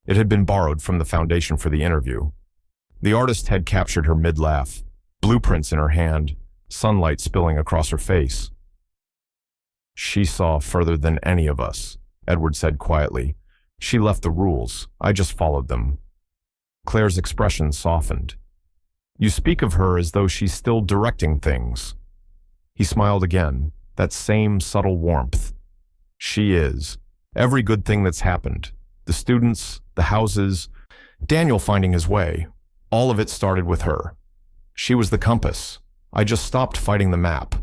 It had been borrowed from the foundation for the interview. The artist had captured her mid-laugh, blueprints in her hand, sunlight spilling across her face. "She saw further than any of us," Edward said quietly. "She left the rules. I just followed them." Claire's expression softened. "You speak of her as though she's still directing things." He smiled again, that same subtle warmth. "She is. Every good thing that's happened. The students, the houses, Daniel finding his way. All of it started with her. She was the compass. I just stopped fighting the map."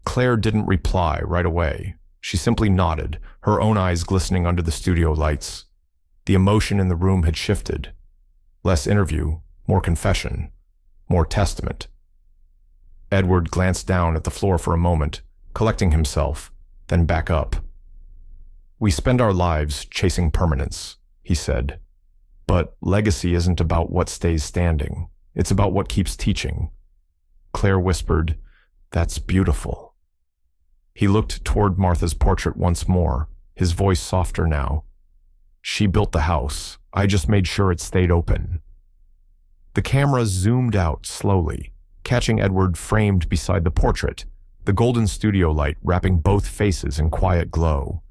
Claire didn't reply right away. She simply nodded, her own eyes glistening under the studio lights. The emotion in the room had shifted. Less interview, more confession, more testament. Edward glanced down at the floor for a moment, collecting himself, then back up. "We spend our lives chasing permanence," he said. "But legacy isn't about what stays standing. It's about what keeps teaching." Claire whispered, "That's beautiful." He looked toward Martha's portrait once more, his voice softer now. "She built the house. I just made sure it stayed open." The camera zoomed out slowly, catching Edward framed beside the portrait, the golden studio light wrapping both faces in quiet glow.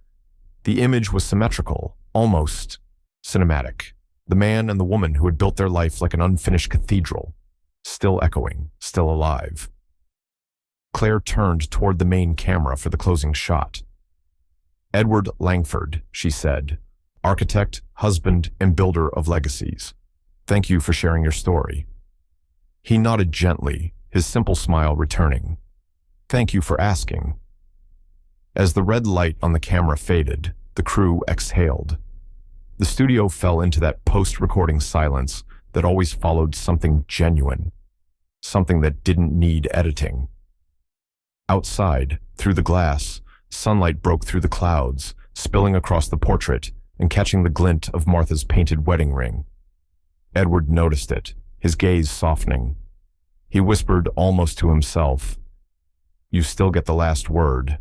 The image was symmetrical, almost cinematic. The man and the woman who had built their life like an unfinished cathedral, still echoing, still alive. Claire turned toward the main camera for the closing shot. "Edward Langford," she said, "architect, husband, and builder of legacies. Thank you for sharing your story." He nodded gently, his simple smile returning. "Thank you for asking." As the red light on the camera faded, the crew exhaled. The studio fell into that post-recording silence that always followed something genuine, something that didn't need editing. Outside, through the glass, sunlight broke through the clouds, spilling across the portrait and catching the glint of Martha's painted wedding ring. Edward noticed it, his gaze softening. He whispered almost to himself, "You still get the last word."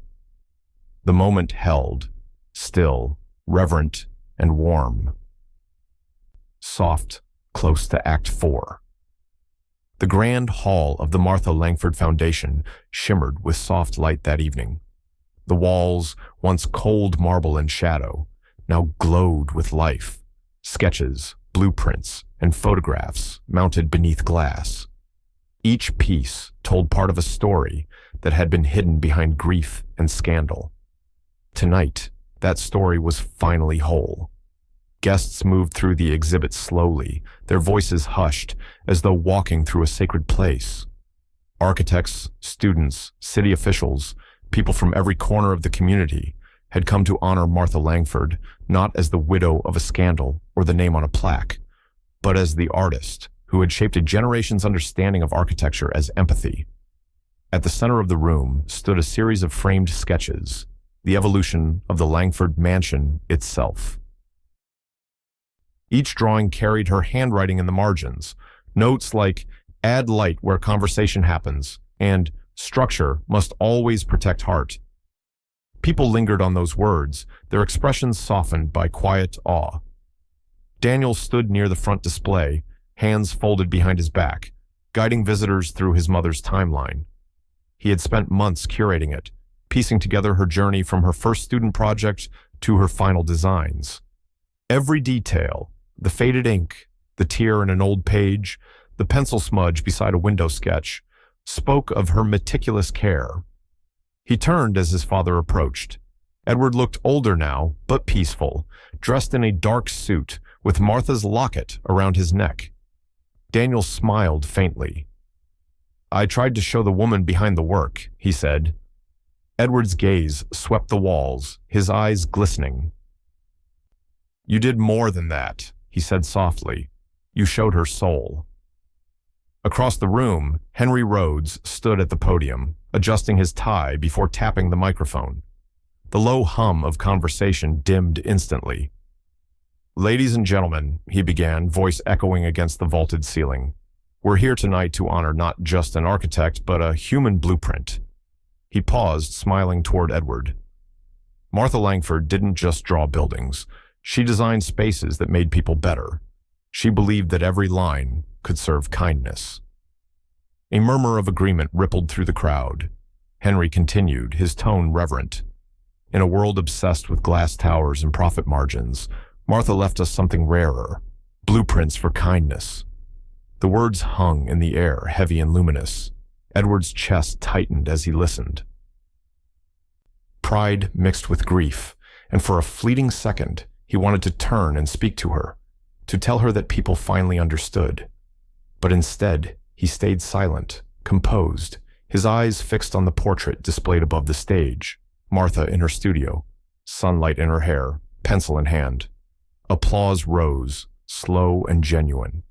The moment held, still, reverent, and warm. Soft, close to Act 4. The grand hall of the Martha Langford Foundation shimmered with soft light that evening. The walls, once cold marble and shadow, now glowed with life. Sketches, blueprints, and photographs mounted beneath glass. Each piece told part of a story that had been hidden behind grief and scandal. Tonight, that story was finally whole. Guests moved through the exhibit slowly, their voices hushed, as though walking through a sacred place. Architects, students, city officials, people from every corner of the community had come to honor Martha Langford, not as the widow of a scandal or the name on a plaque, but as the artist who had shaped a generation's understanding of architecture as empathy. At the center of the room stood a series of framed sketches, the evolution of the Langford mansion itself. Each drawing carried her handwriting in the margins, notes like, "Add light where conversation happens," and "Structure must always protect heart." People lingered on those words, their expressions softened by quiet awe. Daniel stood near the front display, hands folded behind his back, guiding visitors through his mother's timeline. He had spent months curating it, piecing together her journey from her first student project to her final designs. Every detail, the faded ink, the tear in an old page, the pencil smudge beside a window sketch, spoke of her meticulous care. He turned as his father approached. Edward looked older now, but peaceful, dressed in a dark suit with Martha's locket around his neck. Daniel smiled faintly. I tried to show the woman behind the work, he said. Edward's gaze swept the walls, his eyes glistening. You did more than that, he said softly. You showed her soul. Across the room, Henry Rhodes stood at the podium, adjusting his tie before tapping the microphone. The low hum of conversation dimmed instantly. Ladies and gentlemen, he began, voice echoing against the vaulted ceiling. We're here tonight to honor not just an architect, but a human blueprint. He paused, smiling toward Edward. Martha Langford didn't just draw buildings. She designed spaces that made people better. She believed that every line could serve kindness. A murmur of agreement rippled through the crowd. Henry continued, his tone reverent. In a world obsessed with glass towers and profit margins, Martha left us something rarer, blueprints for kindness. The words hung in the air, heavy and luminous. Edward's chest tightened as he listened. Pride mixed with grief, and for a fleeting second, he wanted to turn and speak to her, to tell her that people finally understood. But instead, he stayed silent, composed, his eyes fixed on the portrait displayed above the stage, Martha in her studio, sunlight in her hair, pencil in hand. Applause rose, slow and genuine.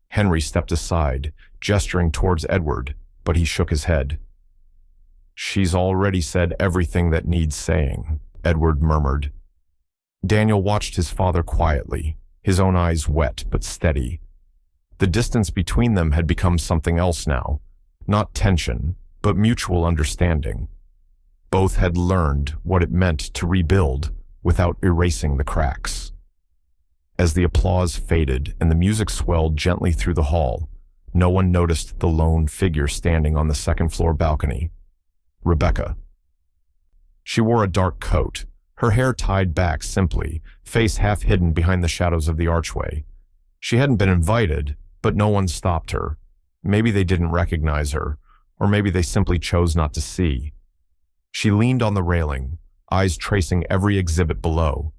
Henry stepped aside, gesturing towards Edward, but he shook his head. She's already said everything that needs saying, Edward murmured. Daniel watched his father quietly, his own eyes wet but steady. The distance between them had become something else now, not tension, but mutual understanding. Both had learned what it meant to rebuild without erasing the cracks. As the applause faded and the music swelled gently through the hall, no one noticed the lone figure standing on the second-floor balcony. Rebecca. She wore a dark coat, her hair tied back simply, face half hidden behind the shadows of the archway. She hadn't been invited, but no one stopped her. Maybe they didn't recognize her, or maybe they simply chose not to see. She leaned on the railing, eyes tracing every exhibit below.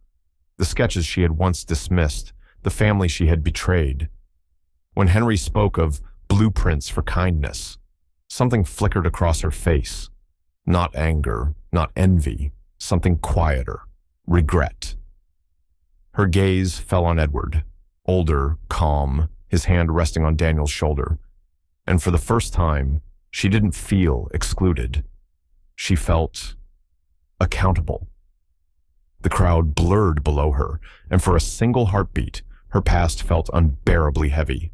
The sketches she had once dismissed, the family she had betrayed. When Henry spoke of blueprints for kindness, something flickered across her face. Not anger, not envy, something quieter, regret. Her gaze fell on Edward, older, calm, his hand resting on Daniel's shoulder. And for the first time, she didn't feel excluded. She felt accountable. The crowd blurred below her, and for a single heartbeat, her past felt unbearably heavy.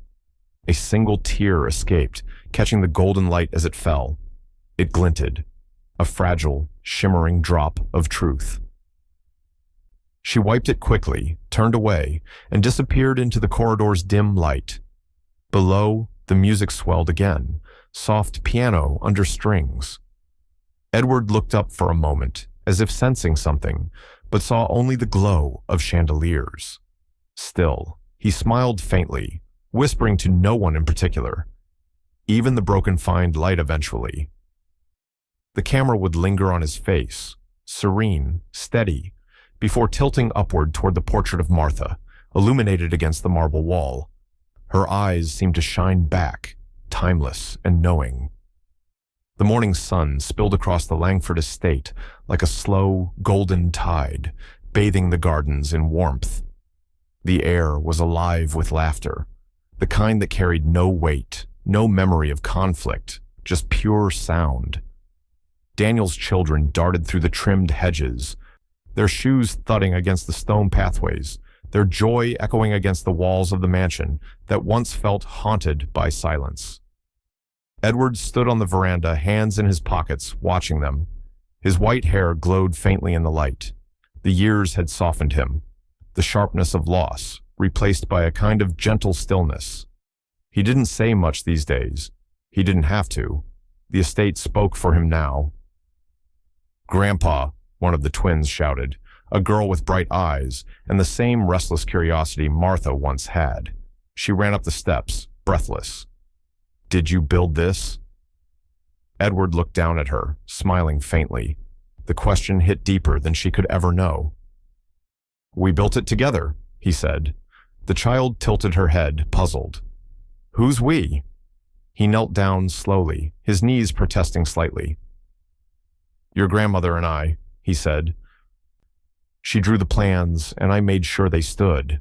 A single tear escaped, catching the golden light as it fell. It glinted, a fragile, shimmering drop of truth. She wiped it quickly, turned away, and disappeared into the corridor's dim light. Below, the music swelled again, soft piano under strings. Edward looked up for a moment, as if sensing something, but saw only the glow of chandeliers. Still, he smiled faintly, whispering to no one in particular. Even the broken find light eventually. The camera would linger on his face, serene, steady, before tilting upward toward the portrait of Martha, illuminated against the marble wall. Her eyes seemed to shine back, timeless and knowing. The morning sun spilled across the Langford estate like a slow, golden tide, bathing the gardens in warmth. The air was alive with laughter, the kind that carried no weight, no memory of conflict, just pure sound. Daniel's children darted through the trimmed hedges, their shoes thudding against the stone pathways, their joy echoing against the walls of the mansion that once felt haunted by silence. Edward stood on the veranda, hands in his pockets, watching them. His white hair glowed faintly in the light. The years had softened him, the sharpness of loss, replaced by a kind of gentle stillness. He didn't say much these days. He didn't have to. The estate spoke for him now. "Grandpa," one of the twins shouted, a girl with bright eyes and the same restless curiosity Martha once had. She ran up the steps, breathless. "Did you build this?" Edward looked down at her, smiling faintly. The question hit deeper than she could ever know. "We built it together," he said. The child tilted her head, puzzled. "Who's we?" He knelt down slowly, his knees protesting slightly. "Your grandmother and I," he said. "She drew the plans, and I made sure they stood."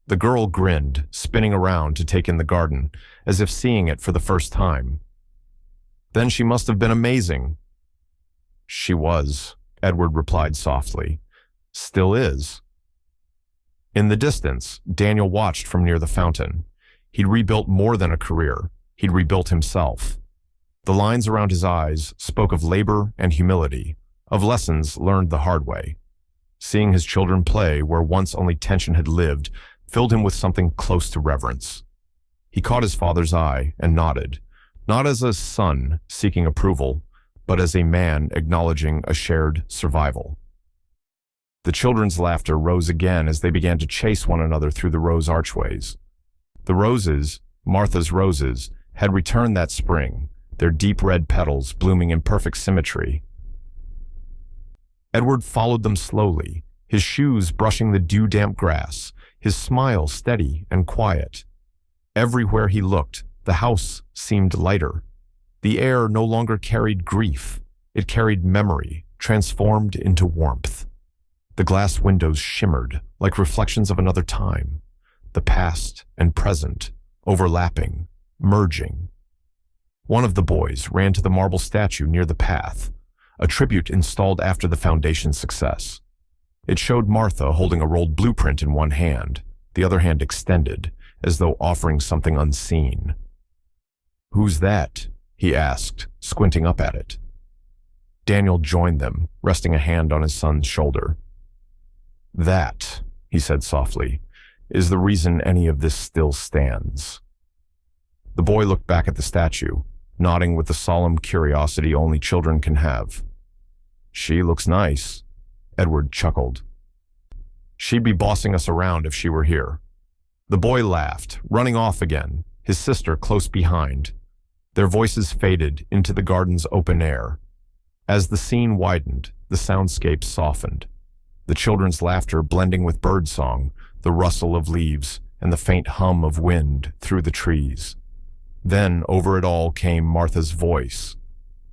The girl grinned, spinning around to take in the garden, as if seeing it for the first time. "Then she must have been amazing." "She was," Edward replied softly. "Still is." In the distance, Daniel watched from near the fountain. He'd rebuilt more than a career. He'd rebuilt himself. The lines around his eyes spoke of labor and humility, of lessons learned the hard way. Seeing his children play where once only tension had lived filled him with something close to reverence. He caught his father's eye and nodded, not as a son seeking approval, but as a man acknowledging a shared survival. The children's laughter rose again as they began to chase one another through the rose archways. The roses, Martha's roses, had returned that spring, their deep red petals blooming in perfect symmetry. Edward followed them slowly, his shoes brushing the dew-damp grass, his smile steady and quiet. Everywhere he looked, the house seemed lighter. The air no longer carried grief. It carried memory, transformed into warmth. The glass windows shimmered like reflections of another time, the past and present, overlapping, merging. One of the boys ran to the marble statue near the path, a tribute installed after the foundation's success. It showed Martha holding a rolled blueprint in one hand, the other hand extended, as though offering something unseen. "Who's that?" he asked, squinting up at it. Daniel joined them, resting a hand on his son's shoulder. "That," he said softly, "is the reason any of this still stands." The boy looked back at the statue, nodding with the solemn curiosity only children can have. "She looks nice," Edward chuckled. "She'd be bossing us around if she were here." The boy laughed, running off again, his sister close behind. Their voices faded into the garden's open air. As the scene widened, the soundscape softened. The children's laughter blending with birdsong, the rustle of leaves, and the faint hum of wind through the trees. Then over it all came Martha's voice.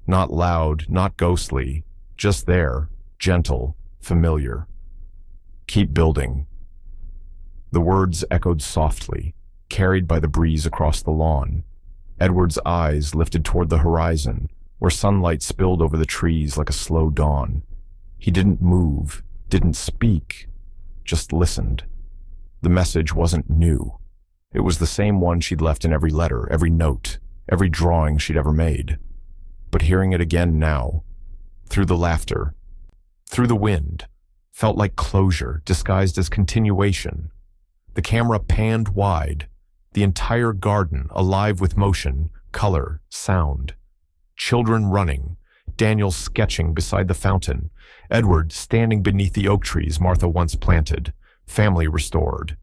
Not loud, not ghostly, just there, gentle, familiar. "Keep building." The words echoed softly, carried by the breeze across the lawn. Edward's eyes lifted toward the horizon, where sunlight spilled over the trees like a slow dawn. He didn't move, didn't speak, just listened. The message wasn't new. It was the same one she'd left in every letter, every note, every drawing she'd ever made. But hearing it again now, through the laughter, through the wind, felt like closure disguised as continuation. The camera panned wide, the entire garden alive with motion, color, sound. Children running, Daniel sketching beside the fountain, Edward standing beneath the oak trees Martha once planted, family restored.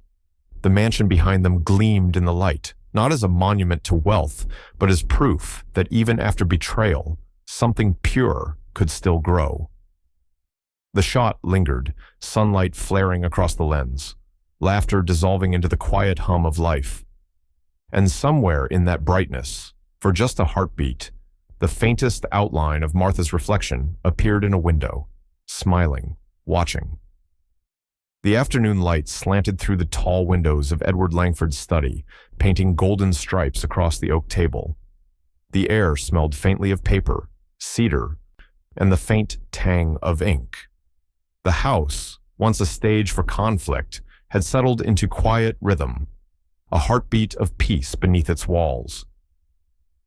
The mansion behind them gleamed in the light, not as a monument to wealth, but as proof that even after betrayal, something pure could still grow. The shot lingered, sunlight flaring across the lens, laughter dissolving into the quiet hum of life. And somewhere in that brightness, for just a heartbeat, the faintest outline of Martha's reflection appeared in a window, smiling, watching. The afternoon light slanted through the tall windows of Edward Langford's study, painting golden stripes across the oak table. The air smelled faintly of paper, cedar, and the faint tang of ink. The house, once a stage for conflict, had settled into quiet rhythm, a heartbeat of peace beneath its walls.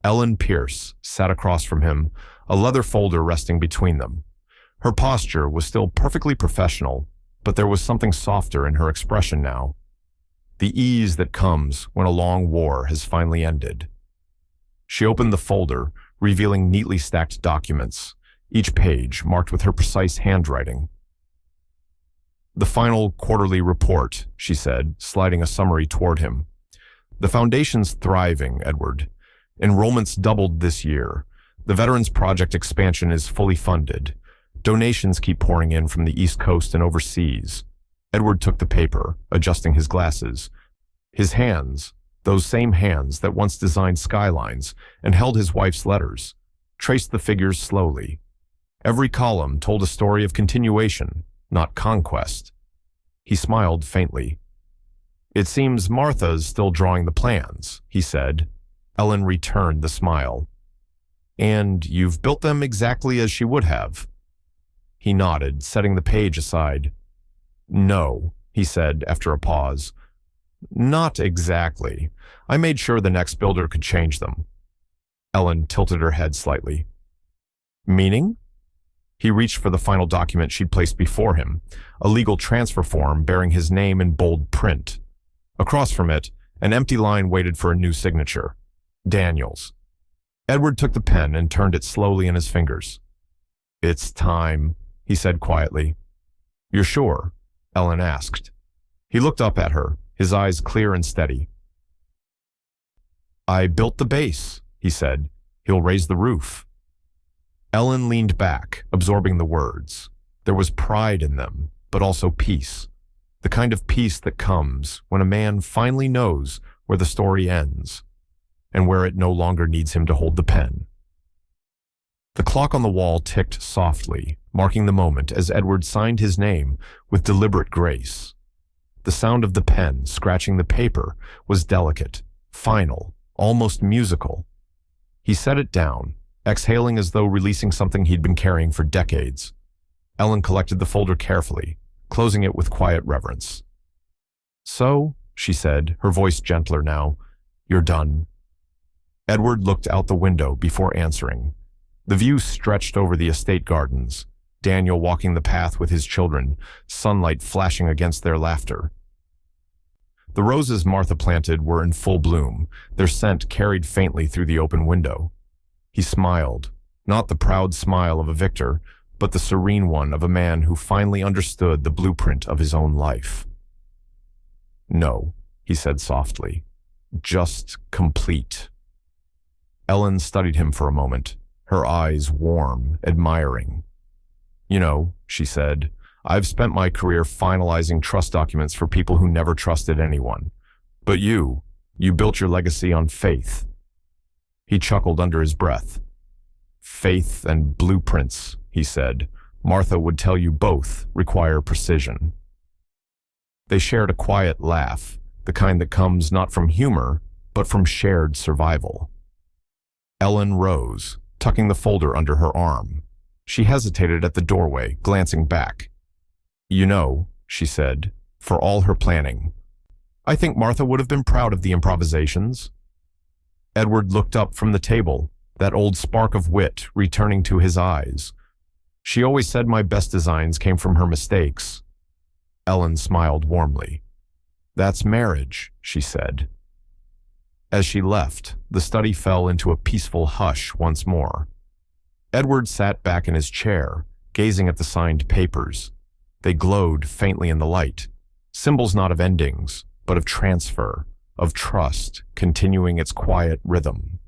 Ellen Pierce sat across from him, a leather folder resting between them. Her posture was still perfectly professional, but there was something softer in her expression now. The ease that comes when a long war has finally ended. She opened the folder, revealing neatly stacked documents, each page marked with her precise handwriting. "The final quarterly report," she said, sliding a summary toward him. "The foundation's thriving, Edward. Enrollments doubled this year. The Veterans Project expansion is fully funded. Donations keep pouring in from the East Coast and overseas." Edward took the paper, adjusting his glasses. His hands, Those same hands that once designed skylines and held his wife's letters, traced the figures slowly. Every column told a story of continuation, not conquest. He smiled faintly. "It seems Martha's still drawing the plans," he said. Ellen returned the smile. "And you've built them exactly as she would have?" He nodded, setting the page aside. "No," he said after a pause. "Not exactly. I made sure the next builder could change them." Ellen tilted her head slightly. "Meaning?" He reached for the final document she'd placed before him, a legal transfer form bearing his name in bold print. Across from it, an empty line waited for a new signature. Daniel's. Edward took the pen and turned it slowly in his fingers. "It's time," he said quietly. "You're sure?" Ellen asked. He looked up at her, his eyes clear and steady. "I built the base," he said. "He'll raise the roof." Ellen leaned back, absorbing the words. There was pride in them, but also peace. The kind of peace that comes when a man finally knows where the story ends, and where it no longer needs him to hold the pen. The clock on the wall ticked softly, marking the moment as Edward signed his name with deliberate grace. The sound of the pen scratching the paper was delicate, final, almost musical. He set it down, exhaling as though releasing something he'd been carrying for decades. Ellen collected the folder carefully, closing it with quiet reverence. "So," she said, her voice gentler now, "you're done." Edward looked out the window before answering. The view stretched over the estate gardens, Daniel walking the path with his children, sunlight flashing against their laughter. The roses Martha planted were in full bloom, their scent carried faintly through the open window. He smiled, not the proud smile of a victor, but the serene one of a man who finally understood the blueprint of his own life. "No," he said softly, "just complete." Ellen studied him for a moment, her eyes warm, admiring. "You know," she said, "I've spent my career finalizing trust documents for people who never trusted anyone. But you built your legacy on faith." He chuckled under his breath. "Faith and blueprints," he said. "Martha would tell you both require precision." They shared a quiet laugh, the kind that comes not from humor, but from shared survival. Ellen rose, tucking the folder under her arm. She hesitated at the doorway, glancing back. "You know," she said, "for all her planning, I think Martha would have been proud of the improvisations." Edward looked up from the table, that old spark of wit returning to his eyes. "She always said my best designs came from her mistakes." Ellen smiled warmly. "That's marriage," she said. As she left, the study fell into a peaceful hush once more. Edward sat back in his chair, gazing at the signed papers. They glowed faintly in the light, symbols not of endings, but of transfer, of trust, continuing its quiet rhythm.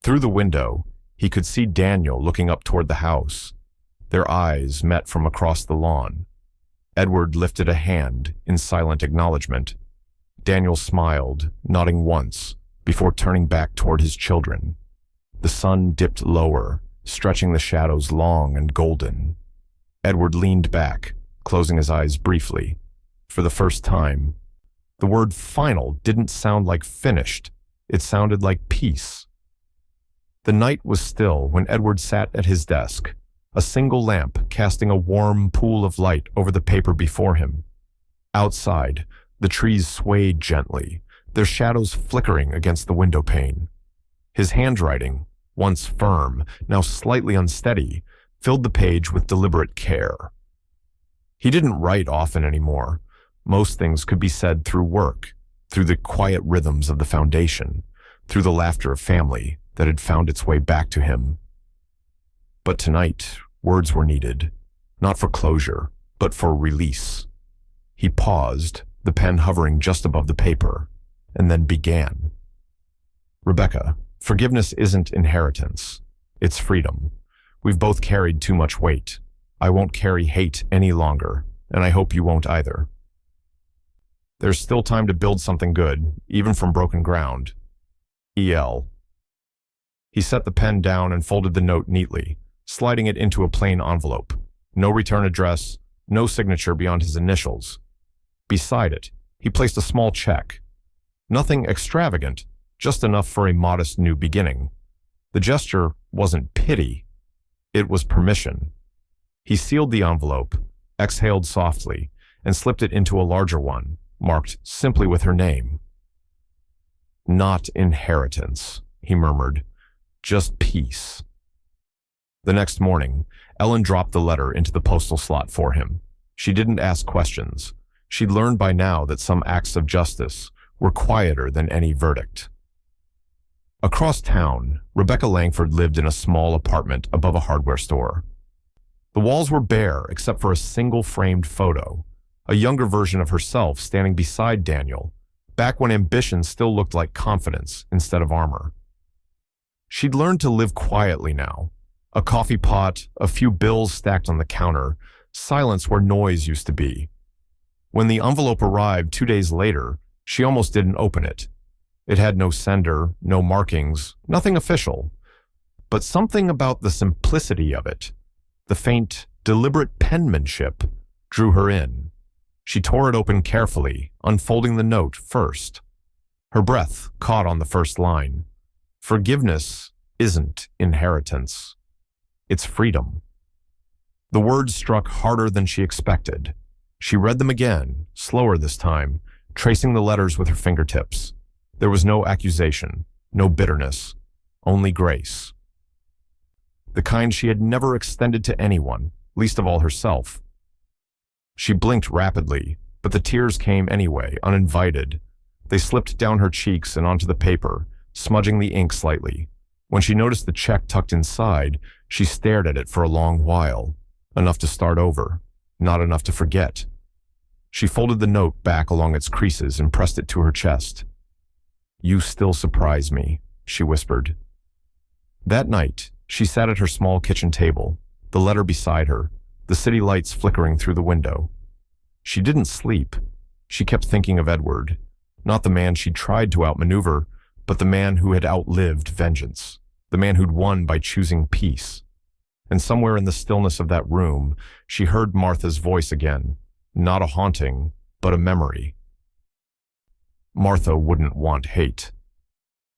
Through the window, he could see Daniel looking up toward the house. Their eyes met from across the lawn. Edward lifted a hand in silent acknowledgement. Daniel smiled, nodding once, before turning back toward his children. The sun dipped lower, stretching the shadows long and golden. Edward leaned back, closing his eyes briefly. For the first time, the word final didn't sound like finished. It sounded like peace. The night was still when Edward sat at his desk, a single lamp casting a warm pool of light over the paper before him. Outside, the trees swayed gently, their shadows flickering against the window pane. His handwriting, once firm, now slightly unsteady, filled the page with deliberate care. He didn't write often anymore. Most things could be said through work, through the quiet rhythms of the foundation, through the laughter of family that had found its way back to him. But tonight, words were needed, not for closure, but for release. He paused, the pen hovering just above the paper, and then began. "Rebecca, forgiveness isn't inheritance. It's freedom. We've both carried too much weight. I won't carry hate any longer, and I hope you won't either." There's still time to build something good, even from broken ground. E.L. He set the pen down and folded the note neatly, sliding it into a plain envelope. No return address, no signature beyond his initials. Beside it, he placed a small check. Nothing extravagant, just enough for a modest new beginning. The gesture wasn't pity, it was permission. He sealed the envelope, exhaled softly, and slipped it into a larger one, marked simply with her name. "Not inheritance," he murmured, "just peace." The next morning, Ellen dropped the letter into the postal slot for him. She didn't ask questions. She'd learned by now that some acts of justice were quieter than any verdict. Across town, Rebecca Langford lived in a small apartment above a hardware store. The walls were bare except for a single framed photo, a younger version of herself standing beside Daniel, back when ambition still looked like confidence instead of armor. She'd learned to live quietly now. A coffee pot, a few bills stacked on the counter, silence where noise used to be. When the envelope arrived 2 days later, she almost didn't open it. It had no sender, no markings, nothing official. But something about the simplicity of it, the faint, deliberate penmanship, drew her in. She tore it open carefully, unfolding the note first. Her breath caught on the first line. Forgiveness isn't inheritance. It's freedom. The words struck harder than she expected. She read them again, slower this time, tracing the letters with her fingertips. There was no accusation, no bitterness, only grace. The kind she had never extended to anyone, least of all herself. She blinked rapidly, but the tears came anyway, uninvited. They slipped down her cheeks and onto the paper, smudging the ink slightly. When she noticed the check tucked inside, she stared at it for a long while, enough to start over, not enough to forget. She folded the note back along its creases and pressed it to her chest. "You still surprise me," she whispered. That night, she sat at her small kitchen table, the letter beside her, the city lights flickering through the window. She didn't sleep. She kept thinking of Edward, not the man she'd tried to outmaneuver, but the man who had outlived vengeance, the man who'd won by choosing peace. And somewhere in the stillness of that room, she heard Martha's voice again, not a haunting, but a memory. Martha wouldn't want hate.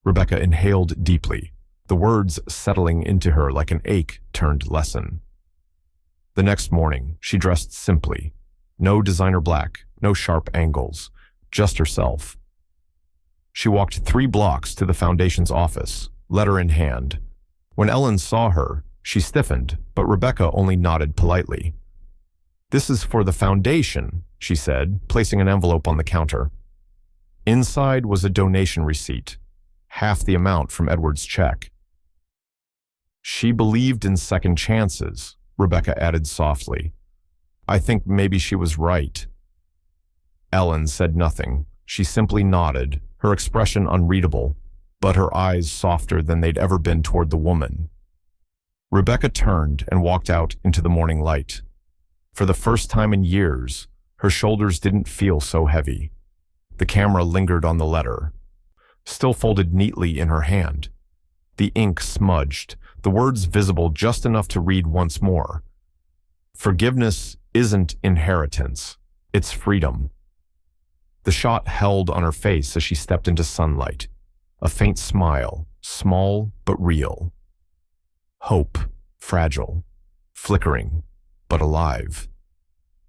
Rebecca inhaled deeply, the words settling into her like an ache-turned lesson. The next morning, she dressed simply. No designer black, no sharp angles, just herself. She walked 3 blocks to the foundation's office, letter in hand. When Ellen saw her, she stiffened, but Rebecca only nodded politely. "This is for the foundation," she said, placing an envelope on the counter. Inside was a donation receipt, half the amount from Edward's check. "She believed in second chances," Rebecca added softly. "I think maybe she was right." Ellen said nothing. She simply nodded, her expression unreadable, but her eyes softer than they'd ever been toward the woman. Rebecca turned and walked out into the morning light. For the first time in years, her shoulders didn't feel so heavy. The camera lingered on the letter, still folded neatly in her hand. The ink smudged, the words visible just enough to read once more. Forgiveness isn't inheritance, it's freedom. The shot held on her face as she stepped into sunlight. A faint smile, small but real. Hope, fragile, flickering, but alive.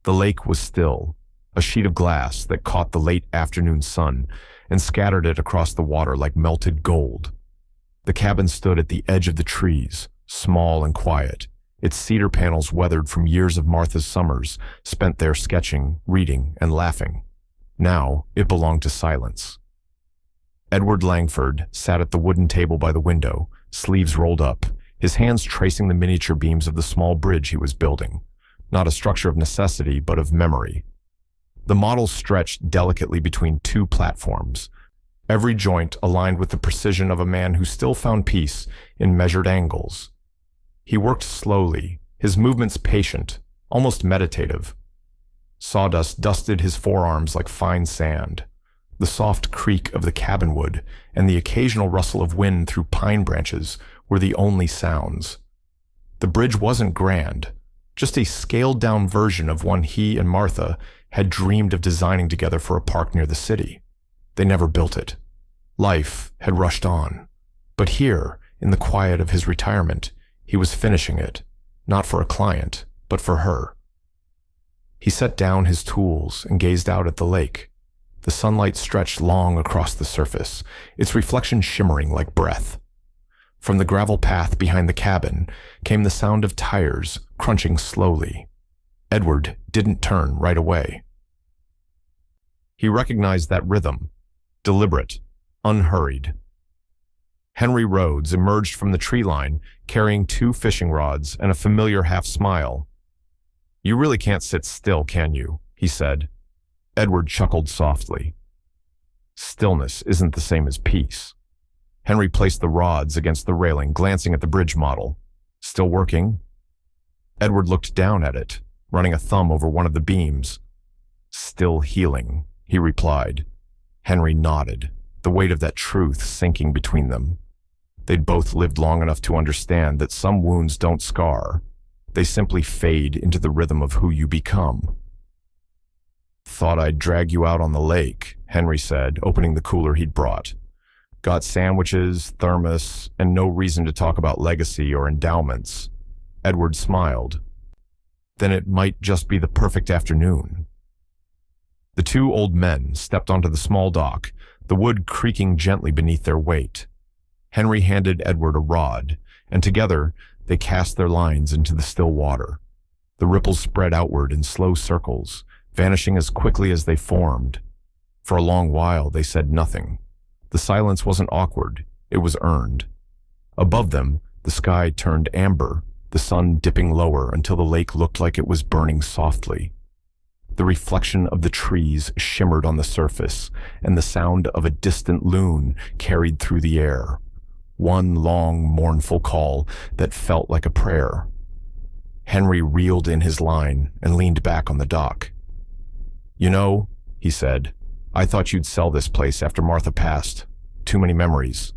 The lake was still, a sheet of glass that caught the late afternoon sun and scattered it across the water like melted gold. The cabin stood at the edge of the trees, small and quiet, its cedar panels weathered from years of Martha's summers, spent there sketching, reading, and laughing. Now it belonged to silence. Edward Langford sat at the wooden table by the window, sleeves rolled up, his hands tracing the miniature beams of the small bridge he was building, not a structure of necessity, but of memory. The model stretched delicately between 2 platforms, every joint aligned with the precision of a man who still found peace in measured angles. He worked slowly, his movements patient, almost meditative. Sawdust dusted his forearms like fine sand. The soft creak of the cabin wood and the occasional rustle of wind through pine branches were the only sounds. The bridge wasn't grand, just a scaled-down version of one he and Martha had dreamed of designing together for a park near the city. They never built it. Life had rushed on. But here, in the quiet of his retirement, he was finishing it, not for a client, but for her. He set down his tools and gazed out at the lake. The sunlight stretched long across the surface, its reflection shimmering like breath. From the gravel path behind the cabin came the sound of tires crunching slowly. Edward didn't turn right away. He recognized that rhythm, deliberate, unhurried. Henry Rhodes emerged from the tree line carrying 2 fishing rods and a familiar half-smile. "You really can't sit still, can you?" he said. Edward chuckled softly. "Stillness isn't the same as peace." Henry placed the rods against the railing, glancing at the bridge model. "Still working?" Edward looked down at it, running a thumb over one of the beams. "Still healing," he replied. Henry nodded, the weight of that truth sinking between them. They'd both lived long enough to understand that some wounds don't scar. They simply fade into the rhythm of who you become. "Thought I'd drag you out on the lake," Henry said, opening the cooler he'd brought. "Got sandwiches, thermos, and no reason to talk about legacy or endowments." Edward smiled. "Then it might just be the perfect afternoon." The 2 old men stepped onto the small dock, the wood creaking gently beneath their weight. Henry handed Edward a rod, and together they cast their lines into the still water. The ripples spread outward in slow circles, vanishing as quickly as they formed. For a long while they said nothing. The silence wasn't awkward, it was earned. Above them, the sky turned amber, the sun dipping lower until the lake looked like it was burning softly. The reflection of the trees shimmered on the surface, and the sound of a distant loon carried through the air. One long, mournful call that felt like a prayer. Henry reeled in his line and leaned back on the dock. "You know," he said, "I thought you'd sell this place after Martha passed. Too many memories."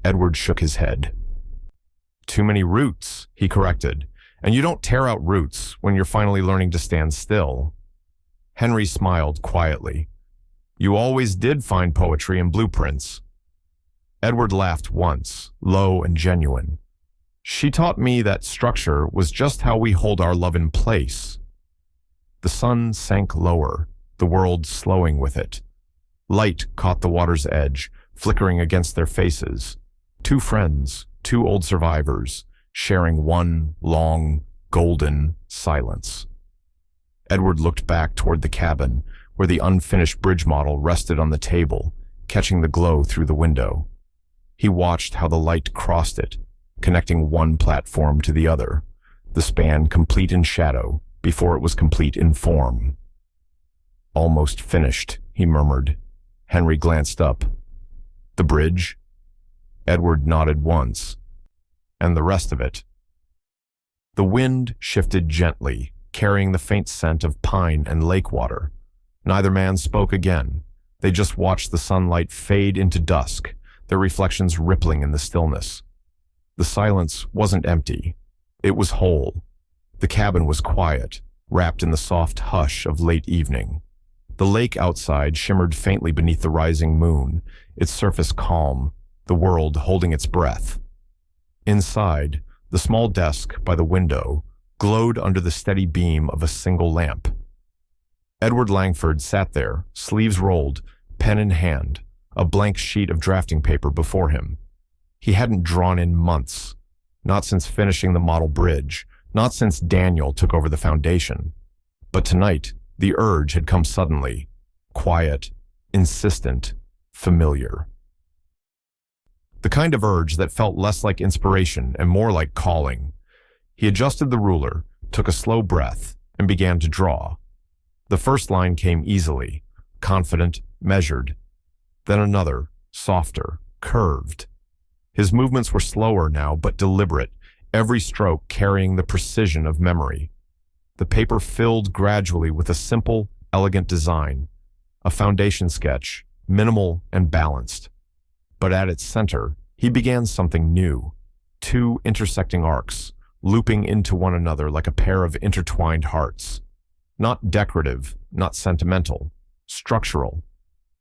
Edward shook his head. "Too many roots," he corrected. "And you don't tear out roots when you're finally learning to stand still." Henry smiled quietly. "You always did find poetry in blueprints." Edward laughed once, low and genuine. "She taught me that structure was just how we hold our love in place." The sun sank lower, the world slowing with it. Light caught the water's edge, flickering against their faces. 2 friends, 2 old survivors, sharing one long, golden silence. Edward looked back toward the cabin, where the unfinished bridge model rested on the table, catching the glow through the window. He watched how the light crossed it, connecting one platform to the other, the span complete in shadow before it was complete in form. "Almost finished," he murmured. Henry glanced up. "The bridge?" Edward nodded once. "And the rest of it?" The wind shifted gently, carrying the faint scent of pine and lake water. Neither man spoke again. They just watched the sunlight fade into dusk, their reflections rippling in the stillness. The silence wasn't empty. It was whole. The cabin was quiet, wrapped in the soft hush of late evening. The lake outside shimmered faintly beneath the rising moon, its surface calm, the world holding its breath. Inside, the small desk by the window glowed under the steady beam of a single lamp. Edward Langford sat there, sleeves rolled, pen in hand, a blank sheet of drafting paper before him. He hadn't drawn in months, not since finishing the model bridge, not since Daniel took over the foundation. But tonight, the urge had come suddenly, quiet, insistent, familiar. The kind of urge that felt less like inspiration and more like calling. He adjusted the ruler, took a slow breath, and began to draw. The first line came easily, confident, measured. Then another, softer, curved. His movements were slower now, but deliberate, every stroke carrying the precision of memory. The paper filled gradually with a simple, elegant design, a foundation sketch, minimal and balanced. But at its center, he began something new. Two intersecting arcs, looping into one another like a pair of intertwined hearts. Not decorative, not sentimental, structural.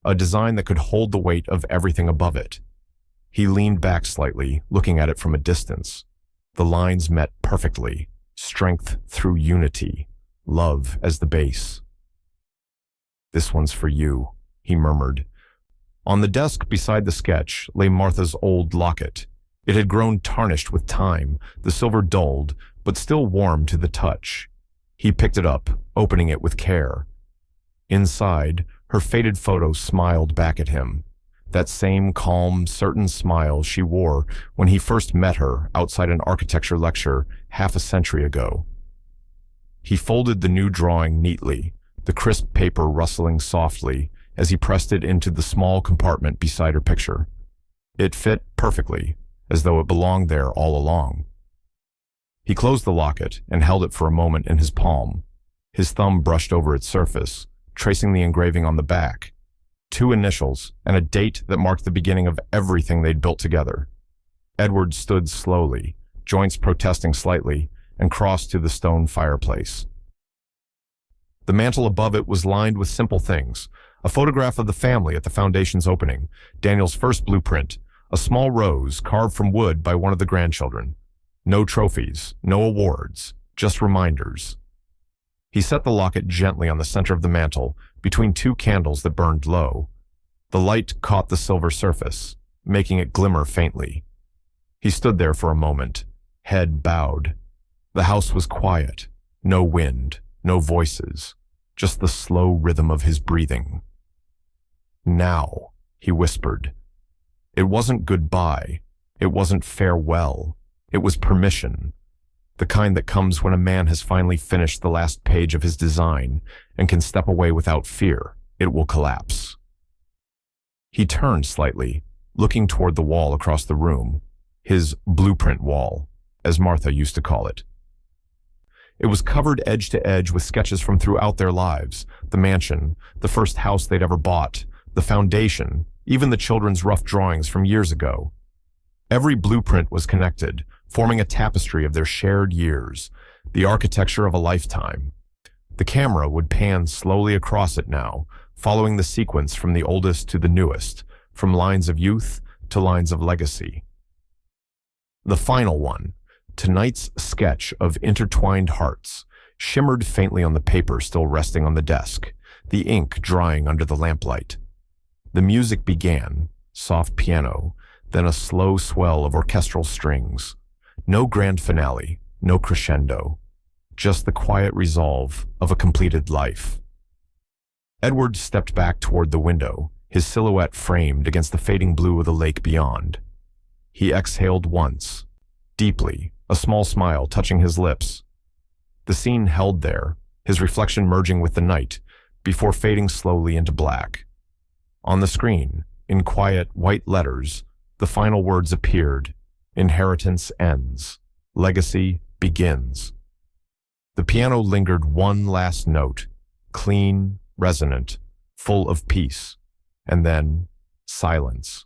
A design that could hold the weight of everything above it. He leaned back slightly, looking at it from a distance. The lines met perfectly, strength through unity, love as the base. "This one's for you," he murmured. On the desk beside the sketch lay Martha's old locket. It had grown tarnished with time, the silver dulled, but still warm to the touch. He picked it up, opening it with care. Inside, her faded photo smiled back at him. That same calm, certain smile she wore when he first met her outside an architecture lecture half a century ago. He folded the new drawing neatly, the crisp paper rustling softly as he pressed it into the small compartment beside her picture. It fit perfectly, as though it belonged there all along. He closed the locket and held it for a moment in his palm. His thumb brushed over its surface, tracing the engraving on the back. 2 initials and a date that marked the beginning of everything they'd built together. Edward stood slowly, joints protesting slightly, and crossed to the stone fireplace. The mantel above it was lined with simple things. A photograph of the family at the foundation's opening, Daniel's first blueprint, a small rose carved from wood by one of the grandchildren. No trophies, no awards, just reminders. He set the locket gently on the center of the mantel, between 2 candles that burned low. The light caught the silver surface, making it glimmer faintly. He stood there for a moment, head bowed. The house was quiet, no wind, no voices, just the slow rhythm of his breathing. "Now," he whispered. It wasn't goodbye, it wasn't farewell, it was permission. The kind that comes when a man has finally finished the last page of his design and can step away without fear it will collapse. He turned slightly, looking toward the wall across the room, his blueprint wall, as Martha used to call it. It was covered edge to edge with sketches from throughout their lives, the mansion, the first house they'd ever bought, the foundation, even the children's rough drawings from years ago. Every blueprint was connected, forming a tapestry of their shared years, the architecture of a lifetime. The camera would pan slowly across it now, following the sequence from the oldest to the newest, from lines of youth to lines of legacy. The final one, tonight's sketch of intertwined hearts, shimmered faintly on the paper still resting on the desk, the ink drying under the lamplight. The music began, soft piano, then a slow swell of orchestral strings. No grand finale, no crescendo, just the quiet resolve of a completed life. Edward stepped back toward the window, his silhouette framed against the fading blue of the lake beyond. He exhaled once, deeply, a small smile touching his lips. The scene held there, his reflection merging with the night, before fading slowly into black. On the screen, in quiet white letters, the final words appeared: "Inheritance ends. Legacy begins." The piano lingered one last note, clean, resonant, full of peace, and then silence.